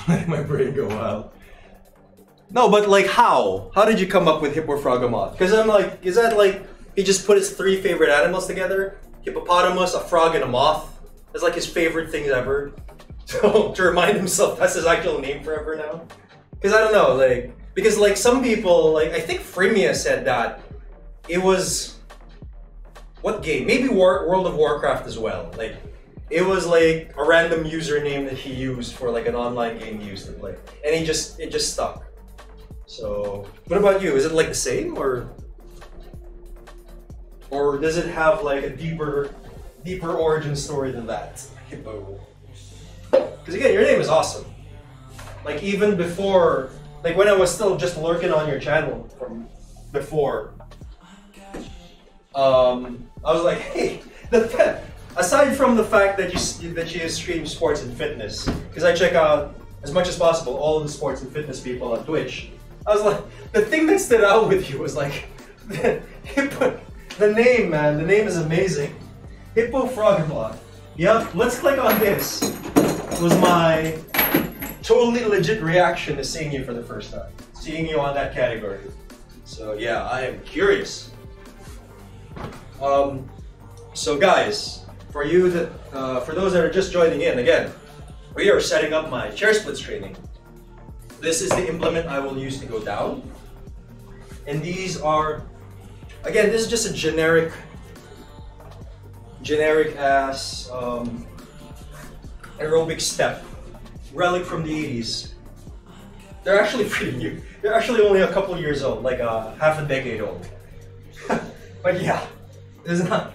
Let my brain go wild. No, but like how? How did you come up with Hippofrogamoth? Because I'm like, is that like he just put his 3 favorite animals together? Hippopotamus, a frog, and a moth. That's like his favorite things ever. So to remind himself that's his actual name forever now. Because I don't know, like, because like some people, like I think Frimia said that it was what game? Maybe World of Warcraft as well. Like it was like a random username that he used for like an online game he used to play, and it just stuck. So what about you? Is it like the same, or does it have like a deeper origin story than that? Hippo. Because again, your name is awesome. Like even before, like when I was still just lurking on your channel from before, I was like, hey, aside from the fact that you stream sports and fitness, because I check out as much as possible all of the sports and fitness people on Twitch, I was like, the thing that stood out with you was like, the name, man. The name is amazing. Hippo Frogamoth. Yep, let's click on this. It was my totally legit reaction to seeing you for the first time. Seeing you on that category. So yeah, I am curious. So guys, for those that are just joining in, again, we are setting up my chair splits training. This is the implement I will use to go down. And these are, again, this is just a generic ass aerobic step, relic from the 80s. They're actually pretty new. They're actually only a couple years old, like half a decade old. But yeah, it's not.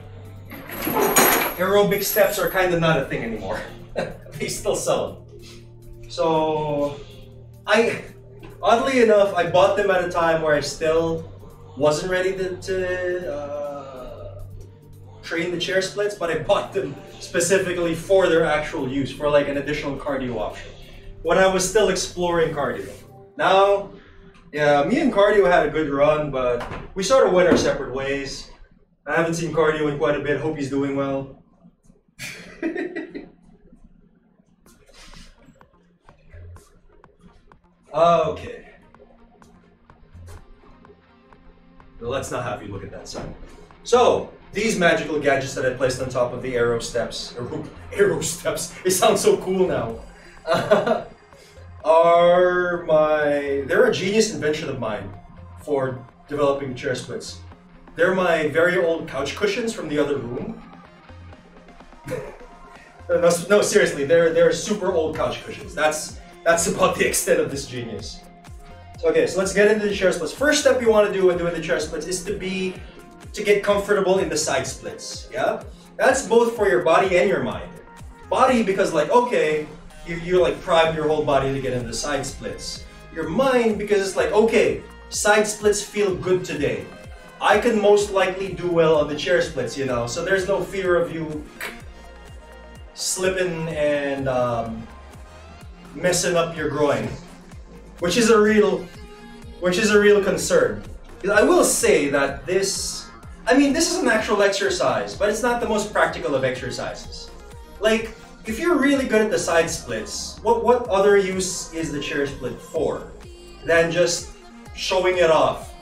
Aerobic steps are kind of not a thing anymore. They still sell them. So, oddly enough, I bought them at a time where I still wasn't ready to train the chair splits, but I bought them specifically for their actual use, for like an additional cardio option. When I was still exploring cardio. Now, yeah, me and cardio had a good run, but we sort of went our separate ways. I haven't seen cardio in quite a bit. Hope he's doing well. Okay. Well, let's not have you look at that side. So, these magical gadgets that I placed on top of the arrow steps, arrow steps, it sounds so cool now, they're a genius invention of mine for developing chair splits. They're my very old couch cushions from the other room. No, seriously, they're super old couch cushions. That's about the extent of this genius. Okay, so let's get into the chair splits. First step you want to do when doing the chair splits is to get comfortable in the side splits. Yeah, that's both for your body and your mind. Body because like okay, you like prime your whole body to get into the side splits. Your mind because it's like okay, side splits feel good today. I can most likely do well on the chair splits, you know. So there's no fear of you slipping and messing up your groin, which is a real concern. I will say that this is an actual exercise, but it's not the most practical of exercises. Like, if you're really good at the side splits, what other use is the chair split for than just showing it off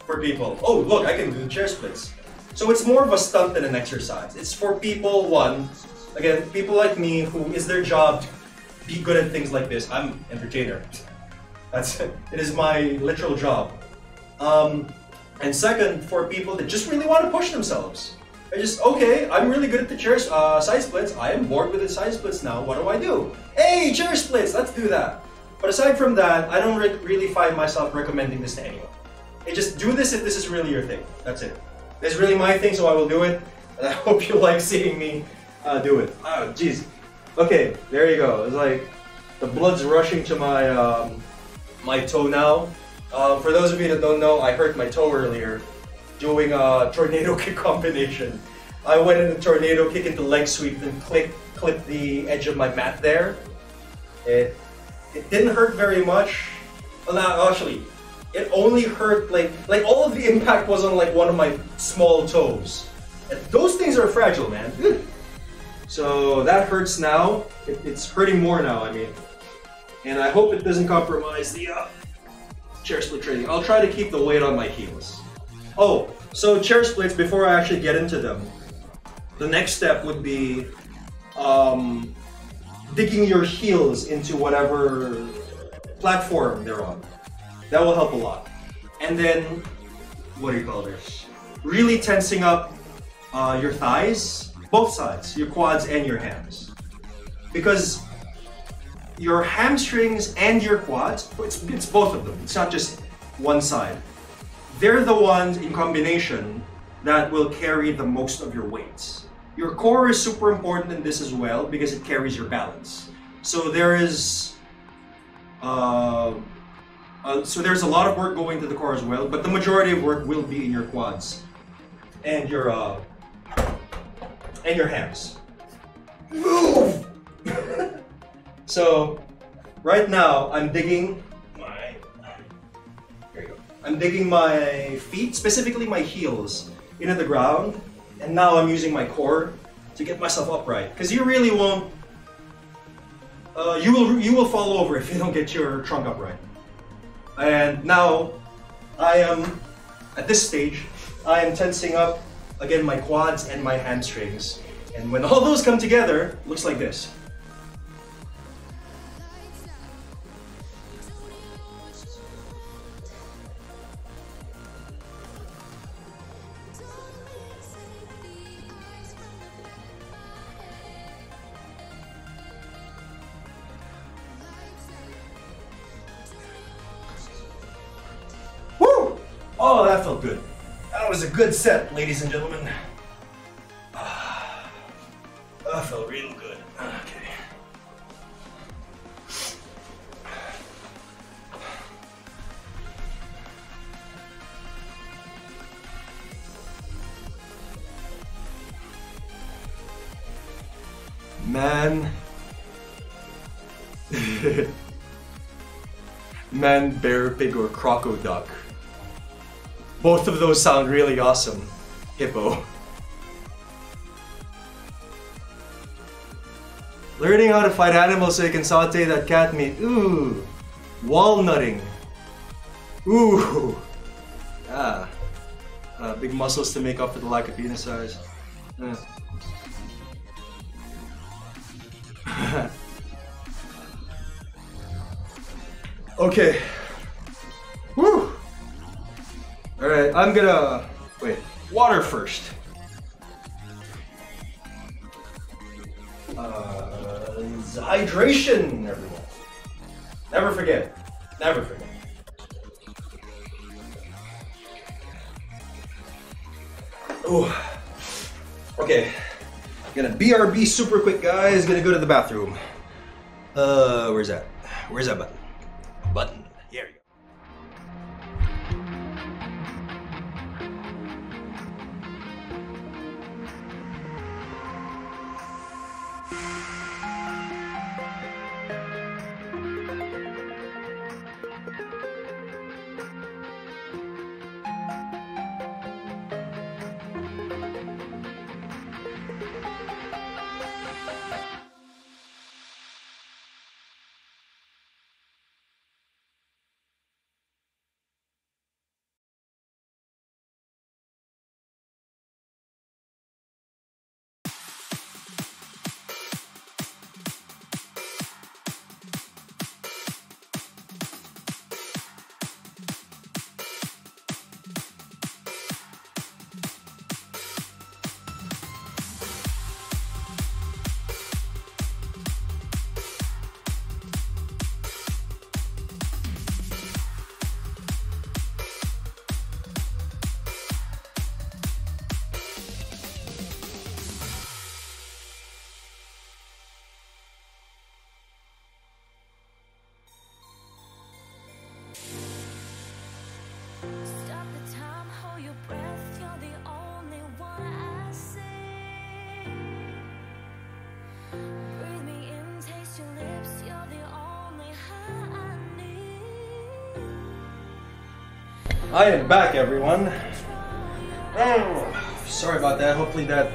for people? Oh, look, I can do the chair splits. So it's more of a stunt than an exercise. It's for people, people like me who is their job to be good at things like this. I'm an entertainer. That's it. It is my literal job. And second, for people that just really want to push themselves. Okay, I'm really good at the chair side splits. I am bored with the side splits now. What do I do? Hey, chair splits, let's do that. But aside from that, I don't really find myself recommending this to anyone. Hey, just do this if this is really your thing. That's it. It's really my thing, so I will do it. And I hope you like seeing me do it. Oh, jeez. Okay, there you go. It's like the blood's rushing to my my toe now. For those of you that don't know, I hurt my toe earlier doing a tornado kick combination. I went in a tornado kick into leg sweep and clipped the edge of my mat there. It didn't hurt very much. Well, no, actually, it only hurt like all of the impact was on like one of my small toes. And those things are fragile, man. So that hurts now. It's hurting more now, I mean. And I hope it doesn't compromise the chair split training. I'll try to keep the weight on my heels. Oh, so chair splits, before I actually get into them, the next step would be digging your heels into whatever platform they're on. That will help a lot. And then, what do you call this? Really tensing up your thighs, both sides, your quads and your hams. Because your hamstrings and your quads, it's both of them, it's not just one side. They're the ones in combination that will carry the most of your weights. Your core is super important in this as well because it carries your balance. So there's a lot of work going to the core as well, but the majority of work will be in your quads and your hams. Move! So right now I'm digging my feet, specifically my heels, into the ground, and now I'm using my core to get myself upright. Because you really won't, you will fall over if you don't get your trunk upright. And now I am at this stage. I am tensing up again my quads and my hamstrings, and when all those come together, it looks like this. That felt good. That was a good set, ladies and gentlemen. That felt real good. Okay. Man. Man, bear, pig, or crocoduck. Both of those sound really awesome. Hippo. Learning how to fight animals so you can saute that cat meat. Ooh. Walnutting. Ooh. Ah. Big muscles to make up for the lack of penis size. Okay. Woo! Alright, I'm gonna... Wait. Water first. Hydration, everyone. Never forget. Never forget. Ooh. Okay. Gonna BRB super quick, guys. Gonna go to the bathroom. Where's that? Where's that button? Button. Here you go. Stop the time, hold your breath. You're the only one I see. Breathe me in, taste your lips. You're the only high I need. I am back, everyone. Oh, sorry about that. Hopefully that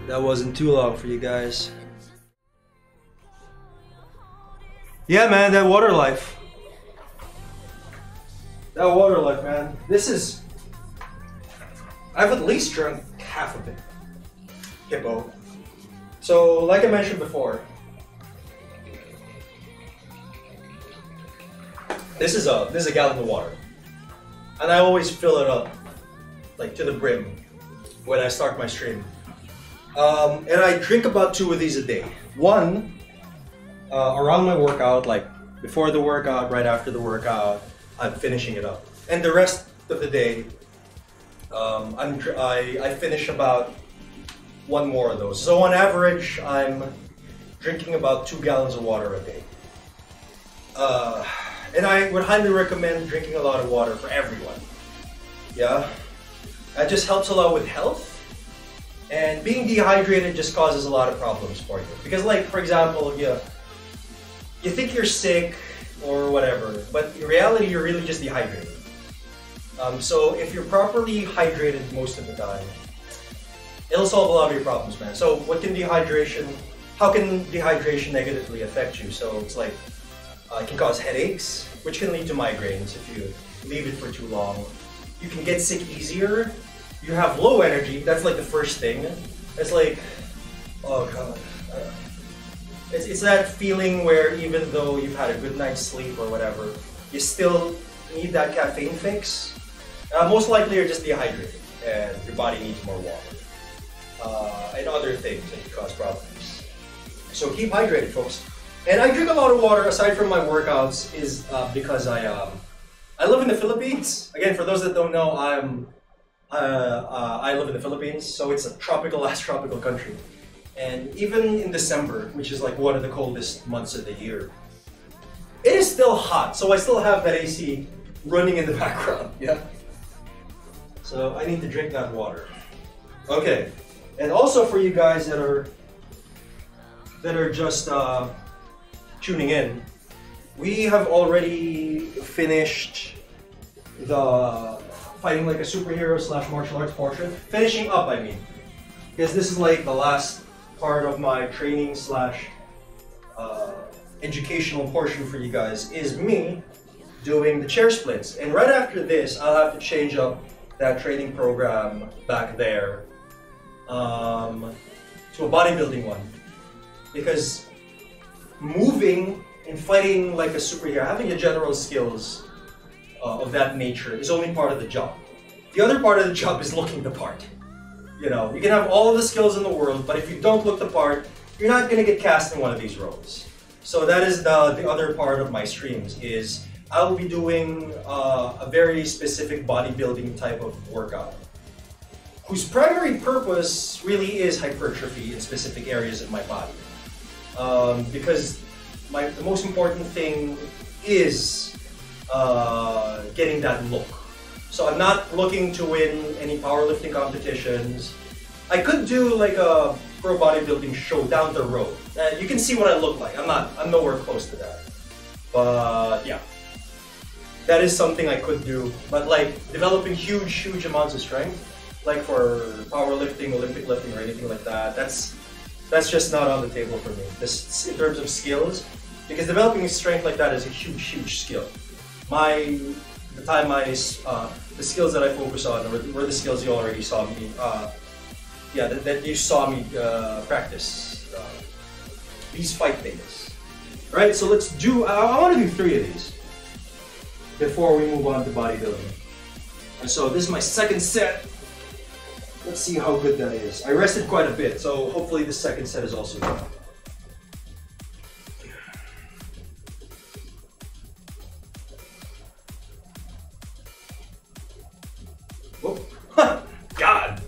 wasn't too long for you guys. Yeah, man, that water life. That water life, man. This is... I've at least drunk half of it. Hippo. So, like I mentioned before, this is a gallon of water. And I always fill it up, like to the brim, when I start my stream. And I drink about 2 of these a day. One, around my workout, like before the workout, right after the workout, I'm finishing it up. And the rest of the day, I finish about 1 more of those. So on average, I'm drinking about 2 gallons of water a day. And I would highly recommend drinking a lot of water for everyone. Yeah, that just helps a lot with health. And being dehydrated just causes a lot of problems for you. Because like, for example, you think you're sick or whatever, but in reality, you're really just dehydrated. So if you're properly hydrated most of the time, it'll solve a lot of your problems, man. So how can dehydration negatively affect you? So it's like, it can cause headaches, which can lead to migraines if you leave it for too long. You can get sick easier. You have low energy. That's like the first thing. It's like, oh god. It's that feeling where even though you've had a good night's sleep or whatever, you still need that caffeine fix. Most likely you're just dehydrated and your body needs more water. And other things that can cause problems. So keep hydrated, folks. And I drink a lot of water aside from my workouts is because I I live in the Philippines. Again, for those that don't know, I live in the Philippines, so it's a tropical, last tropical country. And even in December, which is like one of the coldest months of the year, it is still hot. So I still have that AC running in the background. Yeah. So I need to drink that water. Okay. And also for you guys that are just tuning in, we have already finished the fighting like a superhero / martial arts portion. Finishing up, I mean. Because this is like the last part of my training / educational portion for you guys is me doing the chair splits. And right after this, I'll have to change up that training program back there to a bodybuilding one. Because moving and fighting like a superhero, having the general skills of that nature is only part of the job. The other part of the job is looking the part. You know, you can have all of the skills in the world, but if you don't look the part, you're not going to get cast in one of these roles. So that is the other part of my streams is I will be doing a very specific bodybuilding type of workout whose primary purpose really is hypertrophy in specific areas of my body. Because the most important thing is getting that look. So I'm not looking to win any powerlifting competitions. I could do like a pro bodybuilding show down the road. You can see what I look like. I'm nowhere close to that. But yeah, that is something I could do. But like developing huge amounts of strength, like for powerlifting, Olympic lifting, or anything like that, that's just not on the table for me. This in terms of skills, because developing strength like that is a huge skill. The skills that I focus on were the skills you already saw me. That you saw me practice. These fight things. Right, so let's do, I want to do 3 of these before we move on to bodybuilding. And so this is my second set. Let's see how good that is. I rested quite a bit, so hopefully the second set is also good. Whoop. God!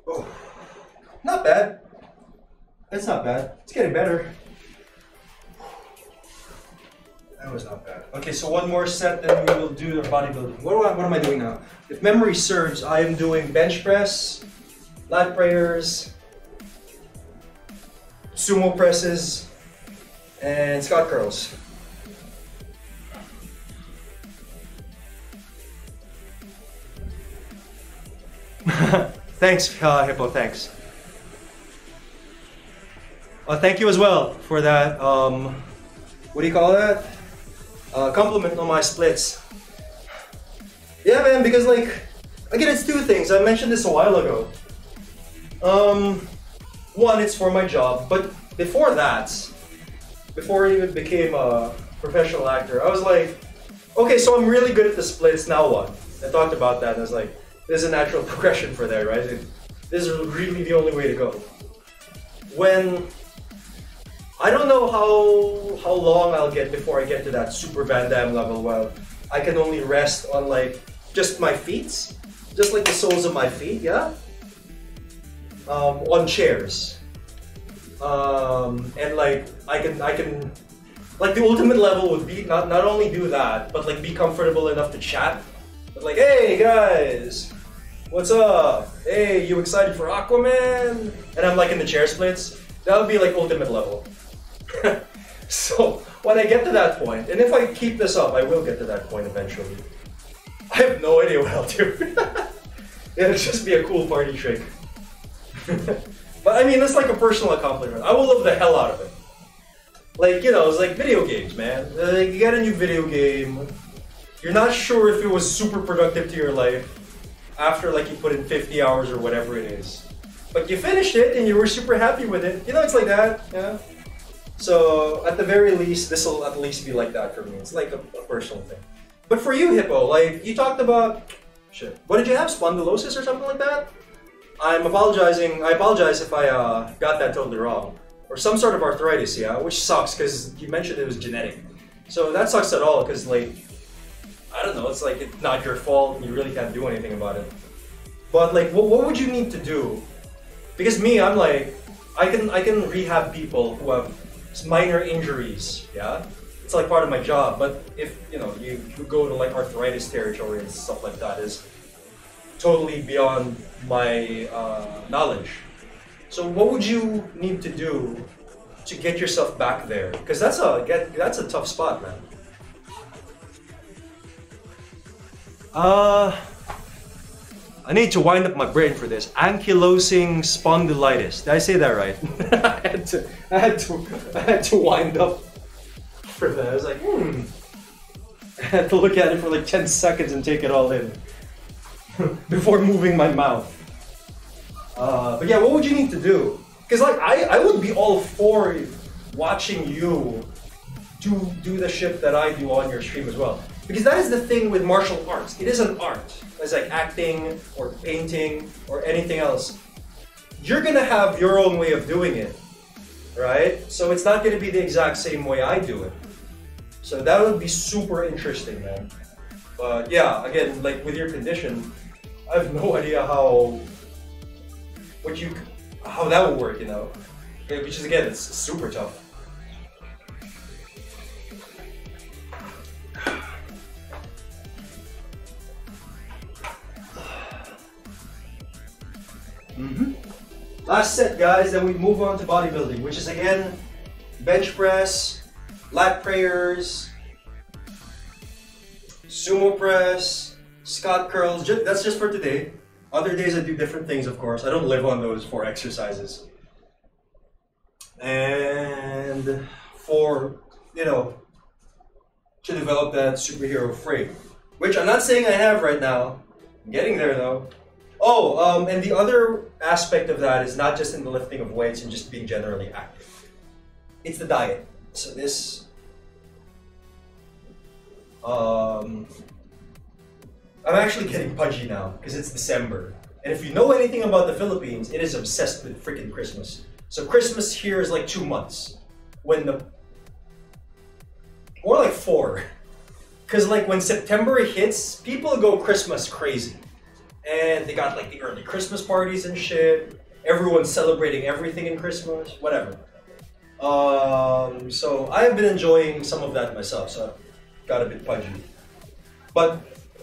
Oh, not bad. That's not bad. It's getting better. That was not bad. Okay, so one more set, then we will do the bodybuilding. What am I doing now? If memory serves, I am doing bench press, lat prayers, sumo presses, and Scott curls. Thanks, Hippo, thanks. Thank you as well for that, what do you call that? Compliment on my splits. Yeah, man, because like, again, it's 2 things. I mentioned this a while ago. One, it's for my job, but before that, before I even became a professional actor, I was like, okay, so I'm really good at the splits, now what? I talked about that and I was like, there's a natural progression for that, right? This is really the only way to go. When I don't know how long I'll get before I get to that super Van Damme level where I can only rest on like just my feet, just like the soles of my feet, yeah? On chairs. And like I can like the ultimate level would be not only do that, but like be comfortable enough to chat. But like, hey guys, what's up? Hey, you excited for Aquaman? And I'm like in the chair splits. That would be like ultimate level. So when I get to that point, and if I keep this up, I will get to that point eventually. I have no idea what I'll do. It'll just be a cool party trick. But I mean, it's like a personal accomplishment. I will love the hell out of it. Like, you know, it's like video games, man. Like, you get a new video game. You're not sure if it was super productive to your life after like you put in 50 hours or whatever it is. but you finished it and you were super happy with it. You know, it's like that. Yeah. So at the very least, this will at least be like that for me. It's like a personal thing. But for you, Hippo, like you talked about, shit. What did you have? Spondylosis or something like that? I'm apologizing. I apologize if I got that totally wrong. Or some sort of arthritis, yeah, which sucks because you mentioned it was genetic. So that sucks at all because, like, I don't know, it's like it's not your fault and you really can't do anything about it. But like, what would you need to do? Because me, I'm like, I can rehab people who have minor injuries, yeah? It's like part of my job. But if, you know, you go to like arthritis territory and stuff like that is totally beyond my knowledge. So what would you need to do to get yourself back there? Because that's a tough spot, man. I need to wind up my brain for this. Ankylosing spondylitis. Did I say that right? I had to wind up for that. I was like, I had to look at it for like 10 seconds and take it all in before moving my mouth. But yeah, what would you need to do? Because like I would be all for watching you do the shit that I do on your stream as well. Because that is the thing with martial arts. It is an art. It's like acting or painting or anything else. You're gonna have your own way of doing it, right? So it's not gonna be the exact same way I do it. So that would be super interesting, man. But yeah, again, like with your condition, I have no idea how that would work, you know? Which is, again, it's super tough. Last set, guys, then we move on to bodybuilding, which is again bench press, lat prayers, sumo press, Scott curls. That's just for today. Other days I do different things, of course. I don't live on those 4 exercises. And for, you know, to develop that superhero frame, which I'm not saying I have right now. I'm getting there though. Oh, and the other aspect of that is not just in the lifting of weights and just being generally active. It's the diet. So this, I'm actually getting pudgy now because it's December. And if you know anything about the Philippines, it is obsessed with freaking Christmas. So Christmas here is like 2 months. More like 4. Because like when September hits, people go Christmas crazy. And they got like the early Christmas parties and shit. Everyone's celebrating everything in Christmas, whatever. So I have been enjoying some of that myself, so I got a bit pudgy. But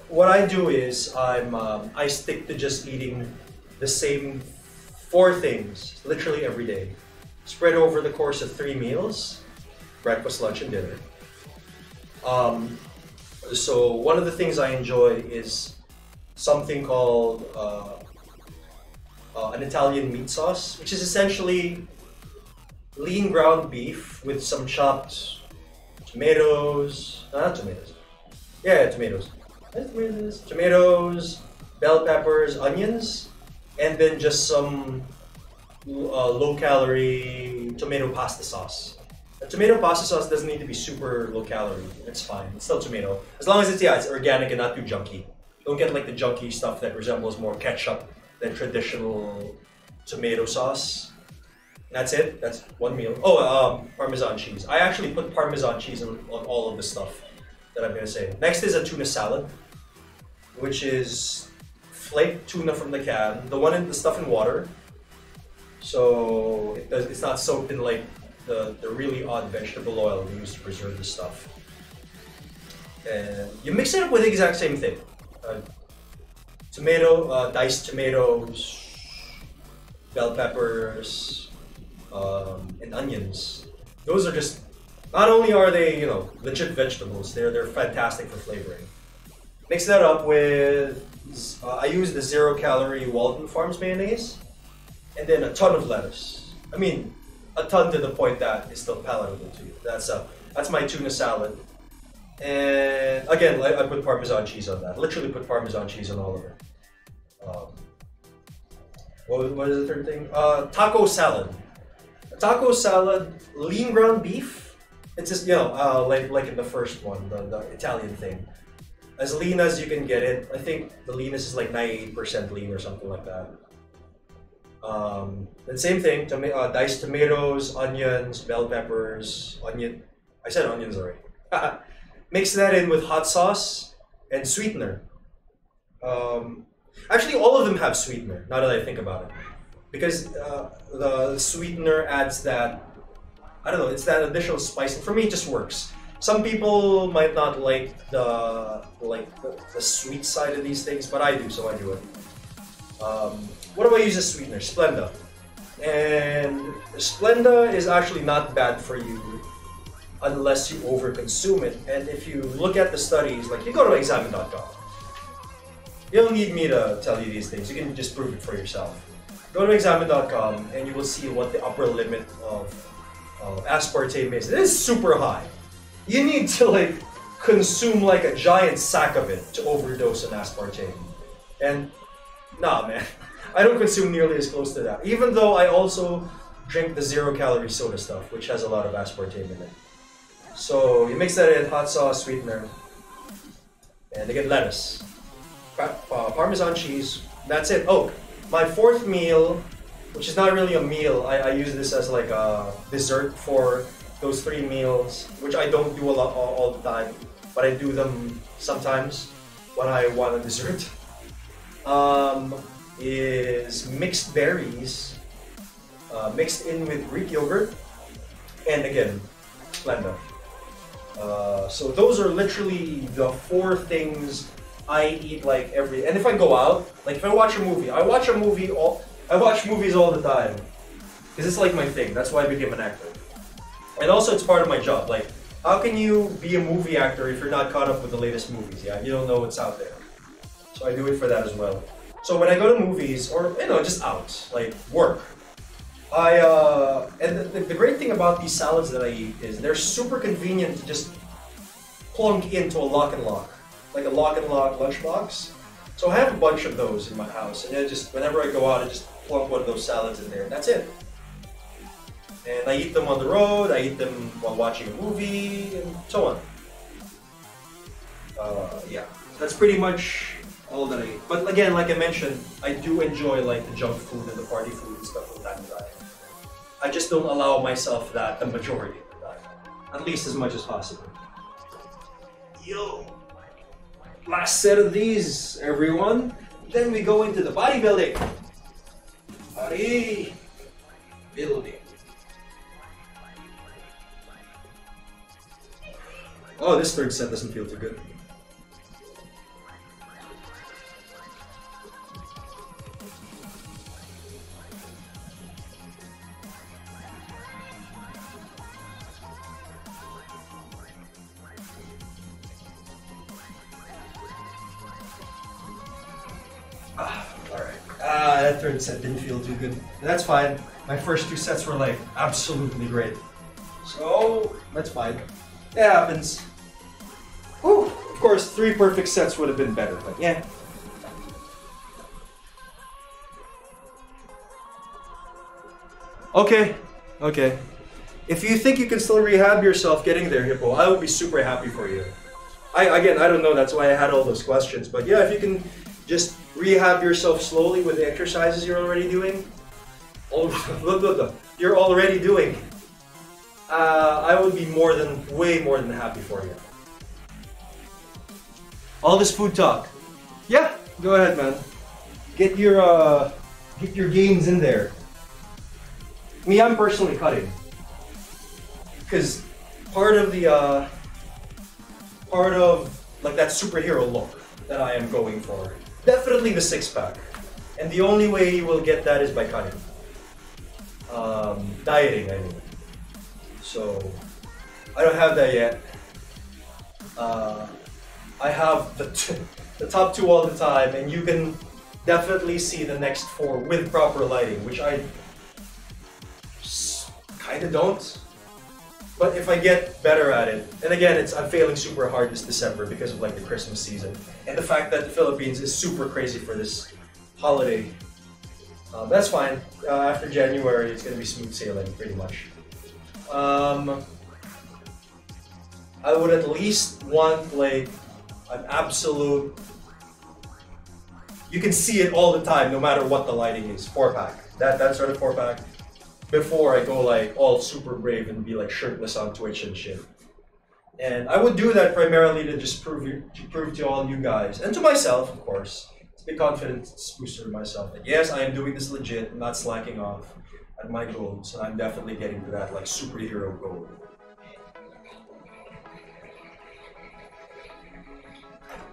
what I do is I stick to just eating the same 4 things, literally every day. Spread over the course of 3 meals, breakfast, lunch, and dinner. So one of the things I enjoy is something called an Italian meat sauce, which is essentially lean ground beef with some chopped tomatoes, not tomatoes, yeah, tomatoes, tomatoes, bell peppers, onions, and then just some low-calorie tomato pasta sauce. The tomato pasta sauce doesn't need to be super low-calorie. It's fine. It's still tomato, as long as it's organic and not too junky. Don't get like the junky stuff that resembles more ketchup than traditional tomato sauce. That's it. That's 1 meal. Oh, Parmesan cheese. I actually put Parmesan cheese on all of the stuff that I'm gonna say. Next is a tuna salad, which is flaked tuna from the can. The stuff in water, so it's not soaked in like the really odd vegetable oil we use to preserve the stuff. And you mix it up with the exact same thing. Diced tomatoes, bell peppers, and onions. Those are just, not only are they, you know, legit vegetables, they're fantastic for flavoring. Mix that up with, I use the 0-calorie Walden Farms mayonnaise, and then a ton of lettuce. I mean, a ton to the point that it's still palatable to you. That's my tuna salad. And again, I put Parmesan cheese on that. Literally put Parmesan cheese on all of it. what is the third thing? Taco salad. Taco salad, lean ground beef. It's just, you know, like in the first one, the Italian thing. As lean as you can get it. I think the leanness is like 98% lean or something like that. Then same thing, diced tomatoes, onions, bell peppers, onion. I said onions already. Mix that in with hot sauce and sweetener. Actually, all of them have sweetener, now that I think about it. Because the sweetener adds that, I don't know, it's that additional spice. For me, it just works. Some people might not like the sweet side of these things, but I do, so I do it. What do I use as sweetener? Splenda. And Splenda is actually not bad for you unless you overconsume it. And if you look at the studies, like you go to examine.com. You don't need me to tell you these things. You can just prove it for yourself. Go to examine.com and you will see what the upper limit of aspartame is. It is super high. You need to like consume like a giant sack of it to overdose on aspartame. And nah, man, I don't consume nearly as close to that. Even though I also drink the 0-calorie soda stuff, which has a lot of aspartame in it. So you mix that in, hot sauce, sweetener, and they get lettuce, Parmesan cheese. That's it. Oh, my fourth meal, which is not really a meal. I use this as like a dessert for those 3 meals, which I don't do a lot all the time, but I do them sometimes when I want a dessert. Is mixed berries mixed in with Greek yogurt, and again, Splenda. So those are literally the 4 things I eat like every. And if I go out, like if I watch a movie, I watch movies all the time because it's like my thing. That's why I became an actor. And also, it's part of my job. Like, how can you be a movie actor if you're not caught up with the latest movies? Yeah, you don't know what's out there. So I do it for that as well. So when I go to movies, or you know, just out, like work, and the great thing about these salads that I eat is they're super convenient to just plunk into a lock and lock, like a lock and lock lunchbox. So I have a bunch of those in my house, and then just whenever I go out, I just plunk one of those salads in there, and that's it. And I eat them on the road, I eat them while watching a movie, and so on. Yeah, that's pretty much all that I eat. But again, like I mentioned, I do enjoy like the junk food and the party food and stuff from time to time. I just don't allow myself that the majority of the time, at least as much as possible. Yo, last set of these, everyone. Then we go into the bodybuilding. Bodybuilding. Oh, this third set doesn't feel too good. That third set didn't feel too good. That's fine. My first 2 sets were like absolutely great. So, that's fine. It happens. Whew. Of course, 3 perfect sets would have been better, but yeah. Okay. If you think you can still rehab yourself getting there, Hippo, I would be super happy for you. I don't know, that's why I had all those questions. But yeah, if you can just rehab yourself slowly with the exercises you're already doing. You're already doing. I would be way more than happy for you. All this food talk. Yeah, go ahead, man. Get your gains in there. Me, I'm personally cutting. Because part of like that superhero look that I am going for. Definitely the 6-pack. And the only way you will get that is by cutting. Dieting, I mean. So, I don't have that yet. I have the top 2 all the time, and you can definitely see the next 4 with proper lighting, which I kinda don't. But if I get better at it, and again, I'm failing super hard this December because of like the Christmas season, and the fact that the Philippines is super crazy for this holiday. That's fine. After January, it's gonna be smooth sailing, pretty much. I would at least want like an absolute. You can see it all the time, no matter what the lighting is. 4-pack. That sort of 4-pack. Before I go like all super brave and be like shirtless on Twitch and shit. And I would do that primarily to just prove to all you guys and to myself, of course. It's a big confidence booster to myself. That yes, I am doing this legit. I'm not slacking off at my goals, and I'm definitely getting to that like superhero goal.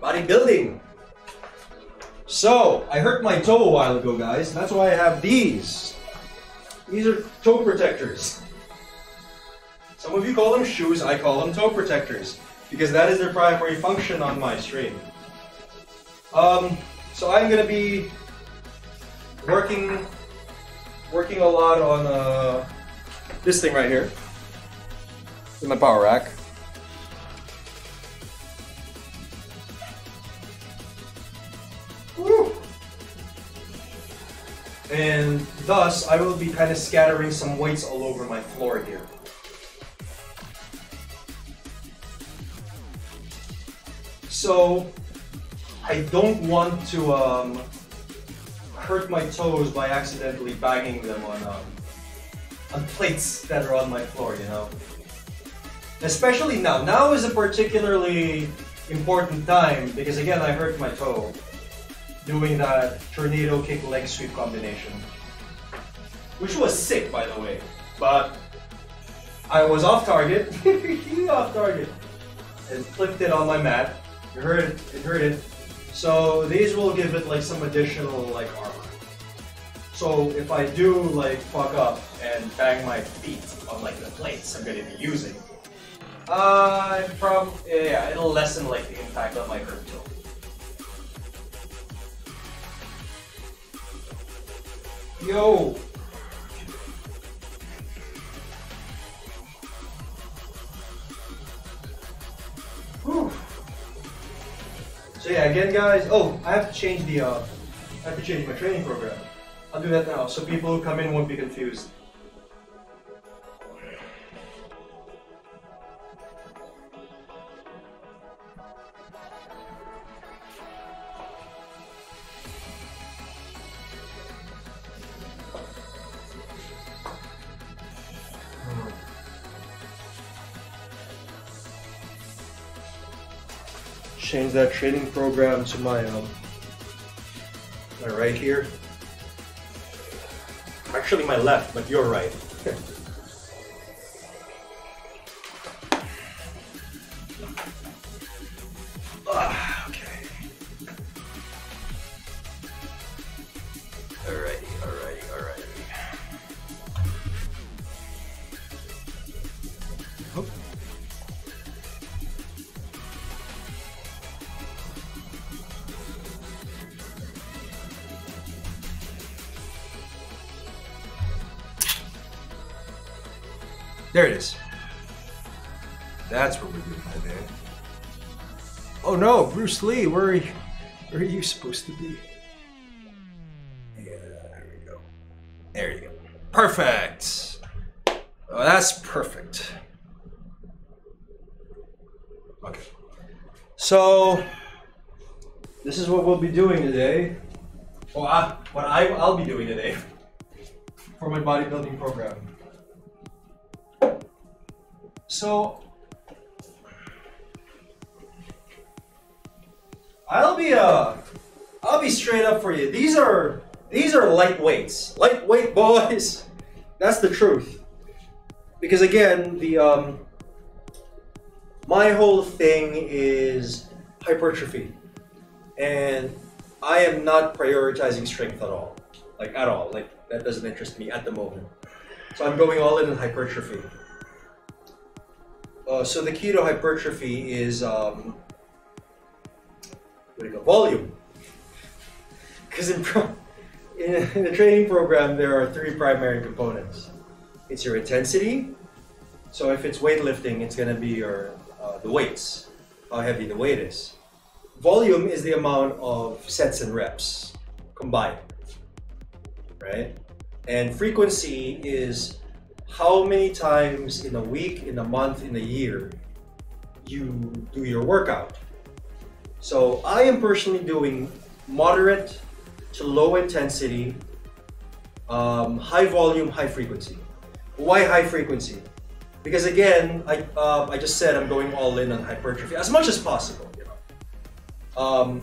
Bodybuilding. So, I hurt my toe a while ago, guys. That's why I have these. These are toe protectors. Some of you call them shoes, I call them toe protectors. Because that is their primary function on my stream. So I'm gonna be working a lot on this thing right here. In my power rack. Woo. And thus, I will be kind of scattering some weights all over my floor here. So, I don't want to hurt my toes by accidentally banging them on plates that are on my floor, you know? Especially now. Now is a particularly important time because again, I hurt my toe doing that tornado kick leg sweep combination. Which was sick, by the way. But I was off target. Off target. And flipped it on my mat. You heard it. It hurt it. So these will give it like some additional like armor. So if I do like fuck up and bang my feet on like the plates I'm gonna be using, yeah, it'll lessen like the impact on my hurt toe. Yo! Whew. So yeah, again guys, oh, I have to change the, I have to change my training program. I'll do that now, so people who come in won't be confused. Change that training program to my right here. Actually my left, but you're right. Okay. Alrighty. Oh. There it is. That's what we're doing, my man. Oh no, Bruce Lee, where are you supposed to be? Yeah, there we go. There you go. Perfect. Oh, that's perfect. Okay. So, this is what we'll be doing today. What I'll be doing today for my bodybuilding program. So I'll be straight up for you. These are lightweights. Lightweight boys. That's the truth. Because again, the my whole thing is hypertrophy. And I am not prioritizing strength at all. Like at all. Like that doesn't interest me at the moment. So I'm going all in hypertrophy. So the key to hypertrophy is volume. Because in the training program there are 3 primary components. It's your intensity. So if it's weightlifting, it's going to be your the weights, how heavy the weight is. Volume is the amount of sets and reps combined. right? And frequency is how many times in a week, in a month, in a year you do your workout. So I am personally doing moderate to low intensity, high volume, high frequency. Why high frequency? Because again, I just said I'm going all in on hypertrophy as much as possible. You know,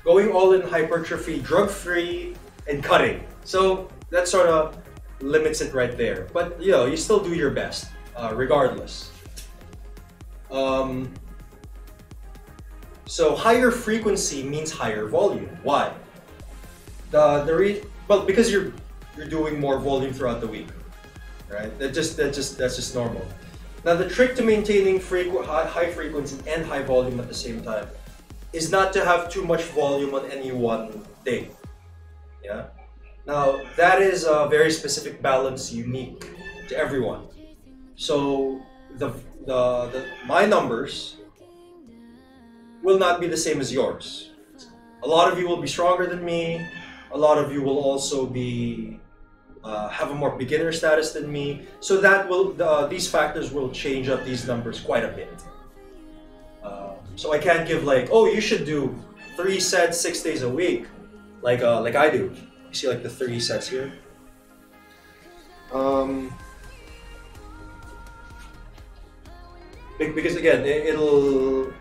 going all in hypertrophy, drug-free, and cutting. So that sort of limits it right there. But you know, you still do your best, regardless. So higher frequency means higher volume. Why? Well, because you're doing more volume throughout the week, right? That's just normal. Now the trick to maintaining high frequency and high volume at the same time is not to have too much volume on any one day. Yeah. Now that is a very specific balance, unique to everyone. So my numbers will not be the same as yours. A lot of you will be stronger than me. A lot of you will also be have a more beginner status than me. So that will these factors will change up these numbers quite a bit. So I can't give like, oh, you should do 3 sets 6 days a week, like I do. You see like the 3 sets here. Because again, it'll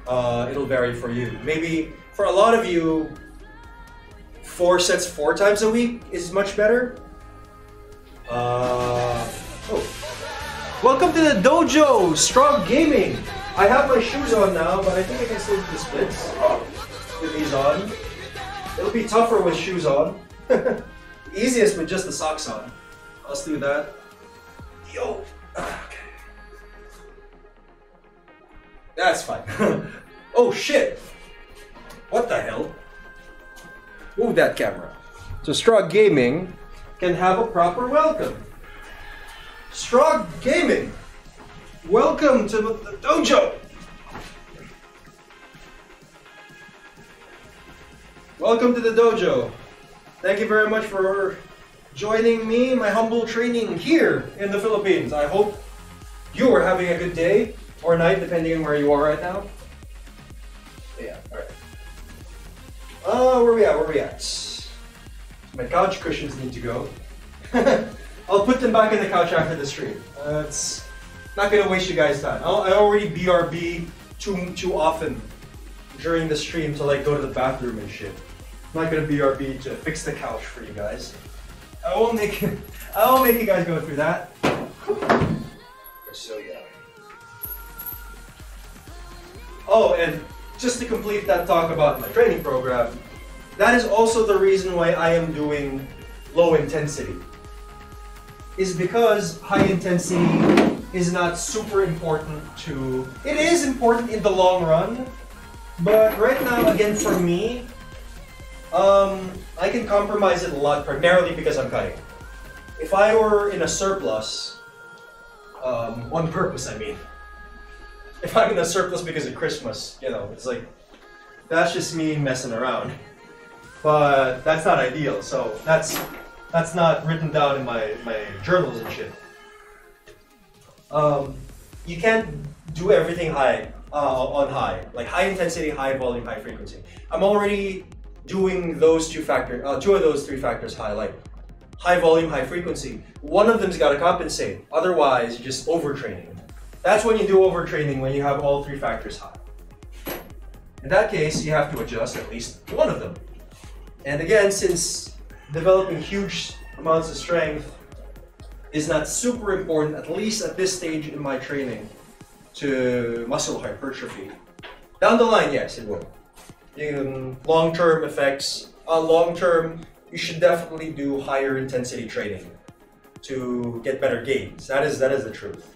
vary for you. Maybe for a lot of you, 4 sets 4 times a week is much better. Welcome to the dojo, Strong Gaming. I have my shoes on now, but I think I can still do the splits with these on. It'll be tougher with shoes on. Easiest with just the socks on. Let's do that. Yo. Okay. That's fine. Oh shit! What the hell? Move that camera. So Strong Gaming can have a proper welcome. Strong Gaming, welcome to the dojo. Welcome to the dojo. Thank you very much for joining me in my humble training here in the Philippines. I hope you are having a good day or night, depending on where you are right now. Yeah, alright. Where we at? My couch cushions need to go. I'll put them back in the couch after the stream. It's not gonna waste you guys' time. I already BRB too often during the stream to like go to the bathroom and shit. I'm not gonna BRB to fix the couch for you guys. I won't make you guys go through that. So yeah. Oh, and just to complete that talk about my training program, that is also the reason why I am doing low intensity. Is because high intensity is not super important to... It is important in the long run, but right now, again, for me, I can compromise it a lot, primarily because I'm cutting. If I were in a surplus, on purpose, I mean. If I'm in a surplus because of Christmas, you know, it's like, that's just me messing around. But that's not ideal, so that's not written down in my journals and shit. You can't do everything high, on high. Like high intensity, high volume, high frequency. I'm already doing those two of those 3 factors high, like high volume, high frequency. One of them's gotta compensate, otherwise you're just overtraining. That's when you do overtraining, when you have all 3 factors high. In that case, you have to adjust at least one of them. And again, since developing huge amounts of strength is not super important, at least at this stage in my training, to muscle hypertrophy. Down the line, yes, it will. Long-term effects, long-term, you should definitely do higher intensity training to get better gains. That is the truth.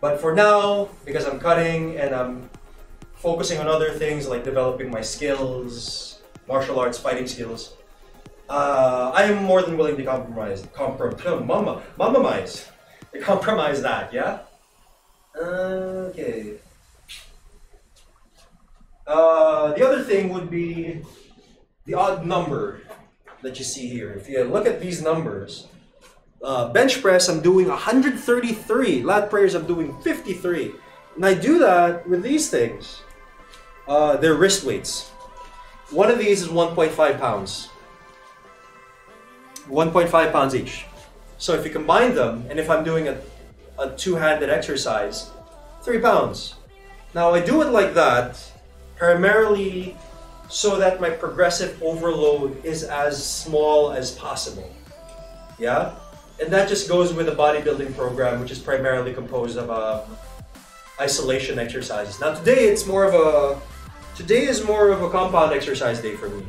But for now, because I'm cutting and I'm focusing on other things like developing my skills, martial arts, fighting skills, I am more than willing to compromise that, yeah? Okay. The other thing would be the odd number that you see here, if you look at these numbers, bench press I'm doing 133, lat prayers I'm doing 53, and I do that with these things. They're wrist weights. One of these is 1.5 pounds. 1.5 pounds each. So if you combine them, and if I'm doing a two-handed exercise, 3 pounds. Now I do it like that primarily so that my progressive overload is as small as possible. Yeah? And that just goes with a bodybuilding program, which is primarily composed of isolation exercises. Now today is more of a compound exercise day for me.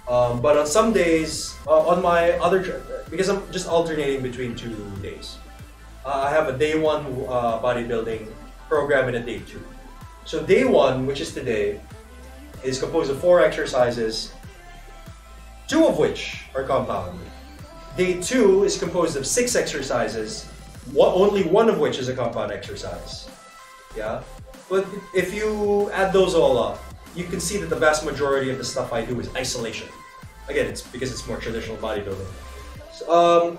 But on some days, on my other, because I'm just alternating between 2 days, I have a day 1 bodybuilding program and a day 2. So day 1, which is today, is composed of 4 exercises, 2 of which are compound. Day 2 is composed of 6 exercises, only 1 of which is a compound exercise. Yeah? But if you add those all up, you can see that the vast majority of the stuff I do is isolation. Again, it's because it's more traditional bodybuilding.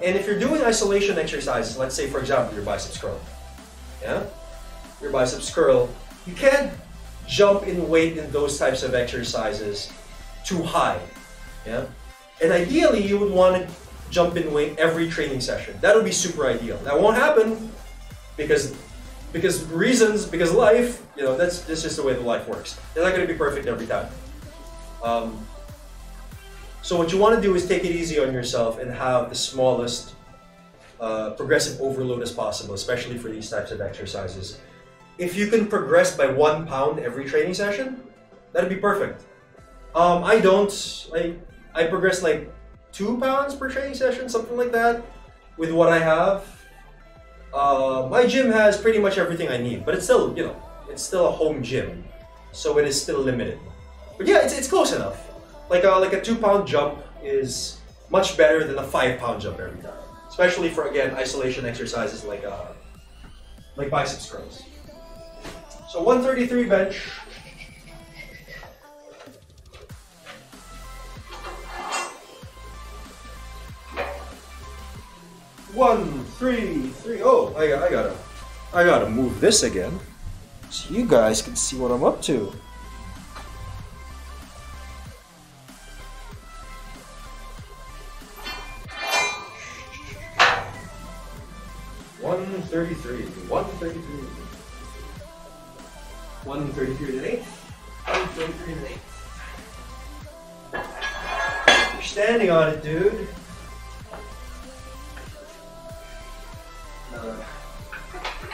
And if you're doing isolation exercises, let's say for example your biceps curl, yeah, your biceps curl, you can't jump in weight in those types of exercises too high, yeah. And ideally, you would want to jump in weight every training session. That would be super ideal. That won't happen because life, you know, that's just the way the life works. It's not going to be perfect every time. So what you want to do is take it easy on yourself and have the smallest progressive overload as possible, especially for these types of exercises. If you can progress by 1 pound every training session, that'd be perfect. I don't. I progress like 2 pounds per training session, something like that, with what I have. My gym has pretty much everything I need, but it's still, you know, it's still a home gym, so it is still limited. But yeah, it's close enough. Like a 2 pound jump is much better than a 5 pound jump every time, especially for, again, isolation exercises like biceps curls. So 133 bench. One, three, three. Oh, I gotta move this again, so you guys can see what I'm up to. 133, 133, 133 and 8, 133 and 8. You're standing on it, dude.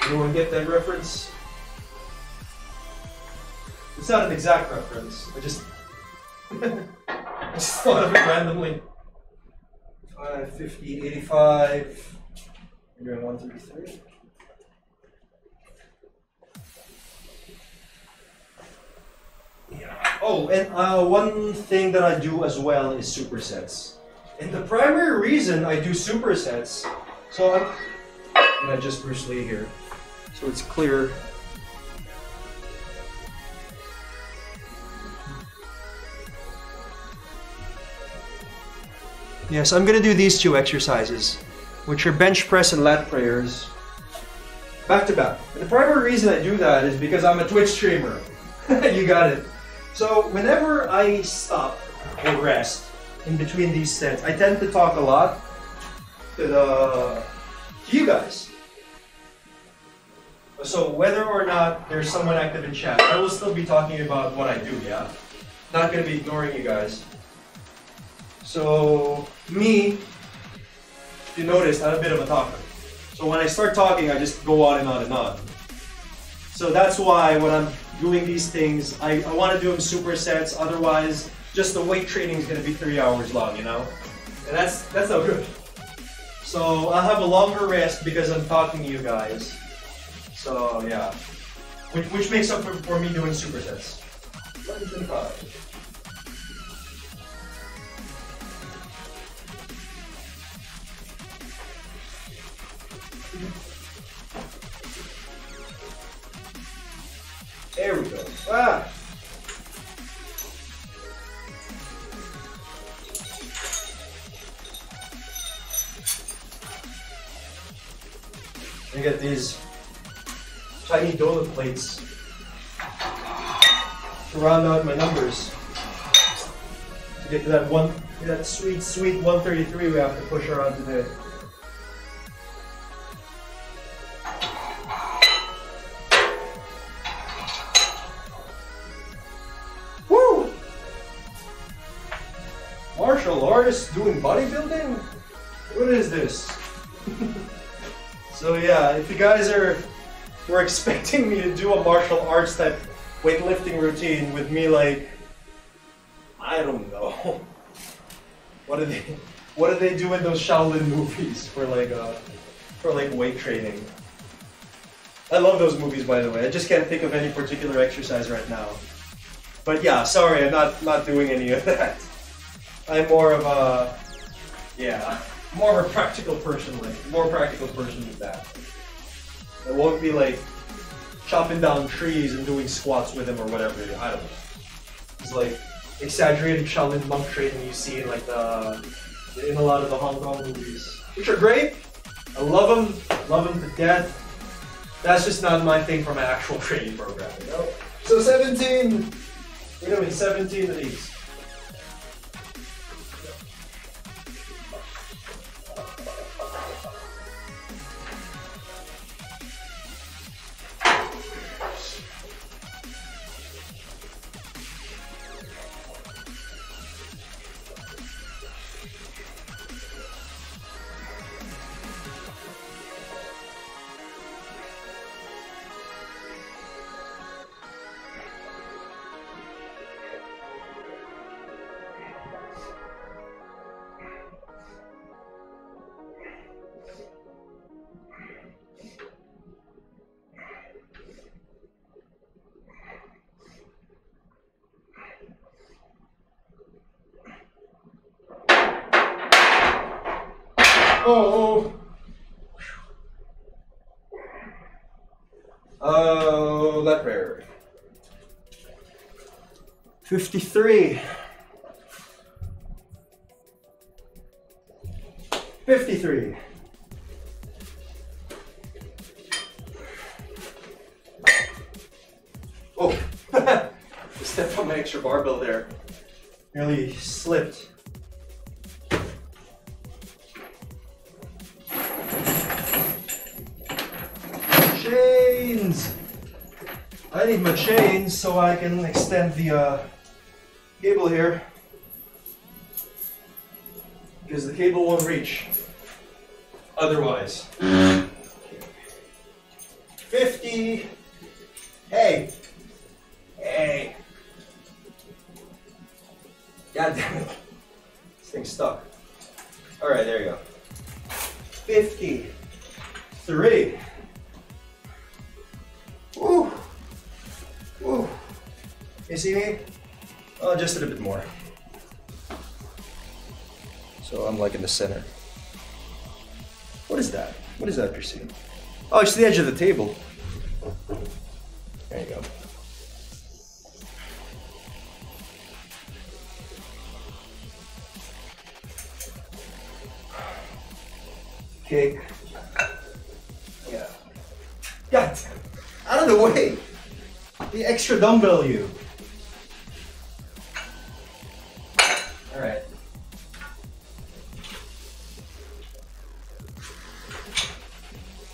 Anyone get that reference? It's not an exact reference. I just thought of it randomly. 5, 50, 85. You're doing 133. Yeah. Oh, and one thing that I do as well is supersets. And the primary reason I do supersets, so I'm gonna adjust Bruce Lee here, so it's clear. Yes, I'm gonna do these 2 exercises, which are bench press and lat prayers, back to back. And the primary reason I do that is because I'm a Twitch streamer. You got it. So whenever I stop or rest in between these sets, I tend to talk a lot to you guys. So whether or not there's someone active in chat, I will still be talking about what I do, yeah? Not gonna be ignoring you guys. So me, if you noticed, I'm a bit of a talker. So when I start talking, I just go on and on and on. So that's why when I'm doing these things, I want to do them supersets, otherwise just the weight training is going to be 3 hours long, you know? And that's not good. So I'll have a longer rest because I'm talking to you guys. So yeah, which makes up for me doing supersets. 125. There we go. Ah. get these tiny donut plates to round out my numbers. To get to that sweet 133 we have to push around today. Woo! Martial artist doing bodybuilding? What is this? So yeah, if you guys were expecting me to do a martial arts type weightlifting routine with me, like, I don't know. What do they do in those Shaolin movies for like weight training? I love those movies, by the way. I just can't think of any particular exercise right now. But yeah, sorry, I'm not doing any of that. I'm more of a practical person, more practical person than that. I won't be like chopping down trees and doing squats with him or whatever. I don't know. It's like exaggerated Shaolin monk training you see in like in a lot of the Hong Kong movies, which are great. I love them to death. That's just not my thing for my actual training program, you know? So 17, we're doing 17 of these. That rare. 53. 53. Oh, I stepped on my extra barbell there. Nearly slipped. Chains! I need my chains so I can extend the cable here, because the cable won't reach otherwise. 50. Hey. Hey. God damn it. This thing's stuck. Alright, there you go. 53. Woo. Woo. You see me? Oh, just a little bit more. So I'm like in the center. What is that? What is that you're seeing? Oh, it's the edge of the table. There you go. Okay. Yeah. God, out of the way. The extra dumbbell, you. All right.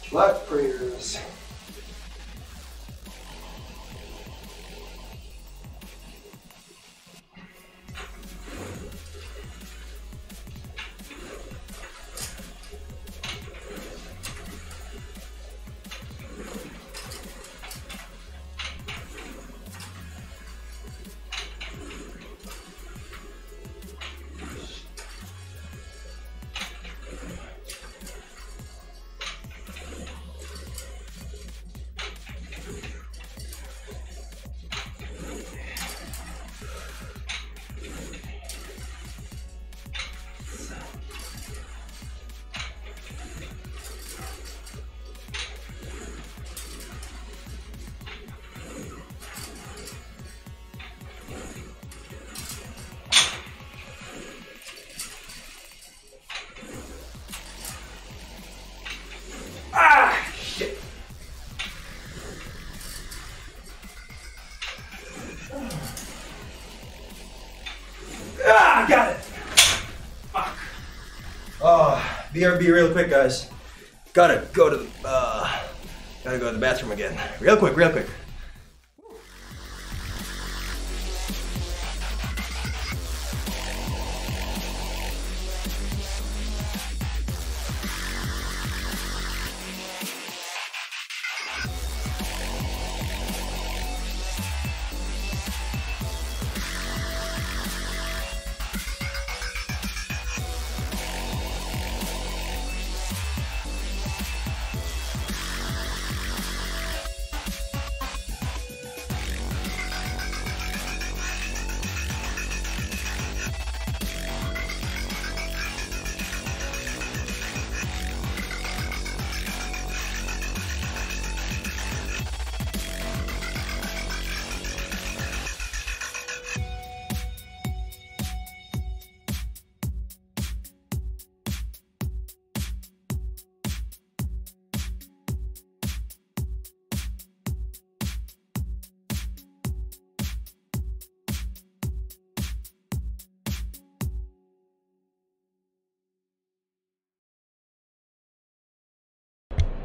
Flat prayers. Ah, got it. Fuck. Oh, BRB real quick, guys. Gotta go to the bathroom again. Real quick, real quick.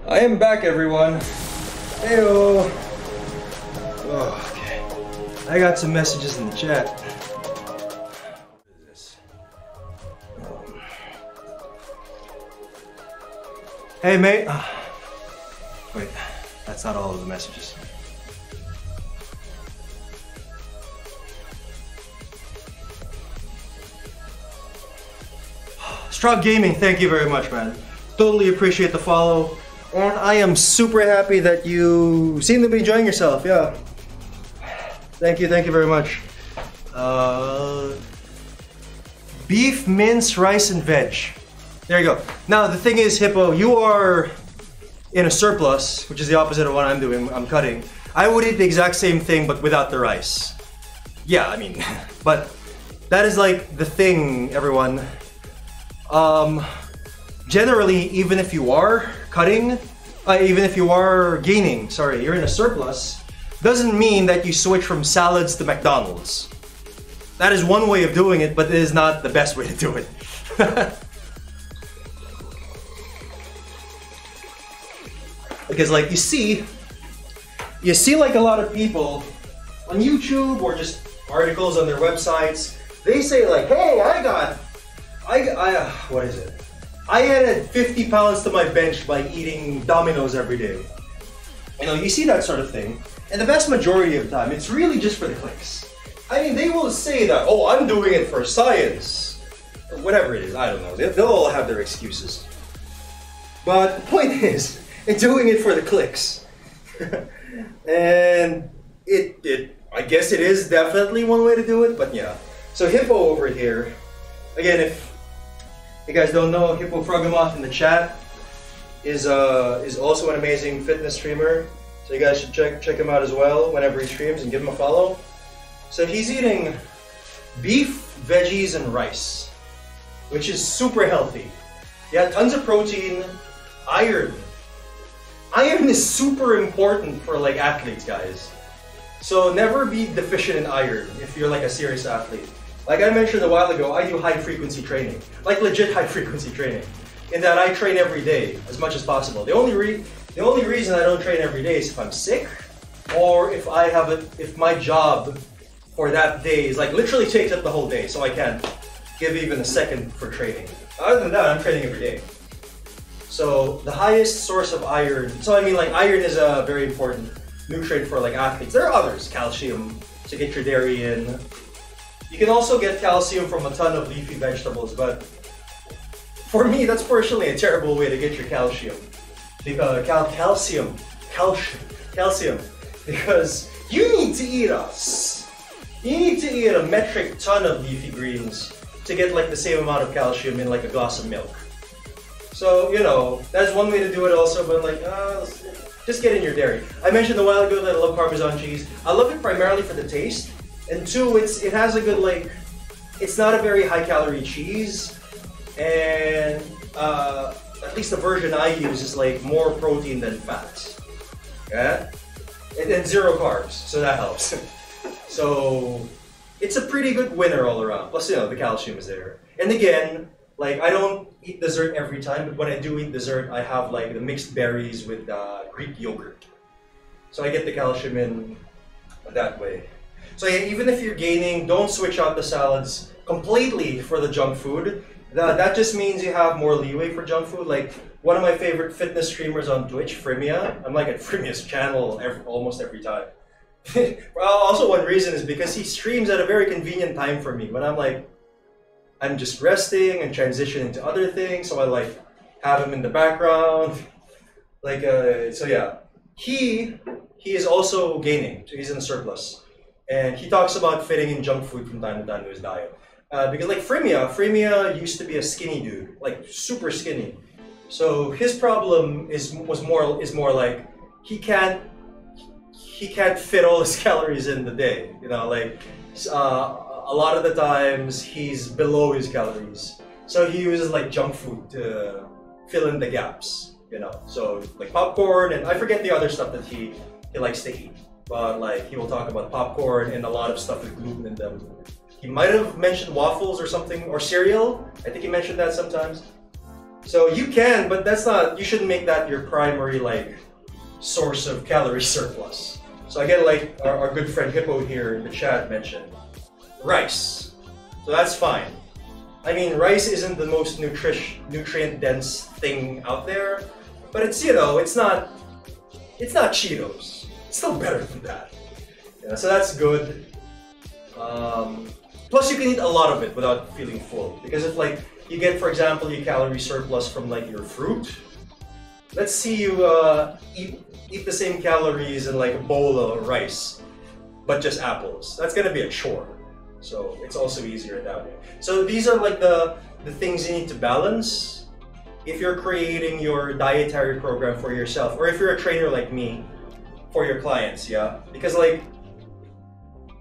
I am back, everyone. Heyo. Oh, okay. I got some messages in the chat. What is this? Hey, mate. Wait, that's not all of the messages. Strong Gaming, thank you very much, man. Totally appreciate the follow. And I am super happy that you seem to be enjoying yourself, yeah. Thank you very much. Beef, mince, rice, and veg. There you go. Now, the thing is, Hippo, you are in a surplus, which is the opposite of what I'm doing. I'm cutting. I would eat the exact same thing, but without the rice. Yeah, I mean, but that is like the thing, everyone. Generally, even if you are cutting, even if you are gaining, sorry, you're in a surplus, doesn't mean that you switch from salads to McDonald's. That is one way of doing it, but it is not the best way to do it. Because like you see like a lot of people on YouTube or just articles on their websites, they say like, hey, what is it? I added 50 pounds to my bench by eating Domino's every day. You know, you see that sort of thing. And the vast majority of the time, it's really just for the clicks. I mean, they will say that, oh, I'm doing it for science. Or whatever it is, I don't know. They'll all have their excuses. But the point is, they're doing it for the clicks. And I guess it is definitely one way to do it, but yeah. So Hippo over here, again, if you guys don't know, Hippo Frogamoth in the chat is also an amazing fitness streamer. So you guys should check him out as well whenever he streams and give him a follow. So he's eating beef, veggies, and rice, which is super healthy. Yeah, tons of protein, iron. Iron is super important for like athletes, guys. So never be deficient in iron if you're like a serious athlete. Like I mentioned a while ago, I do high frequency training. Like legit high frequency training. In that I train every day as much as possible. The only reason I don't train every day is if I'm sick or if my job for that day is like literally takes up the whole day, so I can't give even a second for training. Other than that, I'm training every day. So the highest source of iron, so I mean like iron is a very important nutrient for like athletes. There are others, calcium, to get your dairy in. You can also get calcium from a ton of leafy vegetables, but for me, that's personally a terrible way to get your calcium. Because calcium, because you need to eat a metric ton of leafy greens to get like the same amount of calcium in like a glass of milk. So, you know, that's one way to do it also, but like, just get in your dairy. I mentioned a while ago that I love Parmesan cheese. I love it primarily for the taste. And two, it has a good like, it's not a very high calorie cheese. And at least the version I use is like more protein than fat. Yeah? And then 0 carbs, so that helps. So, it's a pretty good winner all around. Plus, you know, the calcium is there. And again, like I don't eat dessert every time, but when I do eat dessert, I have like the mixed berries with Greek yogurt. So I get the calcium in that way. So yeah, even if you're gaining, don't switch out the salads completely for the junk food. That just means you have more leeway for junk food. Like one of my favorite fitness streamers on Twitch, Frimia. I'm like at Frimia's channel almost every time. Also, one reason is because he streams at a very convenient time for me when I'm just resting and transitioning to other things. So I like have him in the background. Like so yeah, he is also gaining. So he's in a surplus, and he talks about fitting in junk food from time to time to his diet. Because like Frimia used to be a skinny dude, like super skinny. So his problem is more like he can't fit all his calories in the day. You know, like a lot of the times he's below his calories. So he uses like junk food to fill in the gaps. You know, so like popcorn and I forget the other stuff that he likes to eat. But like he will talk about popcorn and a lot of stuff with gluten in them. He might have mentioned waffles or something, or cereal. I think he mentioned that sometimes. So you can, but that's not, you shouldn't make that your primary like source of calorie surplus. So again, like our good friend Hippo here in the chat mentioned, rice. So that's fine. I mean, rice isn't the most nutrient dense thing out there, but it's, you know, it's not Cheetos. It's still better than that. Yeah, so that's good. Plus you can eat a lot of it without feeling full. Because if like, you get, for example, your calorie surplus from like your fruit, let's see you eat the same calories in like a bowl of rice, but just apples. That's gonna be a chore. So it's also easier that way. So these are like the things you need to balance if you're creating your dietary program for yourself, or if you're a trainer like me, for your clients, yeah? Because like,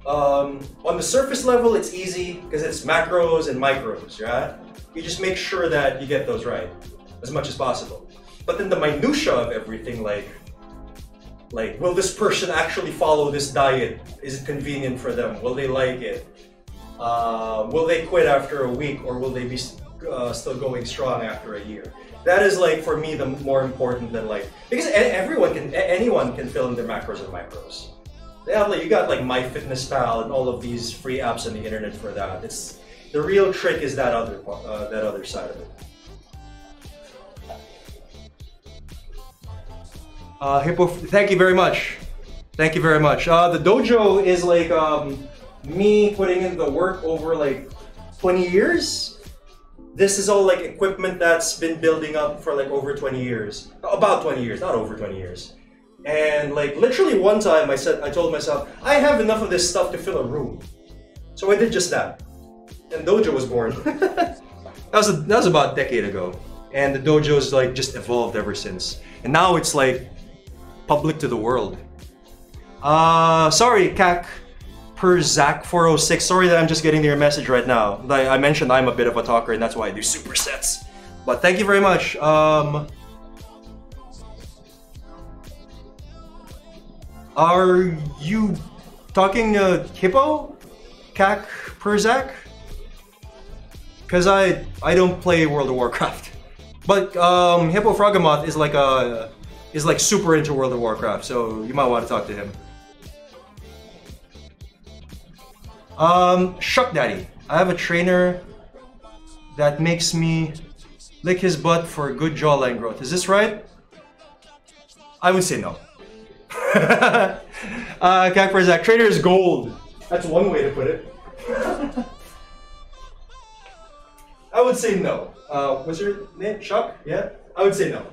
on the surface level, it's easy because it's macros and micros, right? You just make sure that you get those right as much as possible. But then the minutia of everything, like will this person actually follow this diet? Is it convenient for them? Will they like it? Will they quit after a week, or will they be still going strong after a year? That is like, for me, the more important than like, because anyone can fill in their macros and micros. They have like, you got like MyFitnessPal and all of these free apps on the internet for that. It's the real trick is that other side of it. Hippo, thank you very much. Thank you very much. The dojo is like me putting in the work over like 20 years. This is all like equipment that's been building up for like over 20 years. About 20 years, not over 20 years. And like literally one time I told myself, I have enough of this stuff to fill a room. So I did just that. And dojo was born. that was about a decade ago. And the dojo's like just evolved ever since. And now it's like public to the world. Sorry, CAC per Zach 406. Sorry that I'm just getting your message right now. Like I mentioned, I'm a bit of a talker and that's why I do supersets. But thank you very much. Are you talking Hippo? CAC per Zach? Because I don't play World of Warcraft. But Hippo Fragamoth is like super into World of Warcraft, so you might want to talk to him. Shuck Daddy. I have a trainer that makes me lick his butt for good jawline growth. Is this right? I would say no. CAC per Zach. Trainer is gold. That's one way to put it. I would say no. What's your name? Shuck? Yeah? I would say no.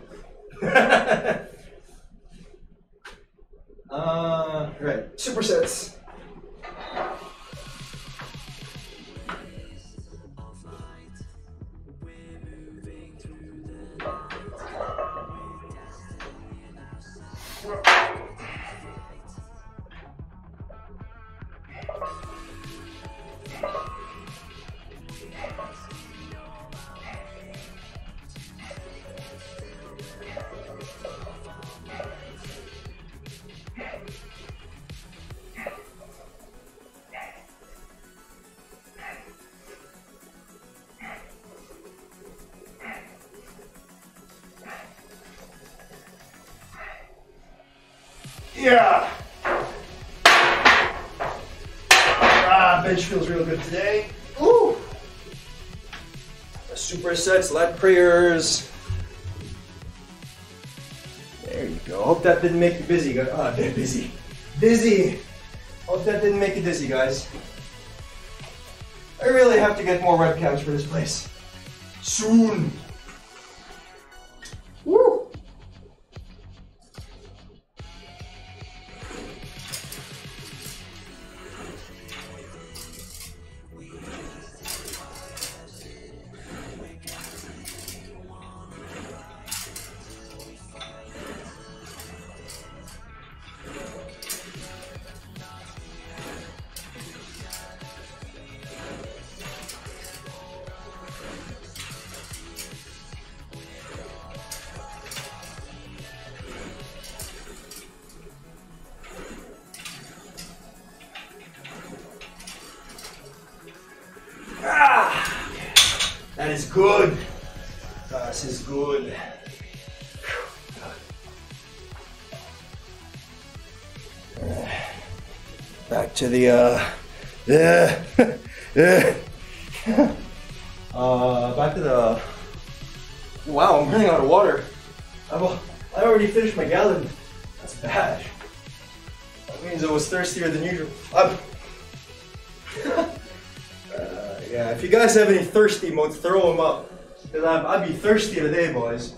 Right. Supersets. Yeah. Bench feels real good today. Ooh. Supersets, lat prayers. There you go. Hope that didn't make you busy, guys. Ah, busy. Dizzy. Hope that didn't make you dizzy, guys. I really have to get more webcams for this place. Soon. Woo. That is good. This is good. Back to the back to the. Wow, I'm running out of water. I already finished my gallon. That's bad. That means I was thirstier than usual. Yeah, if you guys have any thirsty emotes, throw them up. Because I'd be thirsty today, boys.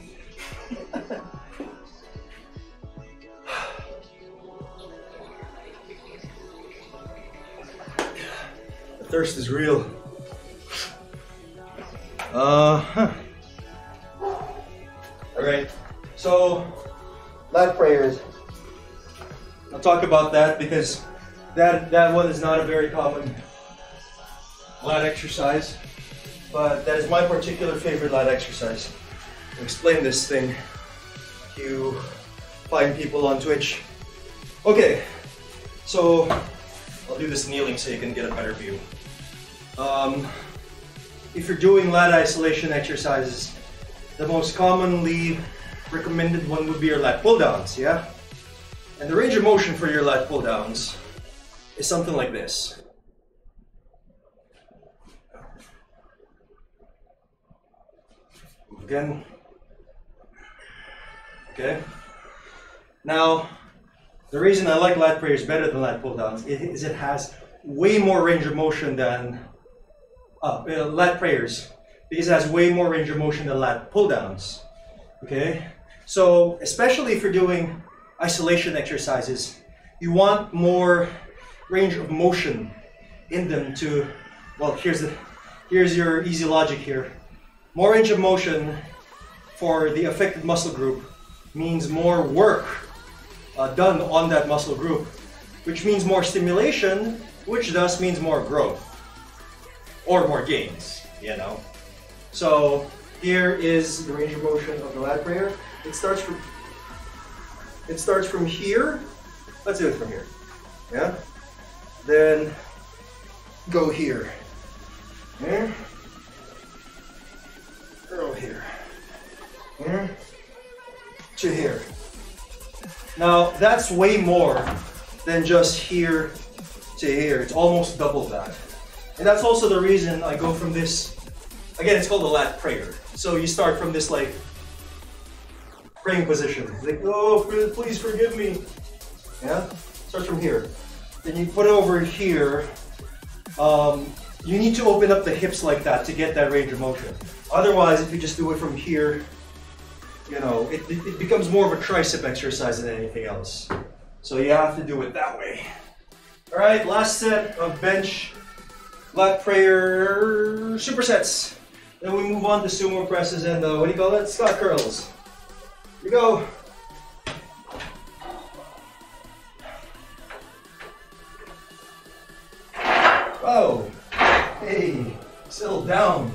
The thirst is real. Alright, so lat prayers. I'll talk about that because that one is not a very common lat exercise, but that is my particular favorite lat exercise. I'll explain this thing to find people on Twitch. Okay, so I'll do this kneeling so you can get a better view. If you're doing lat isolation exercises, the most commonly recommended one would be your lat pull downs, yeah? And the range of motion for your lat pull downs is something like this. Again. Okay. Now, the reason I like lat prayers better than lat pull downs is it has way more range of motion than lat prayers, because it has way more range of motion than lat pull downs. Okay. So, especially if you're doing isolation exercises, you want more range of motion in them to. Well, here's your easy logic here. More range of motion for the affected muscle group means more work done on that muscle group, which means more stimulation, which thus means more growth or more gains, you know. So here is the range of motion of the lat prayer. It starts from here. Let's do it from here. Yeah. Then go here. Yeah. Go here. Here. To here. Now that's way more than just here to here. It's almost double that. And that's also the reason I go from this. Again, it's called a lat prayer. So you start from this like praying position. Like, oh, please forgive me. Yeah? Start from here. Then you put it over here. You need to open up the hips like that to get that range of motion. Otherwise, if you just do it from here, you know, it becomes more of a tricep exercise than anything else. So you have to do it that way. All right, last set of bench lat prayer supersets. Then we move on to sumo presses and what do you call it? Scott curls. Here we go. Oh, hey, settle down.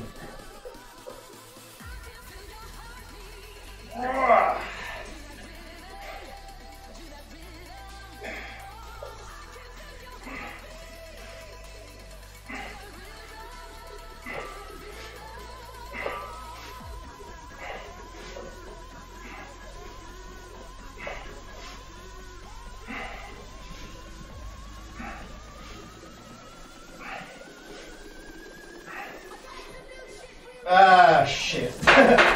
Ah, shit. That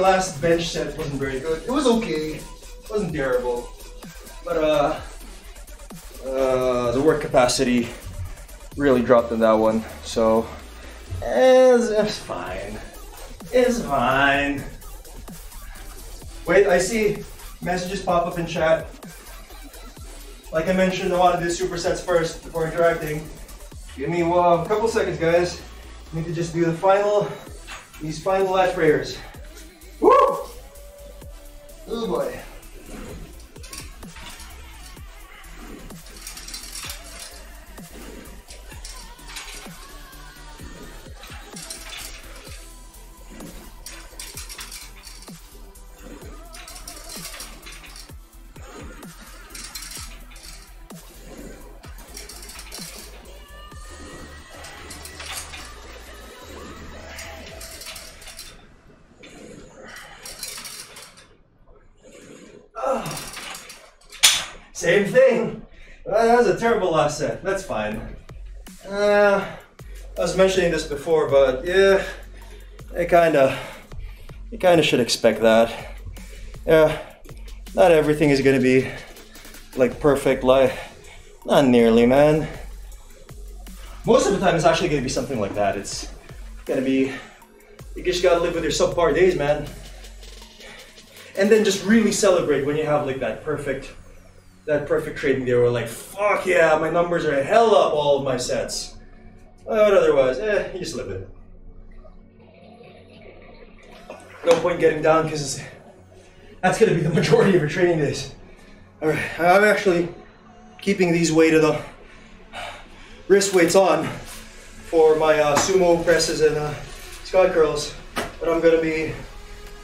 last bench set wasn't very good. It was okay. It wasn't terrible. But the work capacity really dropped in that one. So it's fine. It's fine. Wait, I see messages pop up in chat. Like I mentioned, I want to do supersets first before interacting. Give me a couple seconds, guys. I need to just do these final lat prayers. Woo! Oh boy. Same thing. That was a terrible last set. That's fine. I was mentioning this before, but yeah, you kind of should expect that. Yeah, not everything is gonna be like perfect. Like, not nearly, man. Most of the time, it's actually gonna be something like that. It's gonna be. You just gotta live with your subpar days, man. And then just really celebrate when you have like that perfect trading day where like, fuck yeah, my numbers are hell up all of my sets. But otherwise, you just live with it. No point getting down because that's gonna be the majority of your training days. Alright, I'm actually keeping these weighted wrist weights on for my sumo presses and squat curls, but I'm gonna be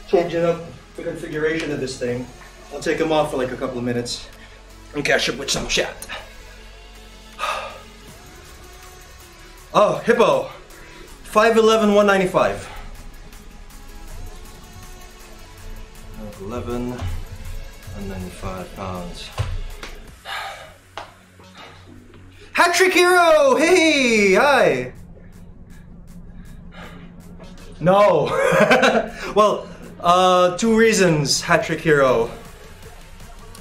changing up the configuration of this thing. I'll take them off for like a couple of minutes and catch up with some chat. Oh, Hippo, 5'11", 195. 5'11", 195 pounds. Hat Trick Hero! Hey! Hi! No! Well, 2 reasons, Hat Trick Hero.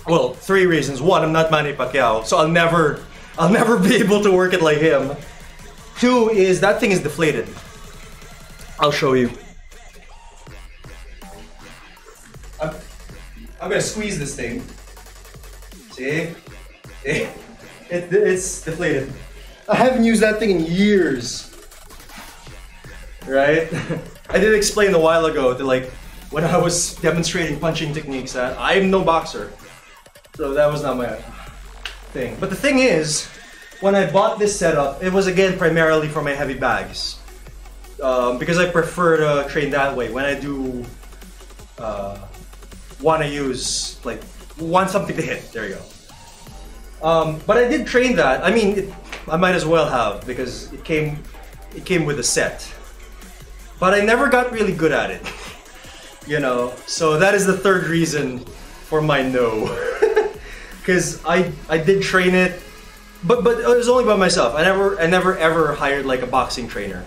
Well, 3 reasons. 1, I'm not Manny Pacquiao, so I'll never be able to work it like him. 2 is that thing is deflated. I'll show you. I'm gonna squeeze this thing. See? It's deflated. I haven't used that thing in years. Right? I did explain a while ago that like when I was demonstrating punching techniques that I'm no boxer. So that was not my thing. But the thing is, when I bought this setup, it was again primarily for my heavy bags. Because I prefer to train that way. When I do want to use, like, want something to hit, there you go. But I did train that. I mean, I might as well have because it came with a set. But I never got really good at it. You know, so that is the 3rd reason for my no. Because I did train it, but it was only by myself. I never ever hired like a boxing trainer.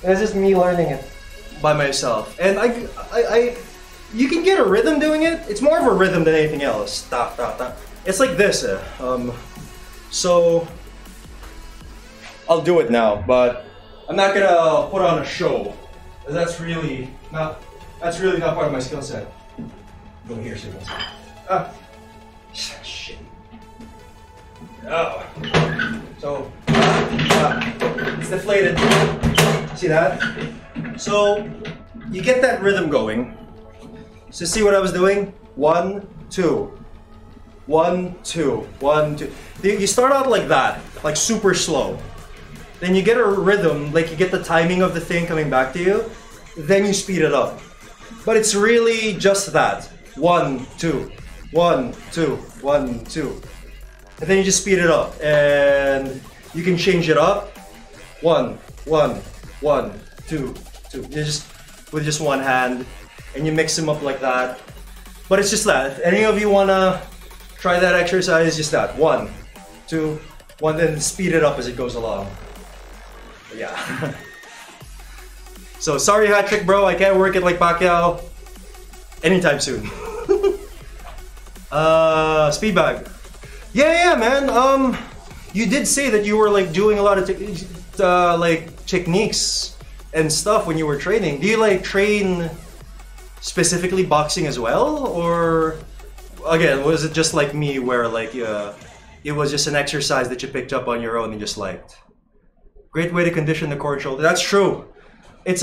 It was just me learning it by myself. And you can get a rhythm doing it. It's more of a rhythm than anything else. Ta, ta, ta. It's like this. So I'll do it now, but I'm not gonna put on a show. That's really not part of my skill set. Go here, signals. Shit. Oh. So, it's deflated. See that? So, you get that rhythm going. So, see what I was doing? 1, 2. 1, 2. 1, 2. You start out like that, like super slow. Then you get a rhythm, like you get the timing of the thing coming back to you. Then you speed it up. But it's really just that. 1, 2. 1, 2, 1, 2. And then you just speed it up. And you can change it up. 1, 1, 1, 2, 2. You just with just one hand. And you mix them up like that. But it's just that. If any of you wanna try that exercise, just that. 1, 2, 1, then speed it up as it goes along. But yeah. So sorry, hat trick, bro. I can't work it like Pacquiao anytime soon. Speed bag. Yeah, man. You did say that you were like doing a lot of like techniques and stuff when you were training. Do you like train specifically boxing as well, or again, was it just like me where like it was just an exercise that you picked up on your own and just liked? Great way to condition the core and shoulder. That's true. It's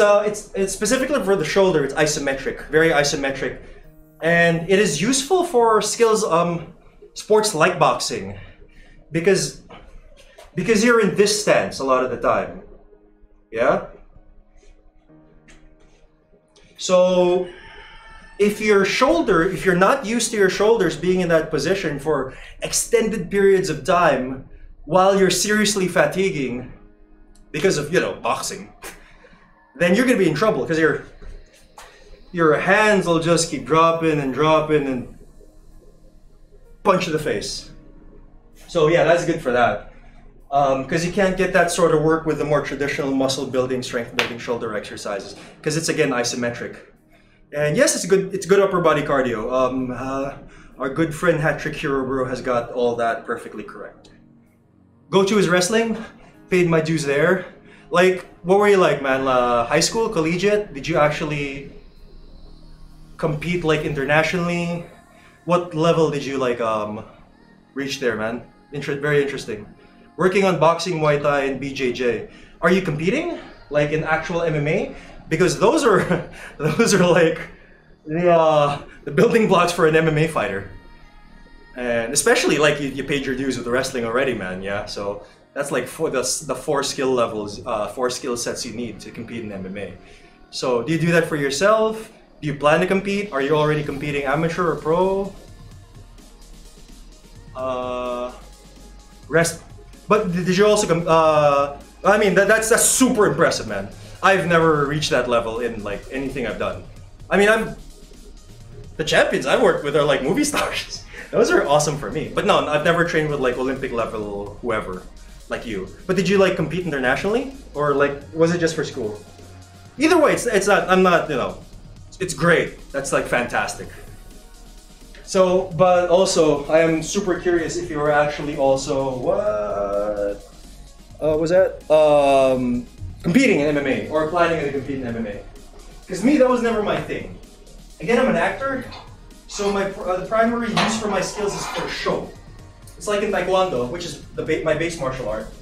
specifically for the shoulder. It's isometric, very isometric, and it is useful for skills sports like boxing because you're in this stance a lot of the time. Yeah. So if you're not used to your shoulders being in that position for extended periods of time while you're seriously fatiguing because of, boxing, then you're gonna be in trouble because your hands will just keep dropping and punch in the face. So yeah, that's good for that. Because you can't get that sort of work with the more traditional muscle building, strength building shoulder exercises because it's again isometric. And yes, it's good upper body cardio. Our good friend Hat Trick Hero Bro has got all that perfectly correct. Go-to is wrestling. Paid my dues there. Like, what were you like, man? High school, collegiate? Did you actually compete like internationally? What level did you like reach there, man? Very interesting. Working on boxing, Muay Thai, and BJJ. Are you competing like in actual MMA? Because those are like the building blocks for an MMA fighter. And especially like you paid your dues with the wrestling already, man. Yeah, so that's like the four skill levels, 4 skill sets you need to compete in MMA. So do you do that for yourself? Do you plan to compete? Are you already competing amateur or pro? But did you also I mean that's super impressive, man. I've never reached that level in like anything I've done. I mean, the champions I've worked with are like movie stars. Those are awesome for me. But no, I've never trained with like Olympic level whoever like you. But did you like compete internationally, or like was it just for school? Either way, it's not. I'm not. It's great. That's like fantastic. So, but also, I am super curious if you were actually also what was that? Competing in MMA or planning to compete in MMA. Because me, that was never my thing. Again, I'm an actor, so the primary use for my skills is for show. It's like in Taekwondo, which is my base martial art.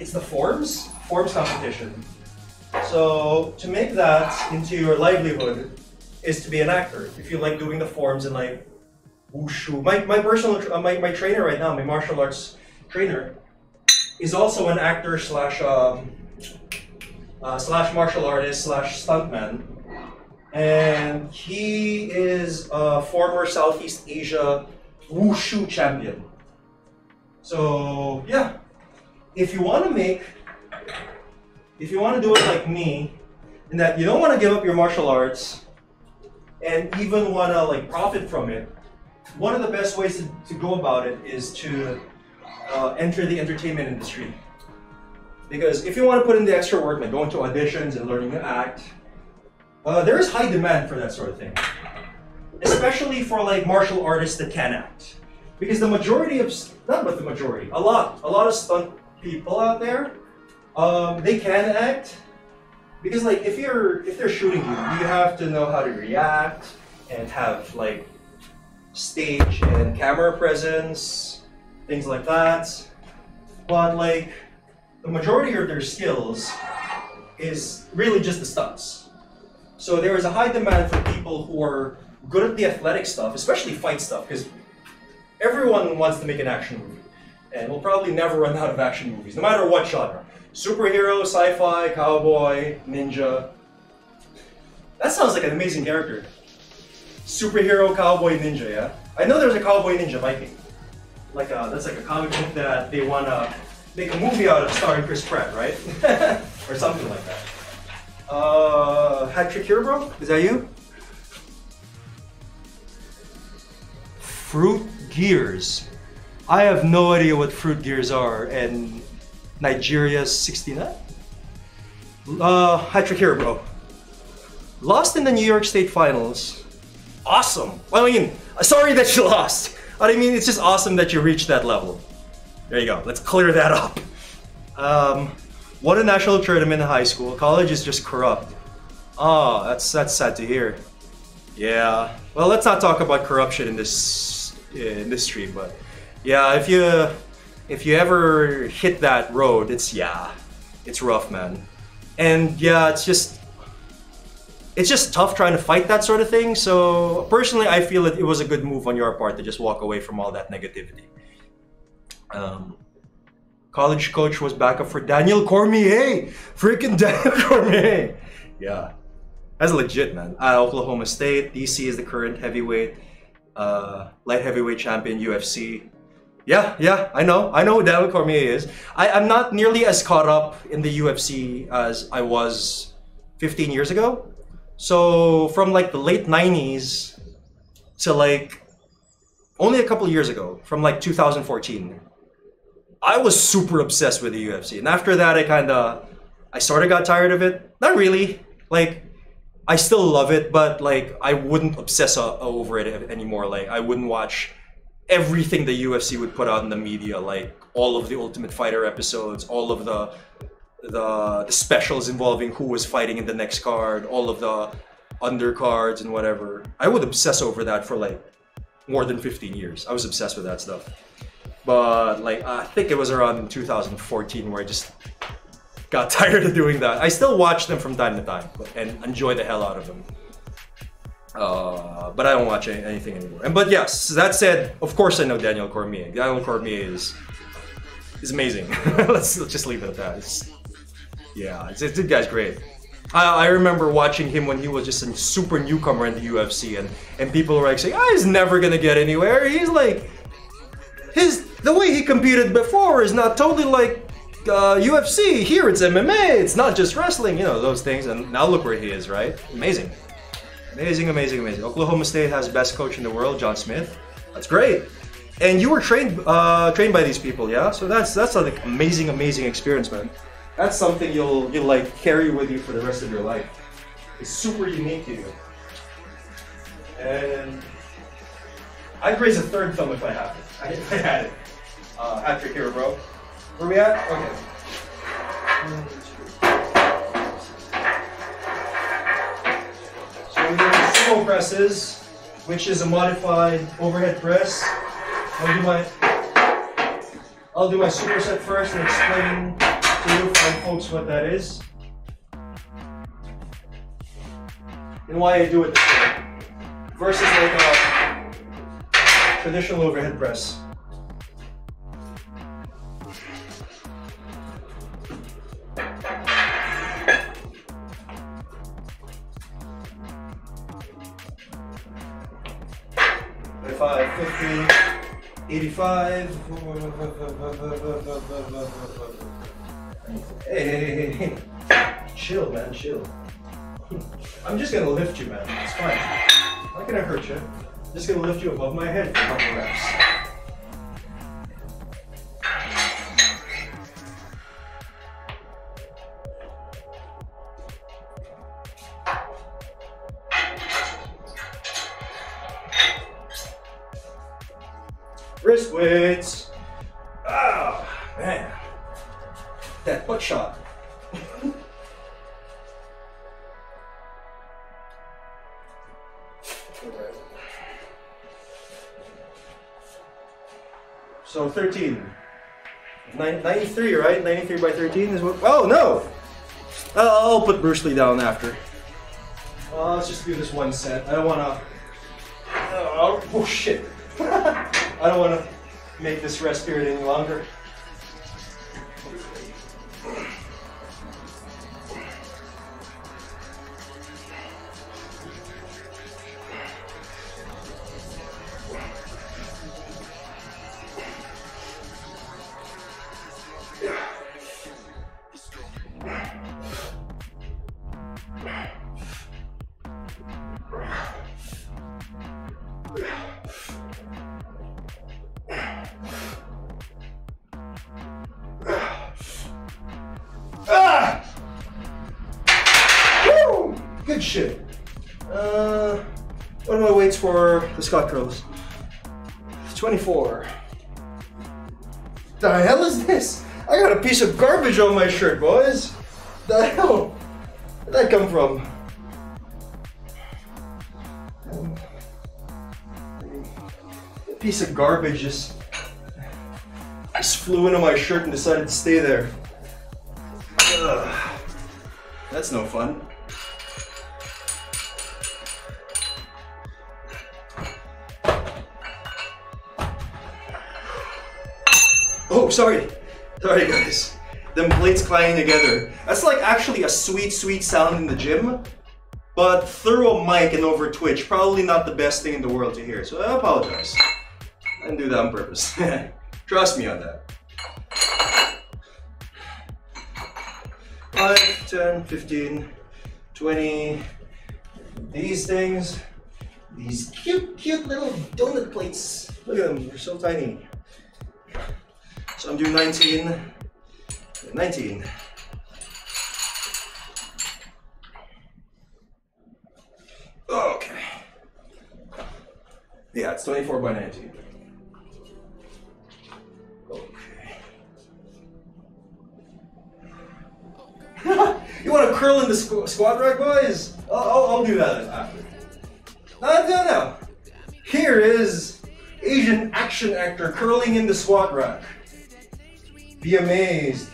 It's the forms competition. So to make that into your livelihood is to be an actor. If you like doing the forms and like wushu. My trainer right now, my martial arts trainer, is also an actor slash martial artist slash stuntman, and he is a former Southeast Asia wushu champion. So yeah, if you want to do it like me, in that you don't want to give up your martial arts and even want to like profit from it, one of the best ways to go about it is to enter the entertainment industry. Because if you want to put in the extra work, like going to auditions and learning to act, there is high demand for that sort of thing. Especially for like martial artists that can act. Because the majority of, not but the majority, a lot of stunt people out there, they can act. Because like if they're shooting you, you have to know how to react and have like stage and camera presence, things like that. But like the majority of their skills is really just the stunts. So there is a high demand for people who are good at the athletic stuff, especially fight stuff, because everyone wants to make an action movie. And we'll probably never run out of action movies, no matter what genre. Superhero, sci-fi, cowboy, ninja. That sounds like an amazing character. Superhero, cowboy, ninja, yeah? I know there's a cowboy ninja Viking. Like that's like a comic book that they wanna make a movie out of starring Chris Pratt, right? Or something like that. Hat Trick Hero Bro? Is that you? Fruit gears. I have no idea what fruit gears are, and Nigeria's 69? Hat-trick hero, bro. Lost in the New York State Finals. Awesome. I mean, sorry that you lost. But I mean, it's just awesome that you reached that level. There you go. Let's clear that up. Won a national tournament in high school. College is just corrupt. Oh, that's sad to hear. Yeah. Well, let's not talk about corruption in this industry, but yeah, if you ever hit that road, it's rough, man. And yeah, it's just tough trying to fight that sort of thing. So personally, I feel it was a good move on your part to just walk away from all that negativity. College coach was backup for Daniel Cormier. Freaking Daniel Cormier. Yeah, that's legit, man. Oklahoma State. DC is the current heavyweight, light heavyweight champion, UFC. Yeah, I know who Daniel Cormier is. I'm not nearly as caught up in the UFC as I was 15 years ago. So from like the late 90s to like only a couple years ago, from like 2014, I was super obsessed with the UFC. And after that, I sort of got tired of it. Not really. Like, I still love it, but like I wouldn't obsess over it anymore. Like, I wouldn't watch everything the UFC would put out in the media, like all of the Ultimate Fighter episodes, all of the specials involving who was fighting in the next card, all of the undercards and whatever. I would obsess over that for like more than 15 years. I was obsessed with that stuff. But like, I think it was around 2014 where I just got tired of doing that. I still watch them from time to time and enjoy the hell out of them. But I don't watch anything anymore. But yes, that said, of course I know Daniel Cormier. Daniel Cormier is amazing. let's just leave it at that. The guy's great. I remember watching him when he was just a super newcomer in the UFC, and people were like saying, he's never gonna get anywhere. He's like, the way he competed before is not totally like UFC. Here it's MMA, it's not just wrestling, those things. And now look where he is, right? Amazing. Oklahoma State has best coach in the world, John Smith. That's great. And you were trained by these people, yeah? So that's like amazing experience, man. That's something you'll like carry with you for the rest of your life. It's super unique to you. And I'd raise a third thumb if I had it. If I had it. Hat-trick hero, bro. Where we at? Okay. So we're doing sumo presses, which is a modified overhead press. I'll do my superset first and explain to you fine folks what that is and why I do it this way versus like a traditional overhead press. Five, 50, 85. Hey. Chill, man, chill. I'm just gonna lift you, man. It's fine. I'm not gonna hurt you. I'm just gonna lift you above my head for a couple reps. Wrist weights. Ah, man. That butt shot. So 13. 93, right? 93 by 13 is what? Oh, no! I'll put Bruce Lee down after. Let's just do this one set. I don't want to... oh, shit. I don't want to make this rest period any longer. Good shit. What are my weights for the Scott curls? 24. The hell is this? I got a piece of garbage on my shirt, boys. The hell? Where'd that come from? A piece of garbage just flew into my shirt and decided to stay there. Ugh. That's no fun. Oh, sorry. Sorry, guys. Them plates clanging together. That's like actually a sweet, sweet sound in the gym. But through a mic and over Twitch, probably not the best thing in the world to hear. So I apologize. I didn't do that on purpose. Trust me on that. 5, 10, 15, 20. These things. These cute, cute little donut plates. Look at them. They're so tiny. So I'm doing 19. 19. Okay. Yeah, it's 24 by 19. Okay. You want to curl in the squat rack, boys? I'll do that after. No. Here is Asian action actor curling in the squat rack. Be amazed.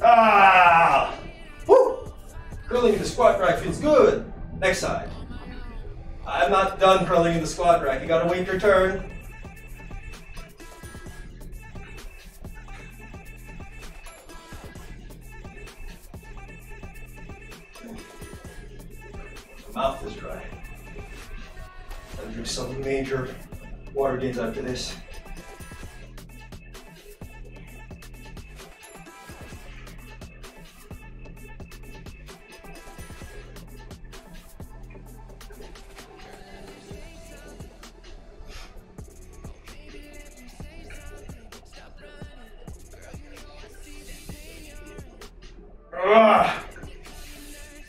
Ah! Woo! Curling in the squat rack feels good. Next side. I'm not done curling in the squat rack. You gotta wait your turn. My mouth is dry. I'll do some major water gains after this.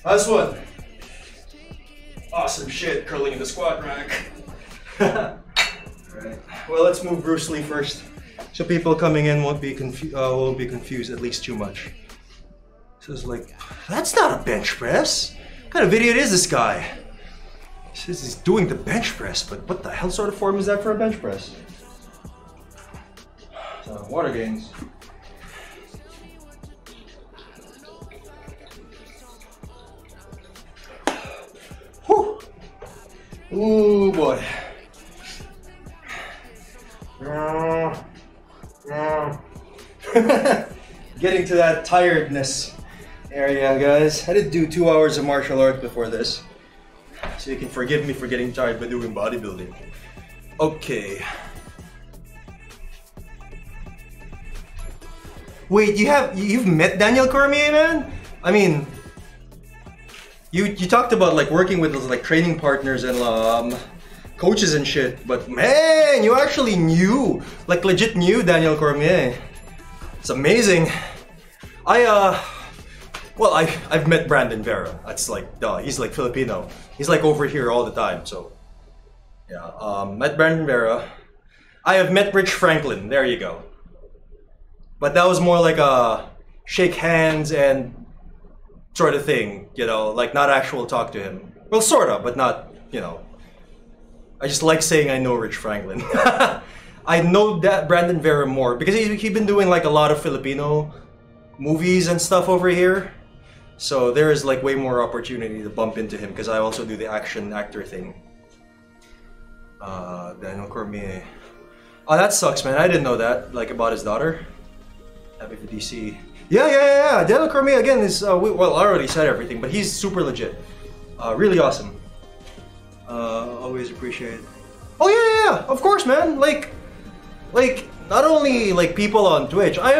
Last one. Awesome shit, curling in the squat rack. Alright. Well, let's move Bruce Lee first, so people coming in won't be confused at least too much. So it's like, that's not a bench press. What kind of idiot is this guy? He says he's doing the bench press, but what the hell sort of form is that for a bench press? So, water gains. Whew. Ooh boy. Getting to that tiredness area, guys. I did do 2 hours of martial arts before this, so you can forgive me for getting tired by doing bodybuilding. Okay. Wait, you've met Daniel Cormier, man? I mean, you talked about like working with like training partners and coaches and shit, but man, you actually knew, like legit knew Daniel Cormier. It's amazing. I've met Brandon Vera. That's like, duh, he's like Filipino. He's like over here all the time, so yeah. Met Brandon Vera. I have met Rich Franklin. There you go. But that was more like a shake hands and sort of thing, you know, like not actual talk to him. Well, sort of, but not, you know. I just like saying I know Rich Franklin. I know that Brandon Vera more because he's been doing like a lot of Filipino movies and stuff over here. So there is like way more opportunity to bump into him because I also do the action actor thing. Daniel Cormier. Oh, that sucks, man. I didn't know that. Like about his daughter. Happy for DC. Yeah. Devil Cormier again is well, I already said everything, but he's super legit. Really awesome. Always appreciate it. Oh yeah, of course, man. Like not only like people on Twitch. I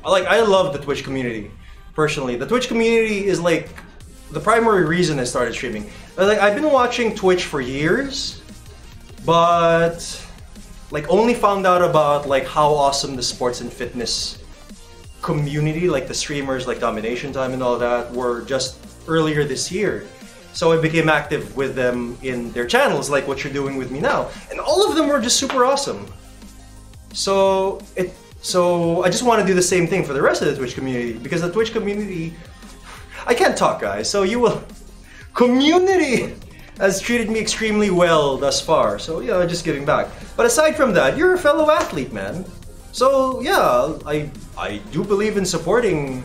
love the Twitch community. Personally, the Twitch community is like the primary reason I started streaming. Like I've been watching Twitch for years, but like only found out about like how awesome the sports and fitness community, like the streamers like Domination Time and all that, were just earlier this year. So I became active with them in their channels, like what you're doing with me now, and all of them were just super awesome. So I just want to do the same thing for the rest of the Twitch community, because the Twitch community, I can't talk, guys, so you will, community has treated me extremely well thus far, so yeah, just giving back. But aside from that, you're a fellow athlete, man. So yeah, I do believe in supporting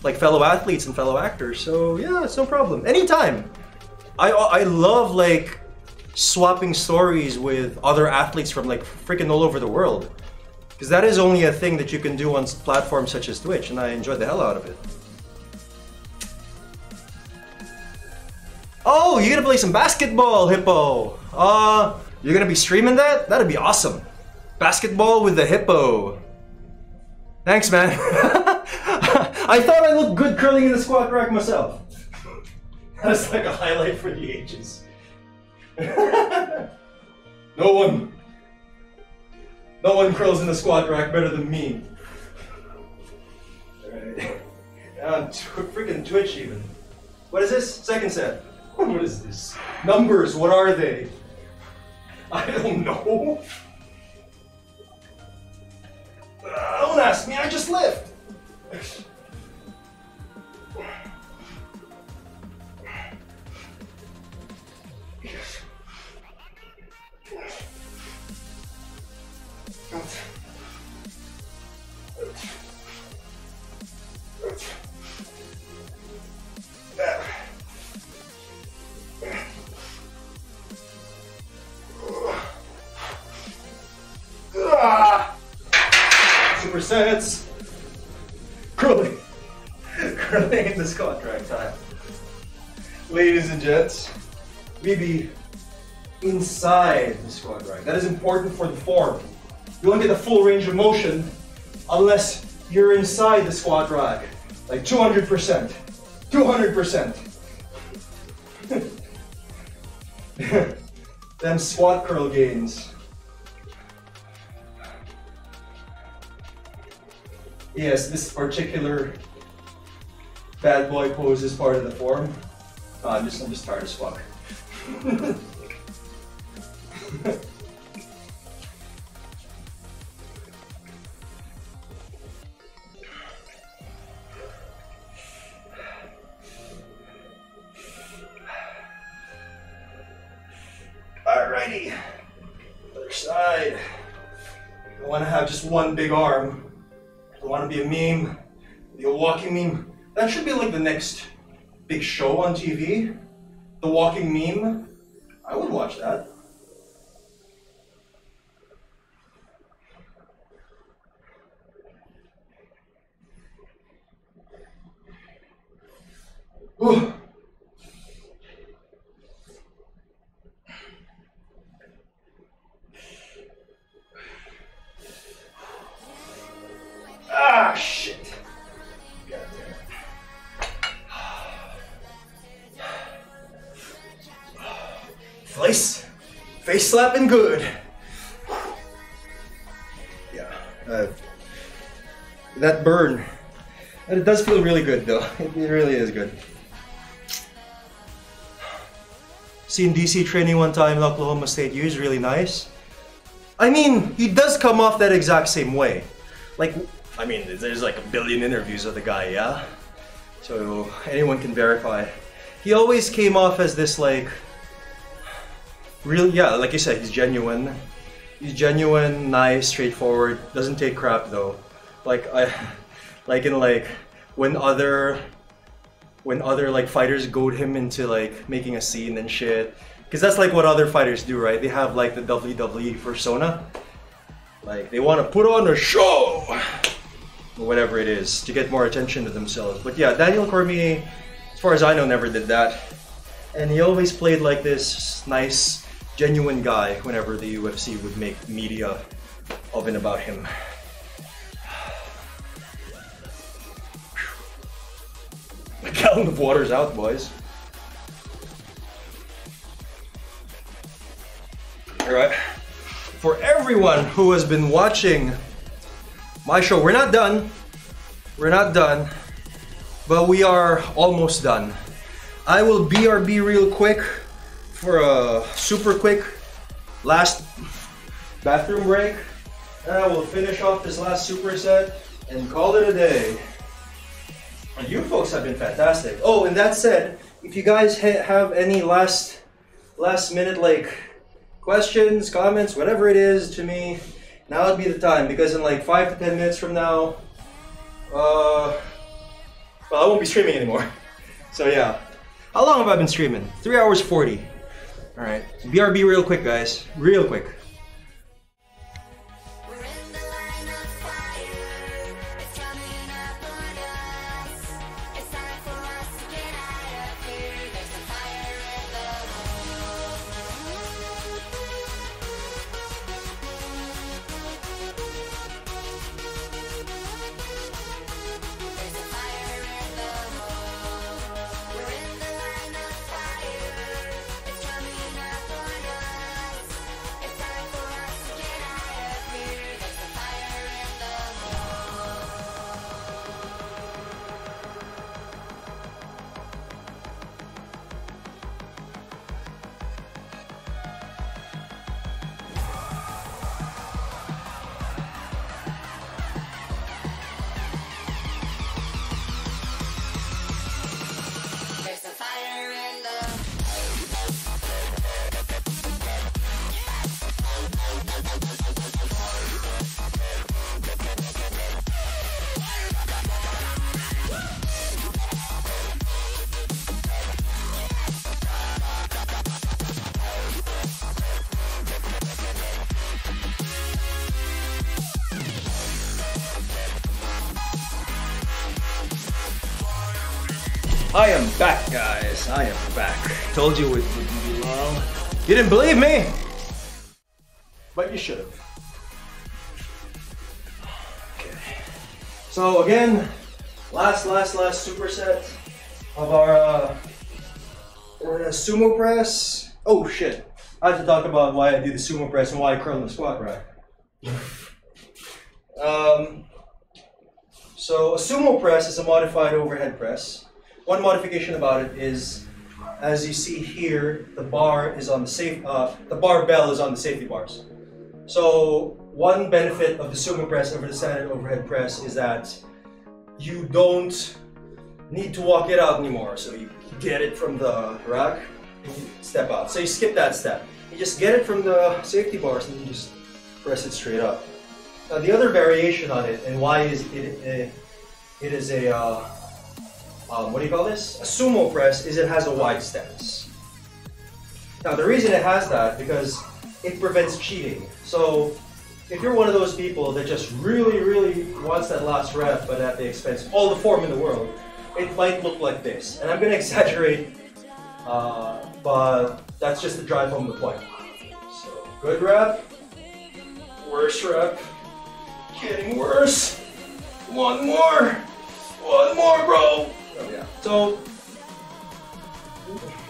like fellow athletes and fellow actors, so yeah, it's no problem. Anytime. I love like swapping stories with other athletes from like freaking all over the world. Because that is only a thing that you can do on platforms such as Twitch, and I enjoy the hell out of it. Oh, you're gonna play some basketball, Hippo! You're gonna be streaming that? That'd be awesome. Basketball with the Hippo. Thanks, man. I thought I looked good curling in the squat rack myself. That's like a highlight for the ages. No one curls in the squat rack better than me. Alright. Freaking Twitch even. What is this? Second set. What is this? Numbers, what are they? I don't know. Don't ask me, I just left. Supersets. Curling in the squat rack time. Ladies and gents, we be inside the squat rack. That is important for the form. You won't get the full range of motion unless you're inside the squat rack. Like 200%. 200%. Them squat curl gains. Yes, this particular bad boy pose is part of the form. I'm just tired as fuck. Alrighty, other side. I want to have just one big arm. I want to be a meme, be a walking meme. That should be like the next big show on TV. The walking meme. I would watch that. Ooh. Ah, shit. God damn it. Face slapping good. Yeah. That burn. It does feel really good though. It really is good. Seen DC training one time in Oklahoma State U is really nice. I mean, he does come off that exact same way. Like, I mean, there's like a billion interviews of the guy, yeah? So anyone can verify. He always came off as this like, real, yeah, like you said, he's genuine. He's genuine, nice, straightforward, doesn't take crap though. Like, when other like fighters goad him into like making a scene and shit. Because that's like what other fighters do, right? They have like the WWE persona. Like they want to put on a show, or whatever it is, to get more attention to themselves. But yeah, Daniel Cormier, as far as I know, never did that. And he always played like this nice, genuine guy whenever the UFC would make media of and about him. A gallon of water's out, boys. Alright. For everyone who has been watching my show, we're not done. We're not done. But we are almost done. I will BRB real quick for a super quick last bathroom break. And I will finish off this last superset and call it a day. And you folks have been fantastic. Oh, and that said, if you guys have any last minute like questions, comments, whatever it is to me, now would be the time, because in like 5 to 10 minutes from now, well, I won't be streaming anymore. So yeah. How long have I been streaming? 3 hours 40. Alright. BRB real quick, guys. Real quick. We're in the line of fire. It's coming up on us. It's time for us to get out of here. There's a fire in the hole. There's a fire in the hole. We're in the line of fire. It's coming up on us. It's time for us to get out of here. There's a fire in the hole. There's a fire in the I am back, guys. I am back. Told you it wouldn't be long. You didn't believe me? But you should have. Okay. So again, last superset of our we're gonna sumo press. Oh shit. I have to talk about why I do the sumo press and why I curl in the squat rack. So a sumo press is a modified overhead press. One modification about it is, as you see here, the bar is on the barbell is on the safety bars. So one benefit of the sumo press over the standard overhead press is that you don't need to walk it out anymore. So you get it from the rack and you step out. So you skip that step. You just get it from the safety bars and you just press it straight up. Now the other variation on it, and why is it is a what do you call this? A sumo press, is it has a wide stance. Now the reason it has that, because it prevents cheating. So if you're one of those people that just really wants that last rep but at the expense of all the form in the world, it might look like this. And I'm gonna exaggerate, but that's just to drive home the point. So good rep, worse rep, getting worse. One more, bro. Oh, yeah. So,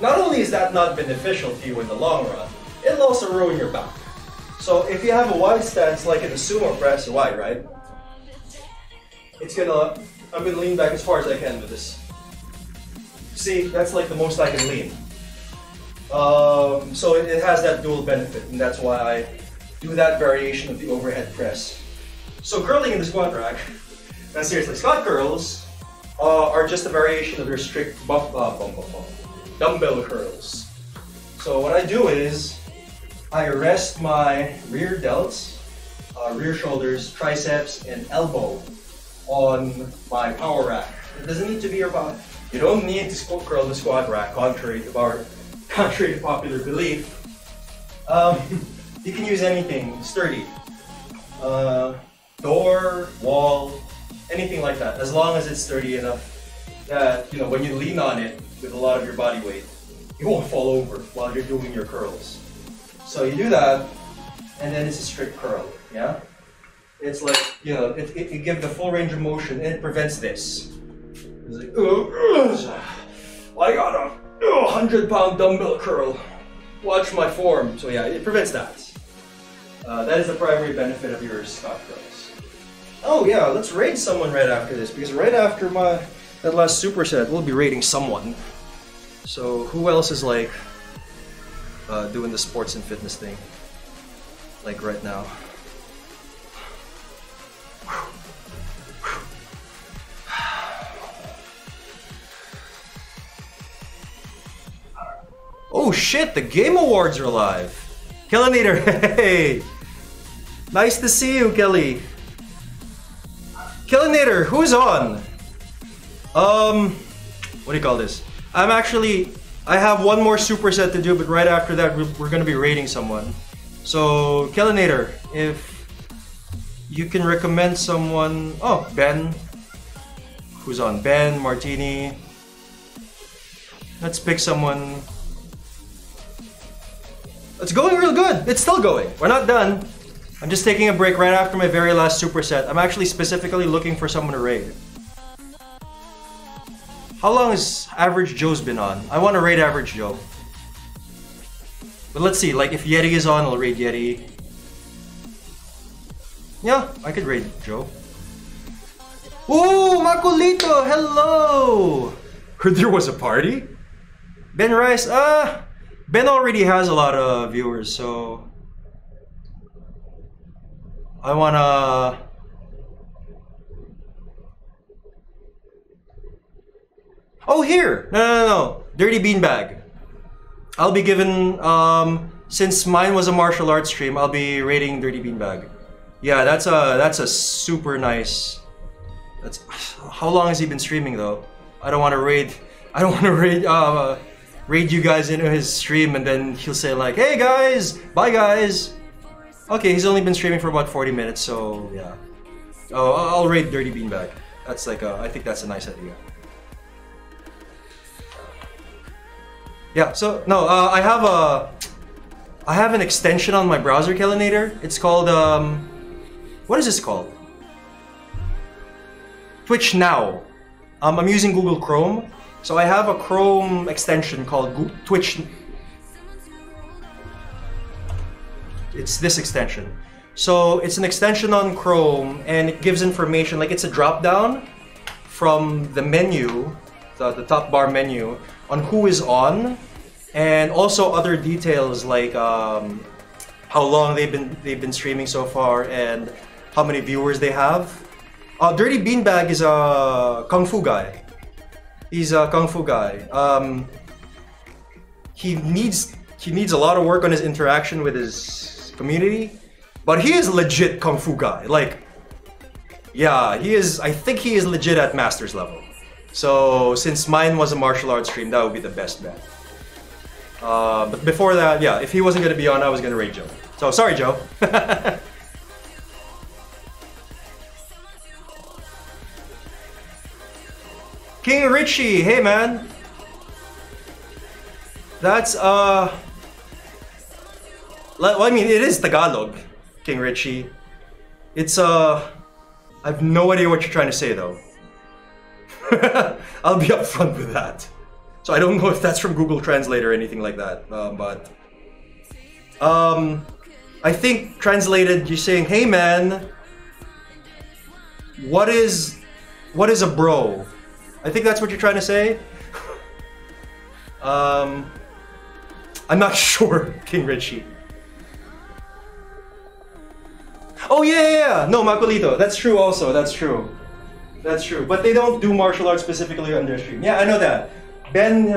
not only is that not beneficial to you in the long run, it'll also ruin your back. So if you have a wide stance like in the sumo press, wide, right? I'm gonna lean back as far as I can with this. See, that's like the most I can lean. So it has that dual benefit, and that's why I do that variation of the overhead press. So curling in the squat rack, now seriously, squat curls are just a variation of your strict dumbbell curls. So what I do is, I rest my rear delts, rear shoulders, triceps, and elbow on my power rack. It doesn't need to be your power. You don't need to curl the squat rack, contrary to popular belief. You can use anything sturdy. door, wall, anything like that. As long as it's sturdy enough that, you know, when you lean on it with a lot of your body weight, you won't fall over while you're doing your curls. So you do that, and then it's a strict curl, yeah? It's like, you know, it gives the full range of motion, and it prevents this. It's like, I got a 100-pound dumbbell curl. Watch my form. So yeah, it prevents that. That is the primary benefit of your Scott curls. Oh yeah, let's raid someone right after this, because right after that last superset, we'll be raiding someone. So who else is like doing the sports and fitness thing, like right now? Oh shit, the Game Awards are live. Kellinator, hey! Nice to see you, Kelly. Kellinator, who's on? What do you call this? I have one more superset to do, but right after that, we're gonna be raiding someone. So, Kellinator, if you can recommend someone... Oh, Ben. Who's on? Ben, Martini. Let's pick someone... It's going real good. It's still going. We're not done. I'm just taking a break right after my very last superset. I'm actually specifically looking for someone to raid. How long has Average Joe's been on? I want to raid Average Joe. But let's see, like if Yeti is on, I'll raid Yeti. Yeah, I could raid Joe. Ooh, Makulito, hello! Heard there was a party? Ben Rice, Ben already has a lot of viewers, so I wanna... Oh, here! No. Dirty Beanbag. I'll be given, since mine was a martial arts stream, I'll be rating Dirty Beanbag. Yeah, that's a super nice... How long has he been streaming though? I don't want to raid you guys into his stream and then he'll say like, hey guys, bye guys. Okay, he's only been streaming for about 40 minutes, so yeah. Oh, I'll raid Dirty Beanbag. That's like I think that's a nice idea. Yeah, so no, I have an extension on my browser, Kellinator. It's called what is this called? Twitch Now. I'm using Google Chrome. So I have a Chrome extension called Twitch. It's this extension. So it's an extension on Chrome and it gives information, like it's a drop down from the menu, the top bar menu, on who is on, and also other details like how long they've been streaming so far and how many viewers they have. Dirty Beanbag is a kung fu guy. He's a kung fu guy. He needs a lot of work on his interaction with his community, but he is a legit kung fu guy. Like, yeah, he is. I think he is legit at master's level. So since mine was a martial arts stream, that would be the best bet. But before that, yeah, if he wasn't gonna be on, I was gonna raid Joe. So sorry, Joe. King Richie, hey man. That's well, I mean, it is Tagalog, King Richie. It's I have no idea what you're trying to say though. I'll be upfront with that. So I don't know if that's from Google Translate or anything like that. But I think translated, you're saying, hey man, what is a bro? I think that's what you're trying to say. I'm not sure, King Richie. Oh yeah. No, Makulito. That's true also. That's true. That's true. But they don't do martial arts specifically on their stream. Yeah, I know that. Ben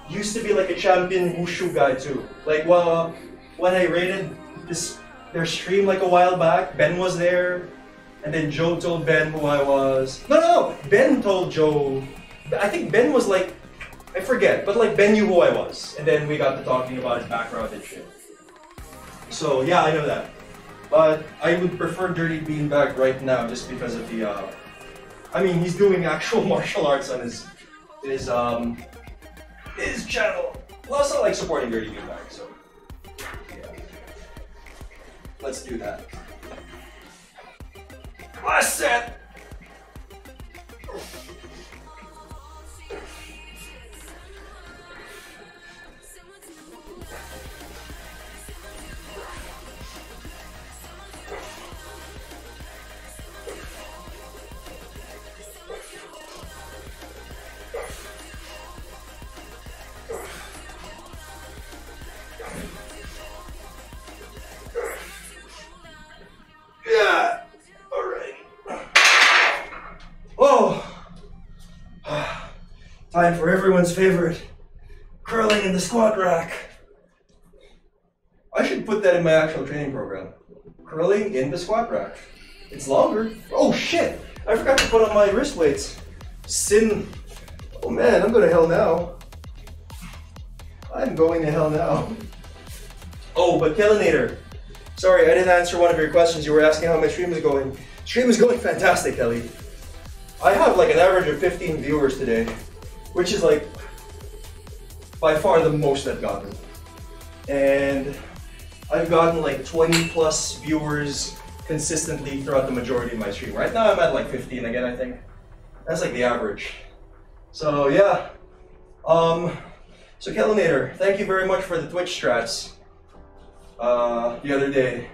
used to be like a champion wushu guy too. Like, well, when I raided their stream like a while back, Ben was there. And then Joe told Ben who I was. No. Ben told Joe. I think Ben was like, I forget, but like Ben knew who I was. And then we got to talking about his background and shit. So yeah, I know that. But I would prefer Dirty Beanbag right now just because of the I mean, he's doing actual martial arts on his channel. Plus I like supporting Dirty Beanbag, so yeah. Let's do that. Last set! Yeah. All right. Oh. Time for everyone's favorite, curling in the squat rack. I should put that in my actual training program. Curling in the squat rack. It's longer. Oh shit! I forgot to put on my wrist weights. Sin. Oh man, I'm going to hell now. I'm going to hell now. Oh, but Kellinator. Sorry, I didn't answer one of your questions. You were asking how my stream is going. Stream is going fantastic, Kelly. I have like an average of 15 viewers today, which is like by far the most I've gotten. And I've gotten like 20 plus viewers consistently throughout the majority of my stream. Right now I'm at like 15 again, I think. That's like the average. So yeah. So Kellinator, thank you very much for the Twitch strats. The other day.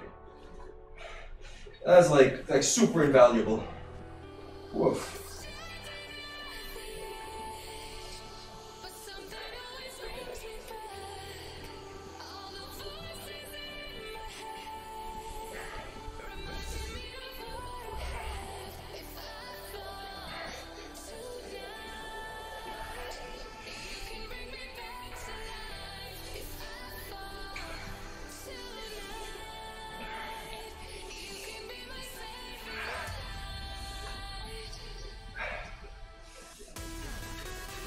That's like super invaluable. Woof.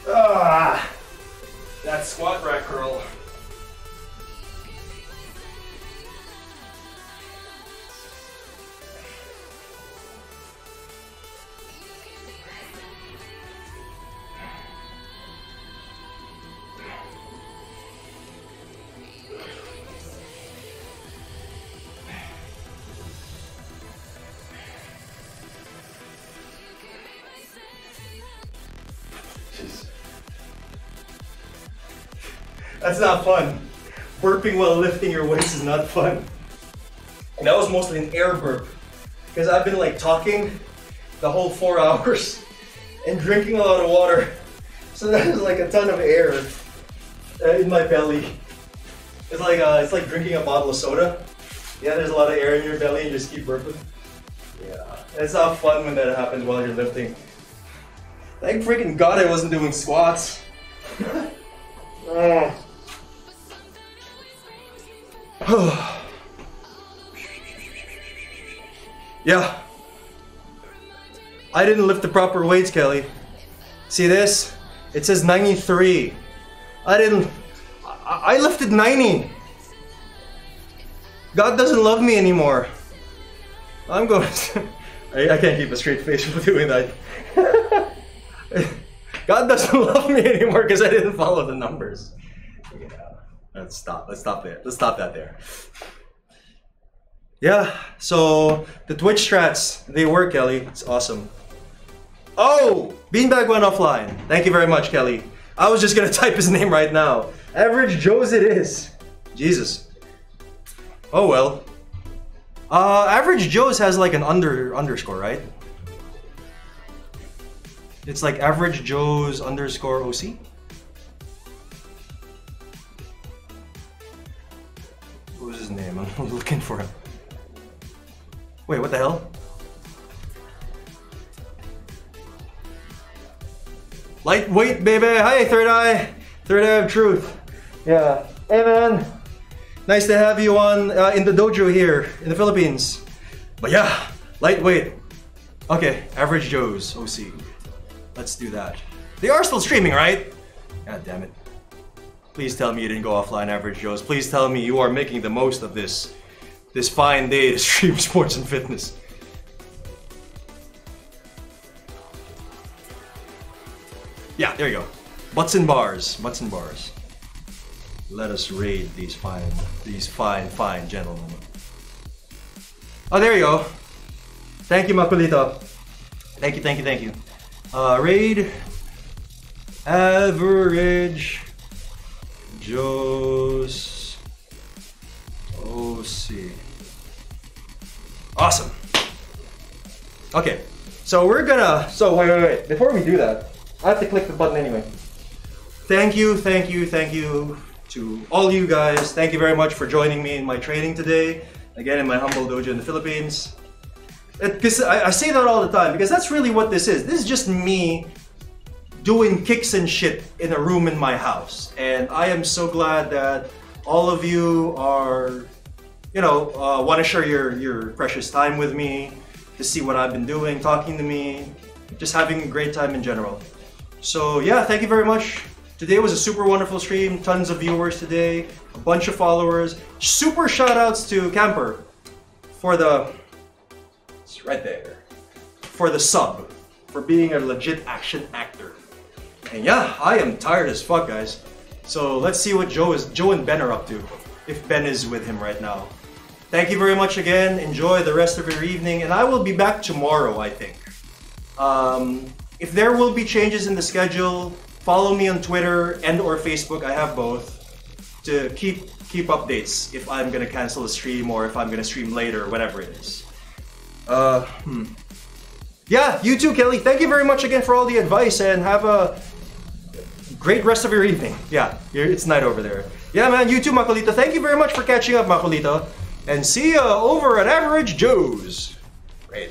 Ah, that squat rack curl. That's not fun. Burping while lifting your weights is not fun. And that was mostly an air burp. Because I've been like talking the whole 4 hours and drinking a lot of water. So that was like a ton of air in my belly. It's like drinking a bottle of soda. Yeah, there's a lot of air in your belly and you just keep burping. Yeah, it's not fun when that happens while you're lifting. Thank freaking God I wasn't doing squats. Oh. Yeah. I didn't lift the proper weights, Kelly. See this? It says 93. I lifted 90. God doesn't love me anymore. I'm going to, I can't keep a straight face while doing that. God doesn't love me anymore because I didn't follow the numbers. Yeah. Let's stop there. Let's stop that there. Yeah, so the Twitch strats, they work, Kelly. It's awesome. Oh! Beanbag went offline. Thank you very much, Kelly. I was just gonna type his name right now. Average Joe's it is. Jesus. Oh well. Average Joe's has like an underscore, right? It's like Average Joe's underscore OC. What was his name? I'm looking for him. Wait, what the hell? Lightweight, baby! Hi, Third Eye! Third Eye of Truth. Yeah. Hey, man! Nice to have you on in the dojo here in the Philippines. But yeah, lightweight. Okay, Average Joe's OC. Let's do that. They are still streaming, right? God damn it. Please tell me you didn't go offline, Average Joe's. Please tell me you are making the most of this this fine day to stream sports and fitness. Yeah, there you go. Butts and bars. Butts and bars. Let us raid these fine gentlemen. Oh, there you go. Thank you, Makulito. Thank you. Raid average Joe's OC. Awesome. Okay, so we're gonna. So wait. Before we do that, I have to click the button anyway. Thank you to all you guys. Thank you very much for joining me in my training today. Again, in my humble dojo in the Philippines. Because I say that all the time, because that's really what this is. This is just me doing kicks and shit in a room in my house. And I am so glad that all of you are, want to share your precious time with me, to see what I've been doing, talking to me, just having a great time in general. So yeah, thank you very much. Today was a super wonderful stream, tons of viewers today, a bunch of followers. Super shout outs to Camper for the, it's right there, for the sub, for being a legit action actor. And yeah, I am tired as fuck, guys. So let's see what Joe and Ben are up to, if Ben is with him right now. Thank you very much again. Enjoy the rest of your evening, and I will be back tomorrow, I think. If there will be changes in the schedule, follow me on Twitter and or Facebook. I have both, to keep updates if I'm gonna cancel a stream or if I'm gonna stream later or whatever it is. Yeah, you too, Kelly. Thank you very much again for all the advice, and have a great rest of your evening. Yeah, it's night over there. Yeah, man, you too, Makulito. Thank you very much for catching up, Makulito. And see ya over at Average Joe's. Great.